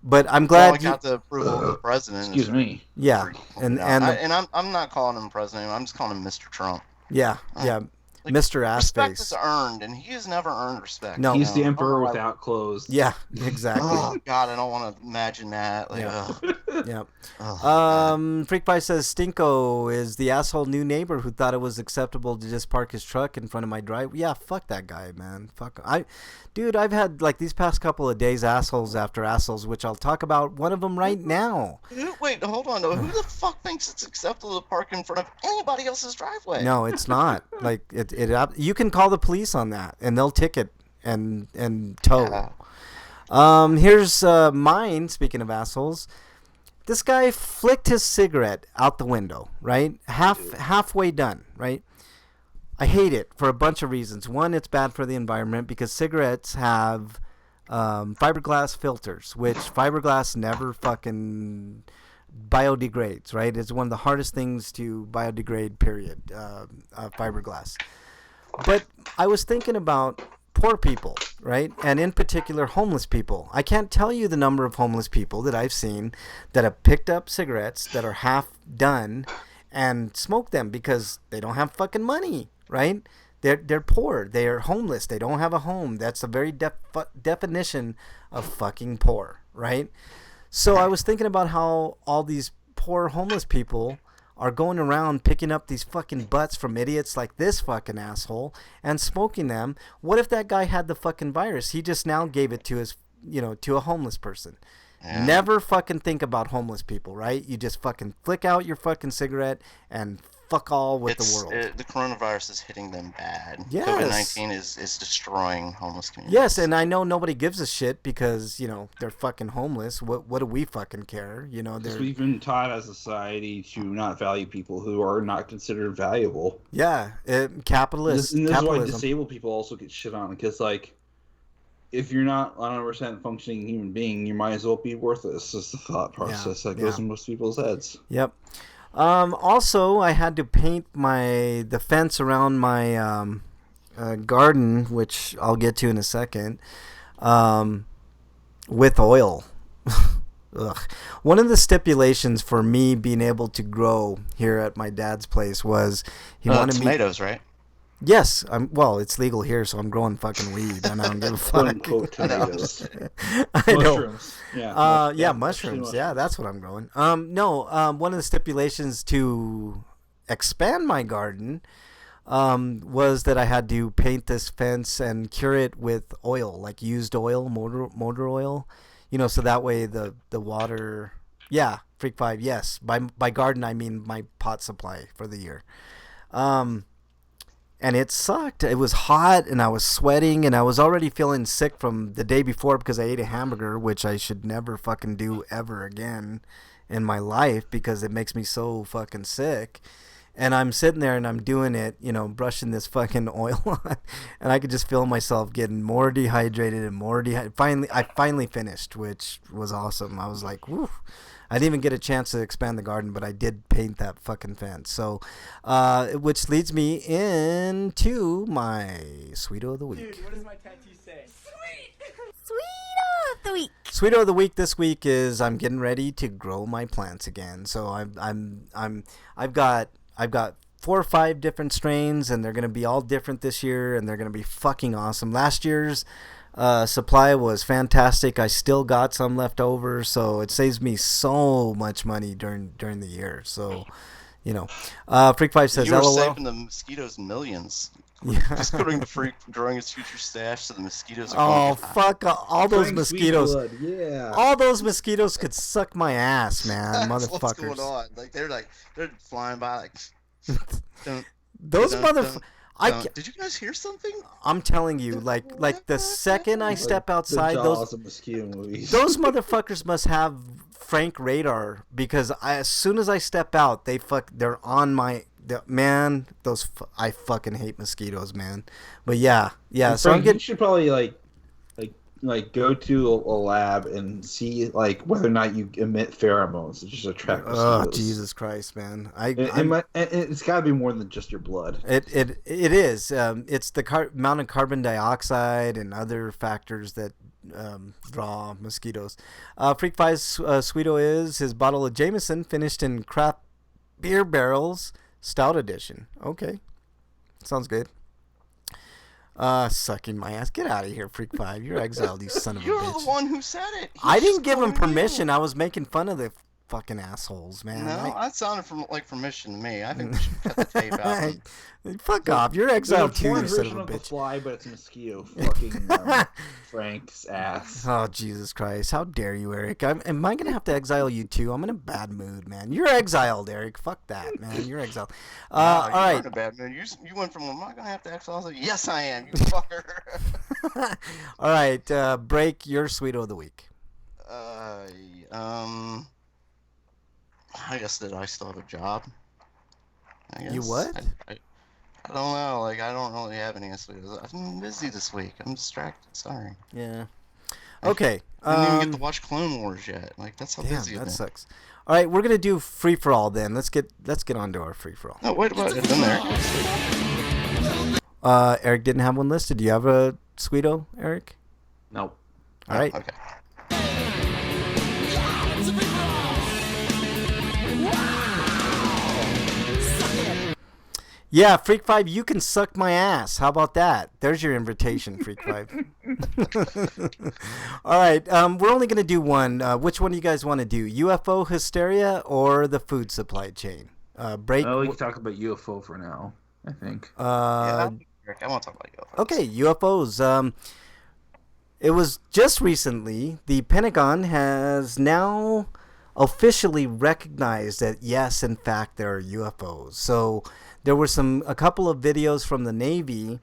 But I'm glad I got the approval of the president. Excuse me. Yeah, and I'm not calling him president. I'm just calling him Mr. Trump. yeah, Like, Mr. Ass Respect Face. is earned, and he has never earned respect. No. He's the Oh, emperor I- without clothes. Yeah, exactly. Oh God, I don't want to imagine that. Like, Yeah. ugh. Yeah. Ugh, God. Freak Pie says Stinko is the asshole new neighbor who thought it was acceptable to just park his truck in front of my driveway. Yeah, fuck that guy, man. Fuck. Dude, I've had like these past couple of days assholes after assholes, which I'll talk about one of them right now. Wait, hold on. Though. Who the fuck thinks it's acceptable to park in front of anybody else's driveway? No, it's not. Like you can call the police on that and they'll ticket and tow. Yeah. Here's mine, speaking of assholes. This guy flicked his cigarette out the window, right? Halfway done, right? I hate it for a bunch of reasons. One, it's bad for the environment because cigarettes have fiberglass filters, which fiberglass never fucking biodegrades, right? It's one of the hardest things to biodegrade, period, fiberglass. But I was thinking about poor people, right? And in particular, homeless people. I can't tell you the number of homeless people that I've seen that have picked up cigarettes that are half done and smoked them because they don't have fucking money, right? They're poor. They're homeless. They don't have a home. That's the very definition of fucking poor, right? So I was thinking about how all these poor homeless people are going around picking up these fucking butts from idiots like this fucking asshole and smoking them. What if that guy had the fucking virus? He just now gave it to his, to a homeless person. Yeah. Never fucking think about homeless people, right? You just fucking flick out your fucking cigarette and fuck all with the world. The coronavirus is hitting them bad. Yes. COVID-19 is destroying homeless communities. Yes, and I know nobody gives a shit because, they're fucking homeless. What do we fucking care? Because we've been taught as a society to not value people who are not considered valuable. Yeah, capitalist. And this is why capitalism. disabled people also get shit on. Because, if you're not 100% functioning human being, you might as well be worthless. Is the thought process that goes in most people's heads. Yep. Also, I had to paint the fence around my garden, which I'll get to in a second, with oil. Ugh. One of the stipulations for me being able to grow here at my dad's place was he wanted tomatoes, right? Yes, well, it's legal here, so I'm growing fucking weed, and I don't give a Quote fuck. unquote tomatoes. I know. Mushrooms. Yeah. Yeah, mushrooms. Yeah, that's what I'm growing. No, one of the stipulations to expand my garden was that I had to paint this fence and cure it with oil, like used oil, motor oil, so that way the water. Yeah, Freak 5. Yes, by garden I mean my pot supply for the year. And it sucked. It was hot, and I was sweating, and I was already feeling sick from the day before because I ate a hamburger, which I should never fucking do ever again in my life because it makes me so fucking sick. And I'm sitting there and I'm doing it, brushing this fucking oil on, and I could just feel myself getting more dehydrated and more dehydrated. I finally finished, which was awesome. I was like, woo. I didn't even get a chance to expand the garden, but I did paint that fucking fence. So, which leads me into my Sweeto of the Week. Dude, what does my tattoo say? Sweeto of the week. Sweeto of the Week this week is I'm getting ready to grow my plants again. So I've got 4 or 5 different strains, and they're gonna be all different this year, and they're gonna be fucking awesome. Last year's supply was fantastic. I still got some left over, so it saves me so much money during the year. So, Freak 5 says, You were LOL. saving the mosquitoes millions. Yeah. Just going to Freak growing his future stash so the mosquitoes are Oh, going to die. fuck, all those Drink sweet mosquitoes. blood, yeah. All those mosquitoes could suck my ass, man, That's motherfuckers. what's going on. They're flying by like. Dun, Those dun, motherfuckers. dun. Did you guys hear something? I'm telling you, like the second I step outside, the those Jaws of mosquito movies. those motherfuckers must have Frank radar because as soon as I step out, they're on my man. I fucking hate mosquitoes, man. But yeah. So I'm Frank, getting. you should probably like go to a lab and see like whether or not you emit pheromones that just attract mosquitoes. Oh Jesus Christ, man! It's got to be more than just your blood. It is. It's the amount of carbon dioxide and other factors that draw mosquitoes. Freak 5's Sweeto is his bottle of Jameson finished in craft beer barrels, stout edition. Okay, sounds good. Sucking my ass. Get out of here, Freak 5. You're exiled, you son of a You're bitch. the one who said it. I He's didn't just give him calling you. permission. I was making fun of the fucking assholes, man. No, that sounded like permission to me. I think we should cut the tape out. Fuck off. You're There's exiled a too, porn you son version of a of the bitch. fly, but it's a mosquito fucking Frank's ass. Oh, Jesus Christ. How dare you, Eric? Am I going to have to exile you too? I'm in a bad mood, man. You're exiled, Eric. Fuck that, man. You're exiled. Wow, All you right. weren't a bad man. You went from, am I going to have to exile? I was like, yes, I am, you fucker. All right. Break your Sweeto of the Week. I guess that I still have a job. I guess. You what? I don't know. Like, I don't really have any sweetos. I'm busy this week. I'm distracted. Sorry. Yeah. Okay. I didn't even get to watch Clone Wars yet. Like, that's how Damn, busy I've that been. sucks. All right, we're gonna do free for all then. Let's get on to our free for all. No, wait about it. It's in there. Eric didn't have one listed. Do you have a Sweeto, Eric? Nope. All right. Okay. Yeah, Freak 5, you can suck my ass. How about that? There's your invitation, Freak 5. All right, we're only going to do one. Which one do you guys want to do? UFO hysteria or the food supply chain? Break. Oh, we can talk about UFO for now, I think. Yeah, I want to talk about UFOs. Okay, UFOs. It was just recently, the Pentagon has now officially recognized that, yes, in fact, there are UFOs. So there were a couple of videos from the Navy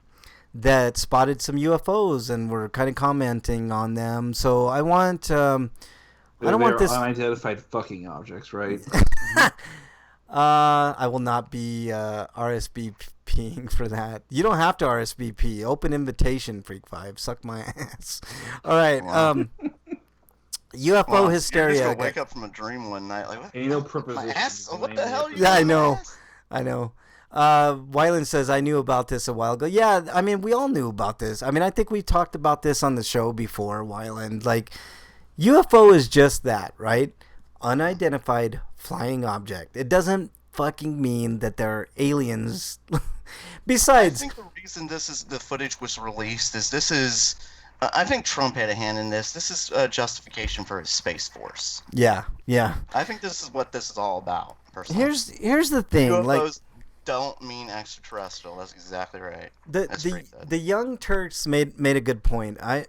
that spotted some UFOs and were kind of commenting on them. So I want, I don't want this. Unidentified fucking objects, right? I will not be RSVPing for that. You don't have to RSVP. Open invitation, Freak 5. Suck my ass. All right. UFO Wow, hysteria. You're just gonna wake up from a dream one night like, what? Ain't no My prepositions ass? in the What name the of hell? it. You Yeah, I got my know. ass? I know. Wyland says, I knew about this a while ago. Yeah, I mean, we all knew about this. I mean, I think we talked about this on the show before, Wyland. Like, UFO is just that, right? Unidentified flying object. It doesn't fucking mean that there are aliens. Besides, I think the reason the footage was released is this is. I think Trump had a hand in this. This is a justification for his Space Force. yeah. I think this is what this is all about. Personally, Here's the thing, UFOs like don't mean extraterrestrial. That's exactly right. the Young Turks made a good point. I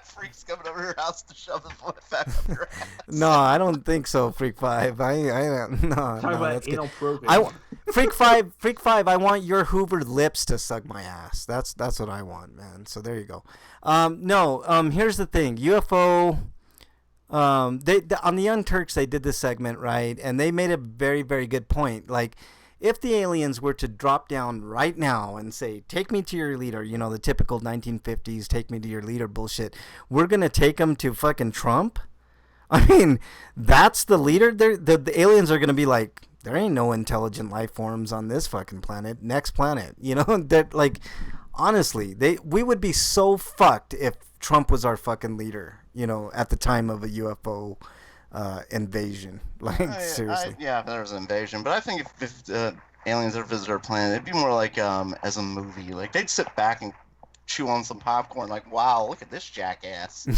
Freaks coming over your house to shove his foot back up your ass. No, I don't think so. Freak Five. I no. Talk no, about that's good. anal probing. Freak Five. I want your hoovered lips to suck my ass. That's what I want, man. So there you go. Here's the thing. UFO. They on the Young Turks they did this segment right, and they made a very very good point. Like, if the aliens were to drop down right now and say, "Take me to your leader," you know, the typical 1950s "take me to your leader" bullshit, we're gonna take them to fucking Trump. I mean, that's the leader. The aliens are gonna be like, there ain't no intelligent life forms on this fucking planet. Next planet, you know. That, like, honestly, we would be so fucked if Trump was our fucking leader, you know, at the time of a UFO invasion. Like, seriously. Yeah, if there was an invasion, but I think if aliens ever visit our planet, it'd be more like as a movie. Like, they'd sit back and chew on some popcorn, like, wow, look at this jackass.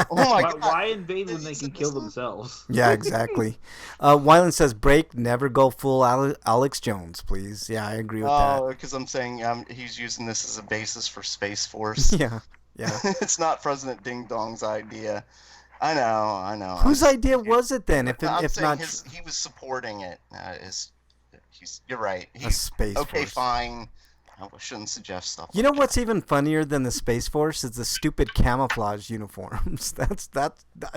Oh my God. Why invade when they can kill themselves? Yeah, exactly. Wyland says, break, never go full Alex Jones, please. Yeah, I agree with that. Oh, because I'm saying he's using this as a basis for Space Force. Yeah. It's not President Ding Dong's idea. I know. Whose idea was it then? If I'm if saying not he was supporting it. You're right. a Space okay, Force. fine. I shouldn't suggest stuff. You know what's even funnier than the Space Force is the stupid camouflage uniforms. That's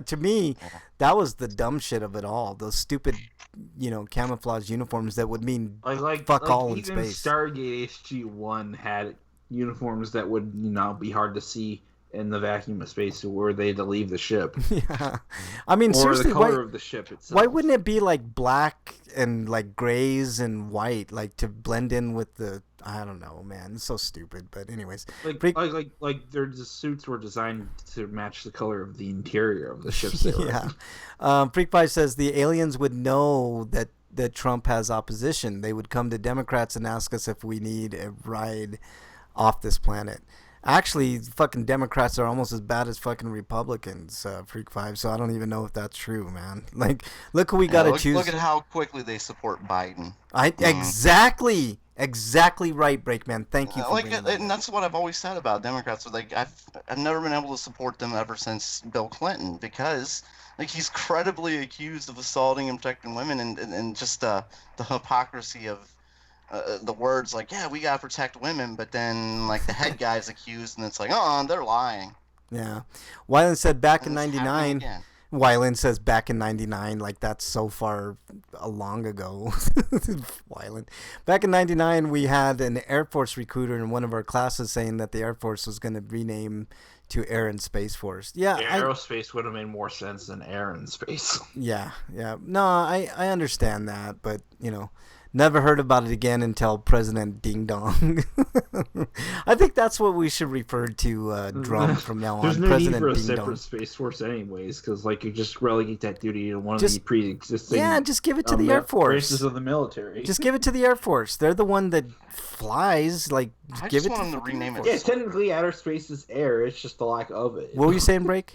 to me, that was the dumb shit of it all. Those stupid, you know, camouflage uniforms that would mean fuck all in even space. Stargate SG-1 had uniforms that would, you know, be hard to see in the vacuum of space where they had to leave the ship. Yeah, I mean, Or seriously, the color of the ship itself. why wouldn't it be like black and like grays and white, like to blend in with the? I don't know, man. It's so stupid. But anyways, Like their suits were designed to match the color of the interior of the ships they were in. yeah. Freak Pie says the aliens would know that Trump has opposition. They would come to Democrats and ask us if we need a ride off this planet. Actually, fucking Democrats are almost as bad as fucking Republicans, Freak Five. So I don't even know if that's true, man. Like, look who we got to choose. Look at how quickly they support Biden. Exactly right, Breakman. Thank you for bringing that up. And that's what I've always said about Democrats. Like, I've never been able to support them ever since Bill Clinton, because like he's credibly accused of assaulting and protecting women, and just the hypocrisy of the words like, yeah, we gotta protect women, but then like the head guy's accused, and it's like, oh, they're lying. Yeah. Wyland said back in And it's happening '99. again. Wyland says back in '99, like that's so far long ago. Wyland. Back in '99, we had an Air Force recruiter in one of our classes saying that the Air Force was going to rename to Air and Space Force. Yeah. Aerospace would have made more sense than air and space. Yeah. No, I understand that, but you know, never heard about it again until President Ding Dong. I think that's what we should refer to Trump from now on. There's no President need for a Ding separate Dong. Space Force anyways, because like you just relegate that duty to one of the pre-existing. Yeah, just give it to the Air Force. Races of the military. Just give it to the Air Force. They're the one that flies. Like, I give just it want to them to the rename Air it. Yeah, Force. technically outer space is air. It's just the lack of it. What were you saying, Break?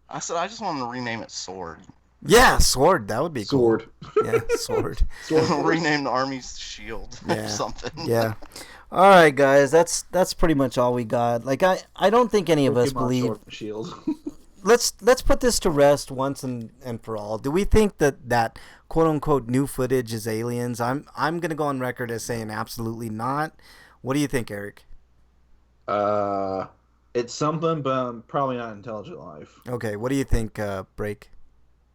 I said I just want them to rename it Sword. Yeah, Sword. That would be Sword. cool. Yeah, Sword. Rename the Army's Shield Yeah. or something. Yeah. All right, guys. That's pretty much all we got. Like, I don't think any of us Pokemon believe. Sword and Shield. Let's put this to rest once and for all. Do we think that quote unquote new footage is aliens? I'm gonna go on record as saying absolutely not. What do you think, Eric? It's something, but probably not intelligent life. Okay. What do you think, Break?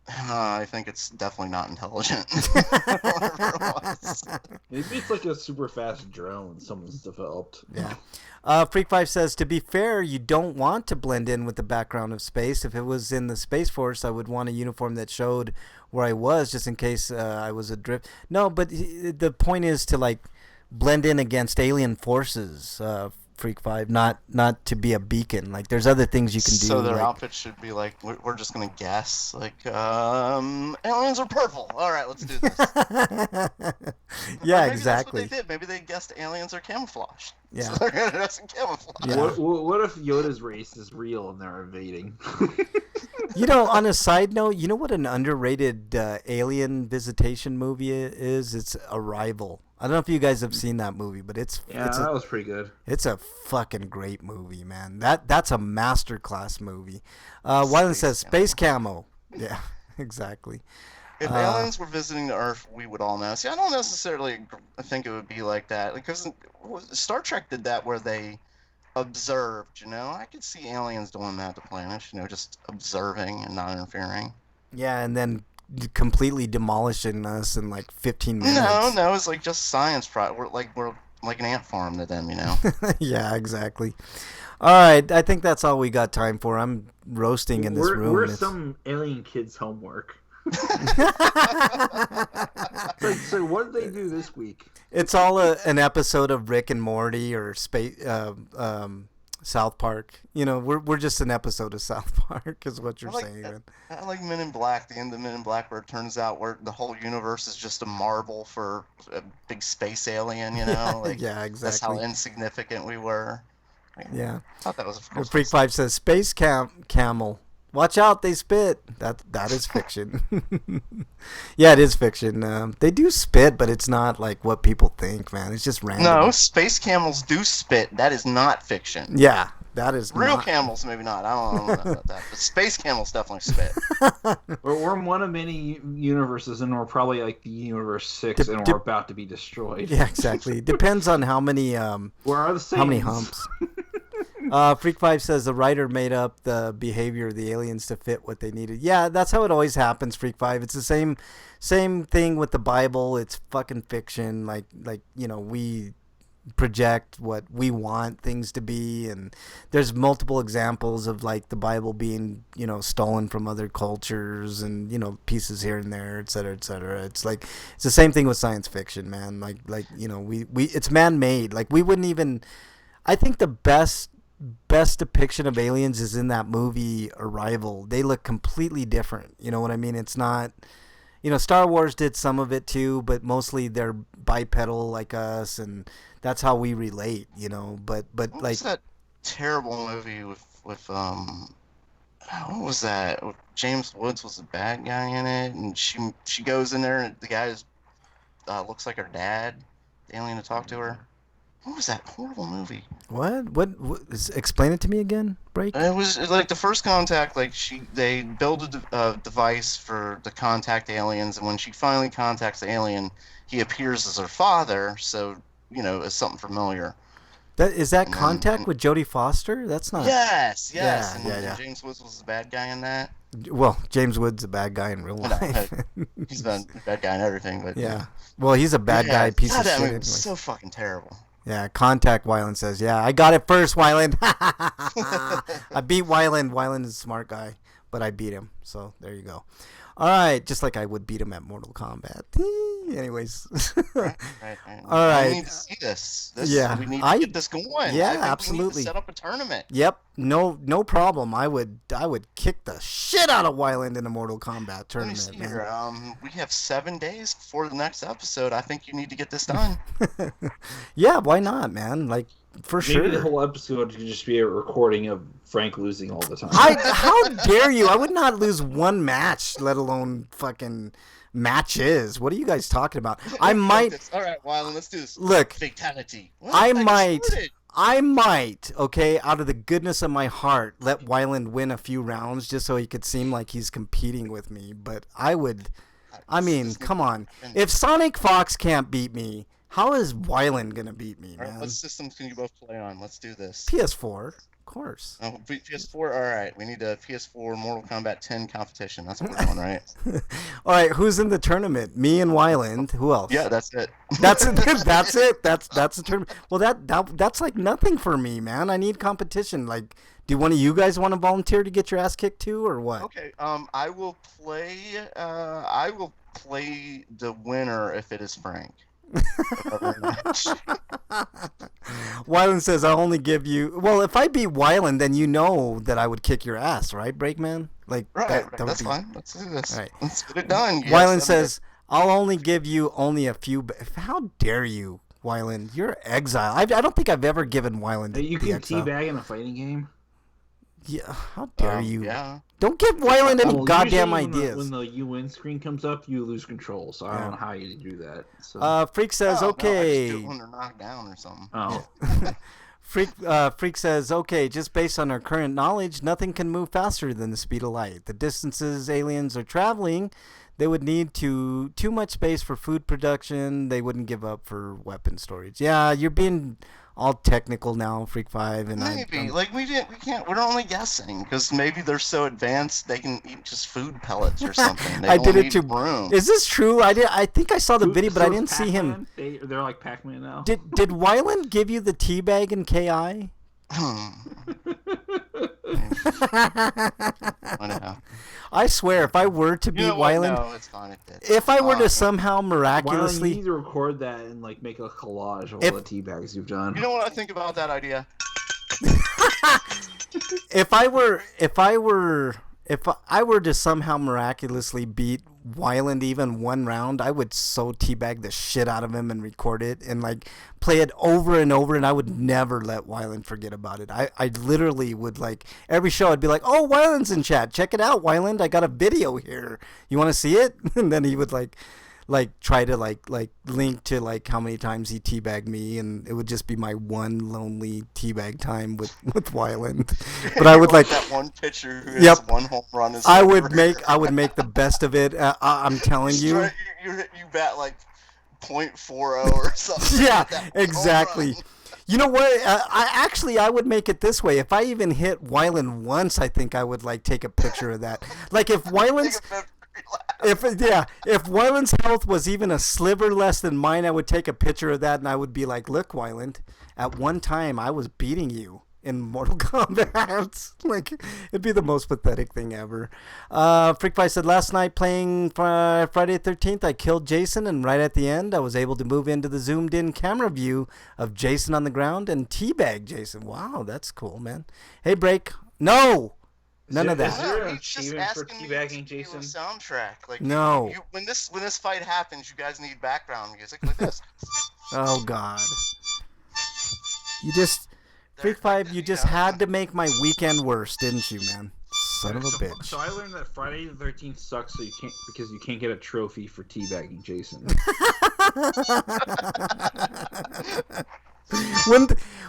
I think it's definitely not intelligent. Whatever it was. Maybe it's like a super fast drone someone's developed. Yeah. Freak Five says, to be fair, you don't want to blend in with the background of space. If it was in the Space Force, I would want a uniform that showed where I was, just in case I was adrift. No, but the point is to like blend in against alien forces. Freak Five. Not to be a beacon. Like there's other things you can do. So their like, outfits should be like, we're just gonna guess, like, aliens are purple. All right, let's do this. yeah, Or maybe exactly. That's what they did. Maybe they guessed aliens are camouflaged. Yeah. So they're gonna dress in camouflage. Yeah. What if Yoda's race is real and they're invading? On a side note, you know what an underrated alien visitation movie is? It's Arrival. I don't know if you guys have seen that movie, but Yeah, it's that was pretty good. it's a fucking great movie, man. That's a masterclass movie. Wyland says space camo. Yeah, exactly. If aliens were visiting the Earth, we would all know. See, I don't necessarily think it would be like that, because Star Trek did that where they observed. I could see aliens doing that to planets. Just observing and not interfering. Yeah, and then completely demolishing us in like 15 minutes. No, it's like just science. We're like an ant farm to them. Yeah, exactly. All right, I think that's all we got time for. I'm roasting in this room. Where's some alien kids' homework? So what did they do this week? It's all an episode of Rick and Morty or South Park. We're just an episode of South Park, is what you're saying. Man. I like Men in Black. The end of Men in Black, where it turns out where the whole universe is just a marble for a big space alien. Like, yeah, exactly. That's how insignificant we were. Yeah. I thought that was a Freak 5 says space camel. Watch out, they spit. That is fiction. Yeah, it is fiction. They do spit, but it's not like what people think, man. It's just random. No, space camels do spit. That is not fiction. Yeah, that is Real not... camels, maybe not. I don't know about that. But space camels definitely spit. We're in one of many universes, and we're probably like the universe 6, and we're about to be destroyed. Yeah, exactly. Depends on how many Where are the saints? how many humps. Freak 5 says the writer made up the behavior of the aliens to fit what they needed. Yeah, that's how it always happens, Freak 5. It's the same thing with the Bible. It's fucking fiction. Like we project what we want things to be, and there's multiple examples of like the Bible being, stolen from other cultures and, pieces here and there, et cetera, et cetera. It's the same thing with science fiction, man. We it's man-made. Like we wouldn't even... I think the best depiction of aliens is in that movie Arrival. They look completely different. You know what I mean? It's not, Star Wars did some of it too, but mostly they're bipedal like us, and that's how we relate, but What like was that terrible movie with what was that? James Woods was the bad guy in it, and she goes in there, and the guy looks like her dad, the alien to talk to her. What was that horrible movie? what explain it to me again, Break? It was like the first contact. Like they build a device to contact aliens, and when she finally contacts the alien, he appears as her father. So it's something familiar. Is that Contact with Jodie Foster? That's not... Yes. Yeah, And James Woods was the bad guy in that. Well, James Woods a bad guy in real life. He's been a bad guy in everything, but Yeah. Well, he's a bad guy, piece God, of that shit. movie Anyway. was so fucking terrible. Yeah, Contact, Wyland says. Yeah, I got it first, Wyland. I beat Wyland. Wyland is a smart guy, but I beat him. So there you go. All right, just like I would beat him at Mortal Kombat. Anyways. Right. All right. We need to see this. Yeah, We need to get this going. Yeah, I think absolutely. We need to set up a tournament. Yep, no problem. I would kick the shit out of Wyland in a Mortal Kombat Let me tournament, see man. here. We have 7 days before the next episode. I think you need to get this done. Yeah, why not, man? Like, for Maybe sure. the whole episode could just be a recording of Frank losing all the time. How dare you? I would not lose one match, let alone fucking matches. What are you guys talking about? I might... All right, Wyland, let's do this. Look, Fatality. I might, okay, out of the goodness of my heart, let Wyland win a few rounds just so he could seem like he's competing with me. But come on. If Sonic Fox can't beat me, how is Wyland going to beat me, All right, man? what systems can you both play on? Let's do this. PS4, of course. Oh, PS4. All right, we need a PS4 Mortal Kombat 10 competition. That's what we're doing, right? All right, who's in the tournament? Me and Wyland. Who else? Yeah, that's it. That's it. That's it. That's the tournament. Well, that's like nothing for me, man. I need competition. Like, do one of you guys want to volunteer to get your ass kicked too, or what? Okay. I will play. I will play the winner if it is Frank. Wyland says, I'll only give you. Well, if I beat Wyland, then you know that I would kick your ass, right, Breakman? Like, Right, that right, would that's be... fine. Let's do this. All right. Let's get it done. Wyland says, I'll only give you only a few. How dare you, Wyland? You're exile. I don't think I've ever given Wyland. You the can exile. teabag in a fighting game. Yeah, how dare you? Yeah. Don't give Wyland any Well, goddamn usually ideas. when the UN screen comes up, you lose control. So I don't know how you do that. So. Freak says, No, I okay. just do it when they're knocked down or something. Oh. Freak says, okay, just based on our current knowledge, nothing can move faster than the speed of light. The distances aliens are traveling, they would need too much space for food production. They wouldn't give up for weapon storage. Yeah, you're being all technical now, Freak 5. And Maybe. We're only guessing, because maybe they're so advanced they can eat just food pellets or something. They I did don't it to need room. Is this true? I think I saw the video, but I So didn't is see him. Pac-Man? They're like Pac-Man now. Did Wyland give you the teabag in KI? Whatever. I swear, if I were to beat You know what? Wyland, No, it's fine. if I were to Uh, somehow Why don't miraculously, you need to record that and like make a collage of If- all the teabags you've done? You know what I think about that idea? if I were to somehow miraculously beat Wyland even one round, I would so teabag the shit out of him and record it and like play it over and over, and I would never let Wyland forget about it. I literally would, like, every show I'd be like, oh, Wyland's in chat, check it out, Wyland, I got a video here, you want to see it? And then he would like try to like link to like how many times he teabagged me, and it would just be my one lonely teabag time with Wyland. But I would like that one pitcher who Yep. has one home run. Is I would make the best of it. I'm telling you. You bat like .40 or something. Yeah, with that one home exactly. run. You know what? I would make it this way. If I even hit Wyland once, I think I would like take a picture of that. Like if Wyland's Take a picture. if Wyland's health was even a sliver less than mine, I would take a picture of that and I would be like, look, Wyland, at one time I was beating you in Mortal Kombat. Like, it'd be the most pathetic thing ever. Freakpie said, last night playing Friday the 13th, I killed Jason, and right at the end, I was able to move into the zoomed-in camera view of Jason on the ground and teabag Jason. Wow, that's cool, man. Hey, Break. No! None of Is that. there Yeah, an he's just achievement for asking me teabagging to do a Jason? soundtrack. Like, No. when this fight happens, you guys need background music like this. Oh, God. You just... Freak They're- 5, you just had to make my weekend worse, didn't you, man? Son of a bitch. So I learned that Friday the 13th sucks, so because you can't get a trophy for teabagging Jason.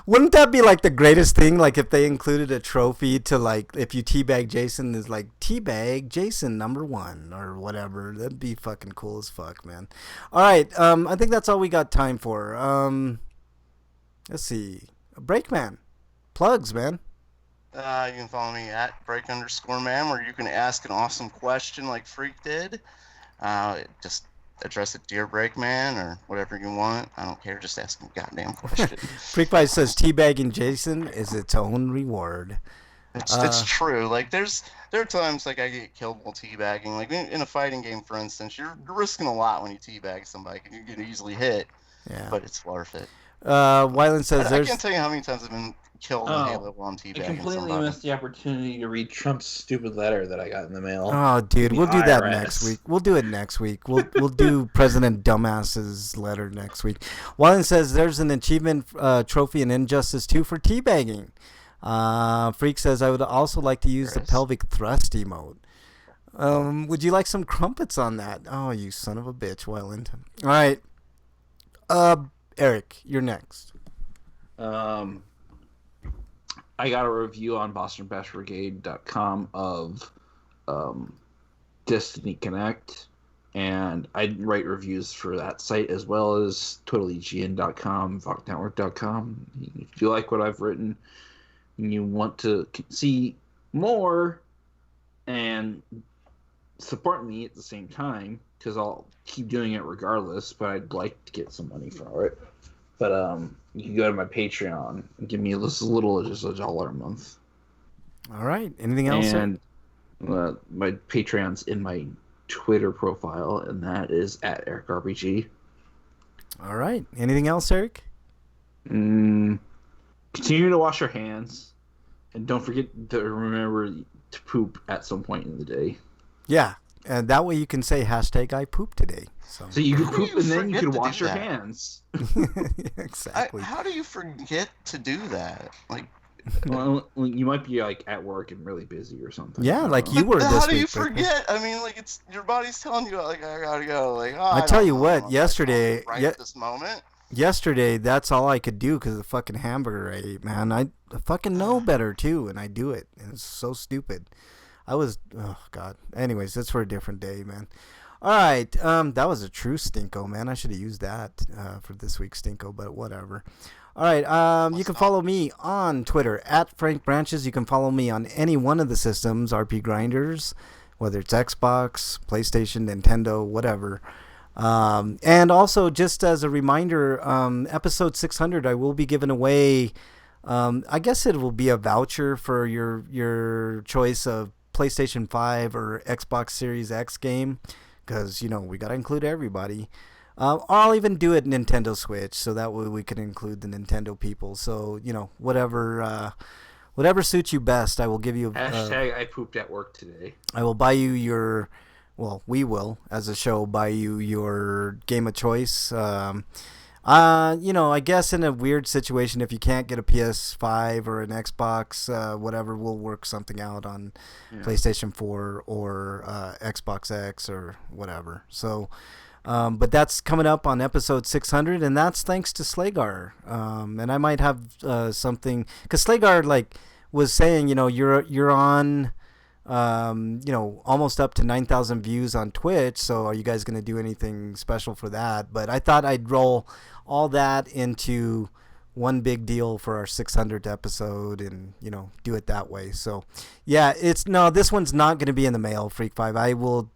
Wouldn't that be like the greatest thing? Like if they included a trophy to like if you teabag Jason is like teabag Jason #1 or whatever. That'd be fucking cool as fuck, man. All right, I think that's all we got time for. Let's see, Breakman, plugs, man. You can follow me at break_man, where you can ask an awesome question like Freak did. Just address it, dear Breakman, or whatever you want. I don't care. Just ask a goddamn question. Freakpie says teabagging Jason is its own reward. It's true. Like there are times like I get killed while teabagging. Like in a fighting game, for instance, you're risking a lot when you teabag somebody. You get easily hit, Yeah. but it's worth it. Wyland says I there's. can't tell you how many times I've been killed in Halo while I'm I teabagging completely somebody. missed the opportunity to read Trump's stupid letter that I got in the mail. Oh, dude, The we'll do that IRS. next week. We'll do it next week. We'll do President Dumbass's letter next week. Wyland says there's an achievement trophy in Injustice 2 for teabagging. Freak says I would also like to use the pelvic thrust emote. Would you like some crumpets on that? Oh, you son of a bitch, Wyland. All right. Eric, you're next. I got a review on BostonBashBrigade.com of Destiny Connect, and I write reviews for that site as well as TotallyGN.com, VogNetwork.com. If you like what I've written and you want to see more and support me at the same time, because I'll keep doing it regardless, but I'd like to get some money for it. But you can go to my Patreon and give me as little as just $1 a month. All right. Anything else? And my Patreon's in my Twitter profile, and that is at EricRPG. All right. Anything else, Eric? Continue to wash your hands, and don't forget to remember to poop at some point in the day. Yeah, and that way you can say hashtag I poop today. So you can poop and then you forget can to wash do your that? hands. Exactly. How do you forget to do that? Like, Well, you might be like at work and really busy or something. Yeah, like you were how this do you week. Rick. forget? I mean, like it's your body's telling you, like I gotta go. Like, oh, I don't tell you know what, if I yesterday- right ye- at this moment. Yesterday, that's all I could do because of the fucking hamburger I ate, man. I fucking know better, too, and I do it. And it's so stupid. Oh, God. Anyways, that's for a different day, man. All right. That was a true stinko, man. I should have used that for this week's stinko, but whatever. All right. You can follow me on Twitter, at Frank Branches. You can follow me on any one of the systems, RP Grinders, whether it's Xbox, PlayStation, Nintendo, whatever. And also, just as a reminder, episode 600, I will be giving away, I guess it will be a voucher for your choice of PlayStation 5 or Xbox Series X game, because, we got to include everybody. I'll even do it Nintendo Switch, so that way we can include the Nintendo people. So, whatever suits you best, I will give you. Hashtag I pooped at work today. I will buy you we will, as a show, buy you your game of choice. I guess in a weird situation, if you can't get a PS5 or an Xbox, whatever, we'll work something out on PlayStation 4 or Xbox X or whatever. So, but that's coming up on episode 600, and that's thanks to Slagar. And I might have something, because Slagar was saying, you're on. Almost up to 9,000 views on Twitch. So are you guys going to do anything special for that? But I thought I'd roll all that into one big deal for our 600th episode and, do it that way. So yeah, this one's not going to be in the mail, Freak 5. I will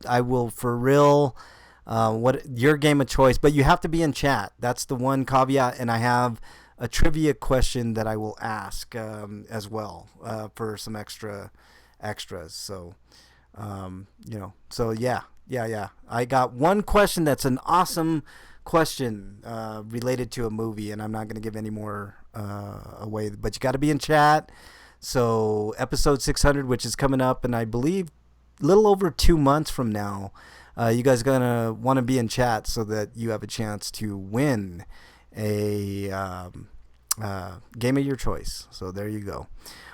for real, what your game of choice, but you have to be in chat. That's the one caveat. And I have a trivia question that I will ask, as well, for some extras. So yeah. I got one question that's an awesome question related to a movie, and I'm not going to give any more away, but you got to be in chat. So episode 600, which is coming up, and I believe a little over 2 months from now, you guys are going to want to be in chat so that you have a chance to win a game of your choice. So there you go.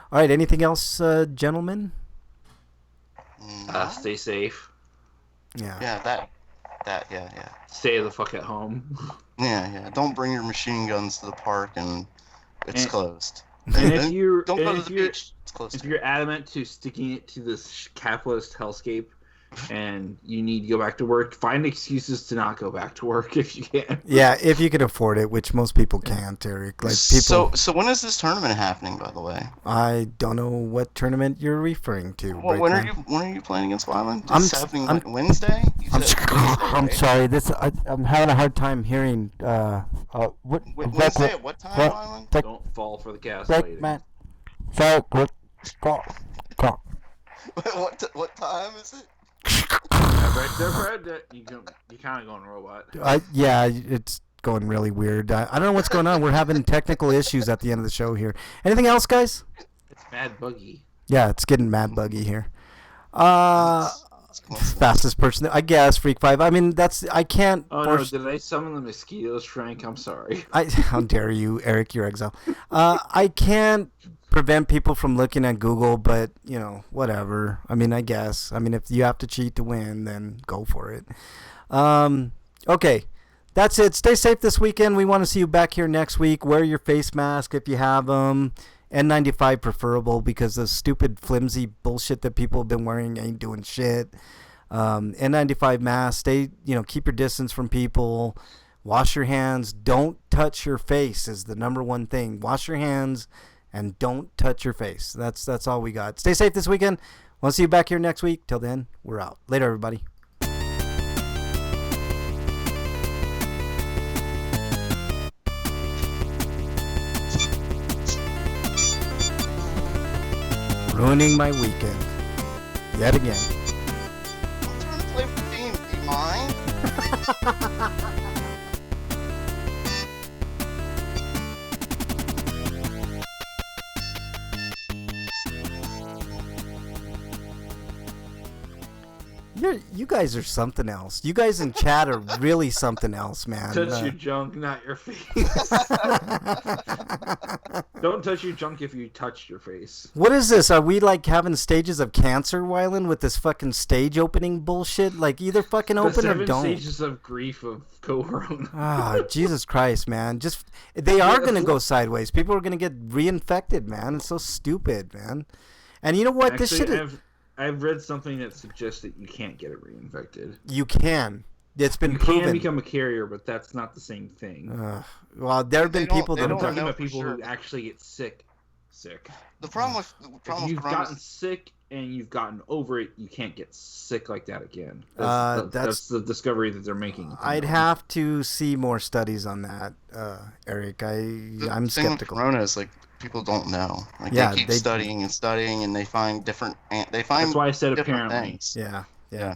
All right, anything else, gentlemen? Stay safe. Yeah. Yeah, yeah. Stay the fuck at home. Yeah. Don't bring your machine guns to the park, and it's closed. And if you're Don't go and to if the you're beach. It's closed. if you're adamant to sticking it to this capitalist hellscape, and you need to go back to work, find excuses to not go back to work if you can. Yeah, if you can afford it, which most people can't, Eric. Like people. So when is this tournament happening, by the way? I don't know what tournament you're referring to. Well, right when now. are you playing against Wyland? I'm It's s- happening I'm- like Wednesday. You I'm, said s- Wednesday, I'm right? sorry. I'm having a hard time hearing. Wednesday at what time, Wyland? Don't fall for the gaslighting. Man. So good. Go. What time is it? You kind of going robot. Yeah, it's going really weird. I don't know what's going on. We're having technical issues at the end of the show here. Anything else, guys? It's Mad Buggy. Yeah, it's getting mad buggy here. Fastest person, I guess. Freak 5. I mean, I can't. Oh force- no! Did I summon the mosquitoes, Frank? I'm sorry. How dare you, Eric? You're exile. I can't prevent people from looking at Google, but whatever. I mean, I guess. I mean, if you have to cheat to win, then go for it. Okay, that's it. Stay safe this weekend. We want to see you back here next week. Wear your face mask if you have them. N95 preferable, because the stupid flimsy bullshit that people have been wearing ain't doing shit. N95 mask. Stay. Keep your distance from people. Wash your hands. Don't touch your face is the number one thing. Wash your hands and don't touch your face. That's all we got. Stay safe this weekend. Want to see you back here next week. Till then, we're out. Later, everybody. Ruining my weekend. Yet again. I'm trying to play with the game. Do you mind? You guys are something else. You guys in chat are really something else, man. Touch your junk, not your face. Don't touch your junk if you touch your face. What is this? Are we like having stages of cancer, Wyland, with this fucking stage opening bullshit? Like either fucking open The or 7 don't. stages of grief of corona. Ah, Jesus Christ, man. They are going to go sideways. People are going to get reinfected, man. It's so stupid, man. And you know what? Actually, This shit I've read something that suggests that you can't get it reinfected. you can. It's been You proven. can become a carrier, but that's not the same thing. Well, there have been They don't- people they that I'm don't have talking know about for people sure. who actually get sick. The problem with If you've corona gotten sick and you've gotten over it, you can't get sick like that again. That's- That's the discovery that they're making. I'd have to see more studies on that, Eric. I'm thing with skeptical. corona is like people don't know. Like Yeah, they keep they- studying and studying, and they find different. That's why I said different apparently. things. Yeah. Yeah.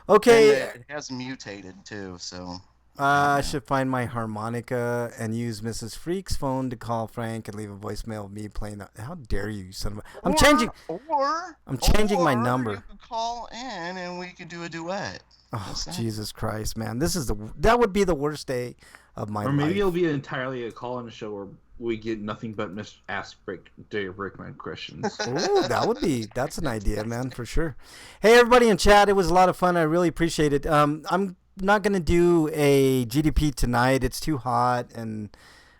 Okay. And it has mutated too. So I should find my harmonica and use Mrs. Freak's phone to call Frank and leave a voicemail of me playing that. How dare you, son of a... I'm changing my number. You could call in and we could do a duet. Oh, Just saying. Jesus Christ, man. That would be the worst day of my Or maybe life. it'll be entirely a call-in show where we get nothing but Dave Brickman questions. Ooh, that's an idea, man, for sure. Hey, everybody in chat, it was a lot of fun. I really appreciate it. I'm not going to do a GDP tonight. It's too hot, and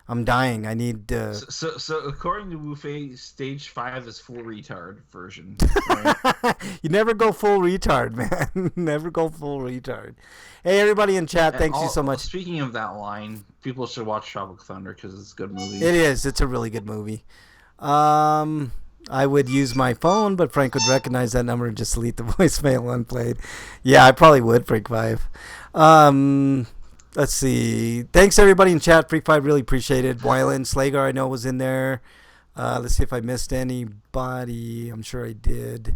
I'm dying. I need... So according to Wufei, stage 5 is full retard version. Right? You never go full retard, man. Never go full retard. Hey, everybody in chat, thanks you so much. Speaking of that line, people should watch Tropic Thunder because it's a good movie. It is. It's a really good movie. I would use my phone, but Frank would recognize that number and just delete the voicemail unplayed. Yeah, I probably would, Freak 5. Let's see. Thanks, everybody in chat. Freak 5, really appreciate it. Wyland Slagar, I know, was in there. Let's see if I missed anybody. I'm sure I did.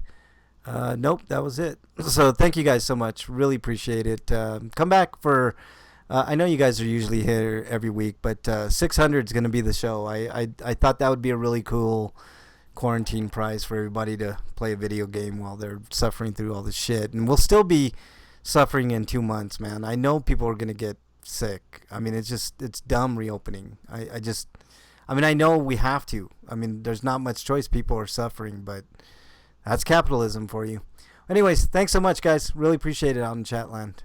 Nope, that was it. So thank you guys so much. Really appreciate it. Come back for... I know you guys are usually here every week, but 600 is going to be the show. I thought that would be a really cool quarantine prize for everybody to play a video game while they're suffering through all this shit. And we'll still be suffering in 2 months, man. I know people are going to get sick. I mean, it's dumb reopening. I know we have to. I mean, there's not much choice. People are suffering, but that's capitalism for you. Anyways, thanks so much, guys. Really appreciate it out in Chatland.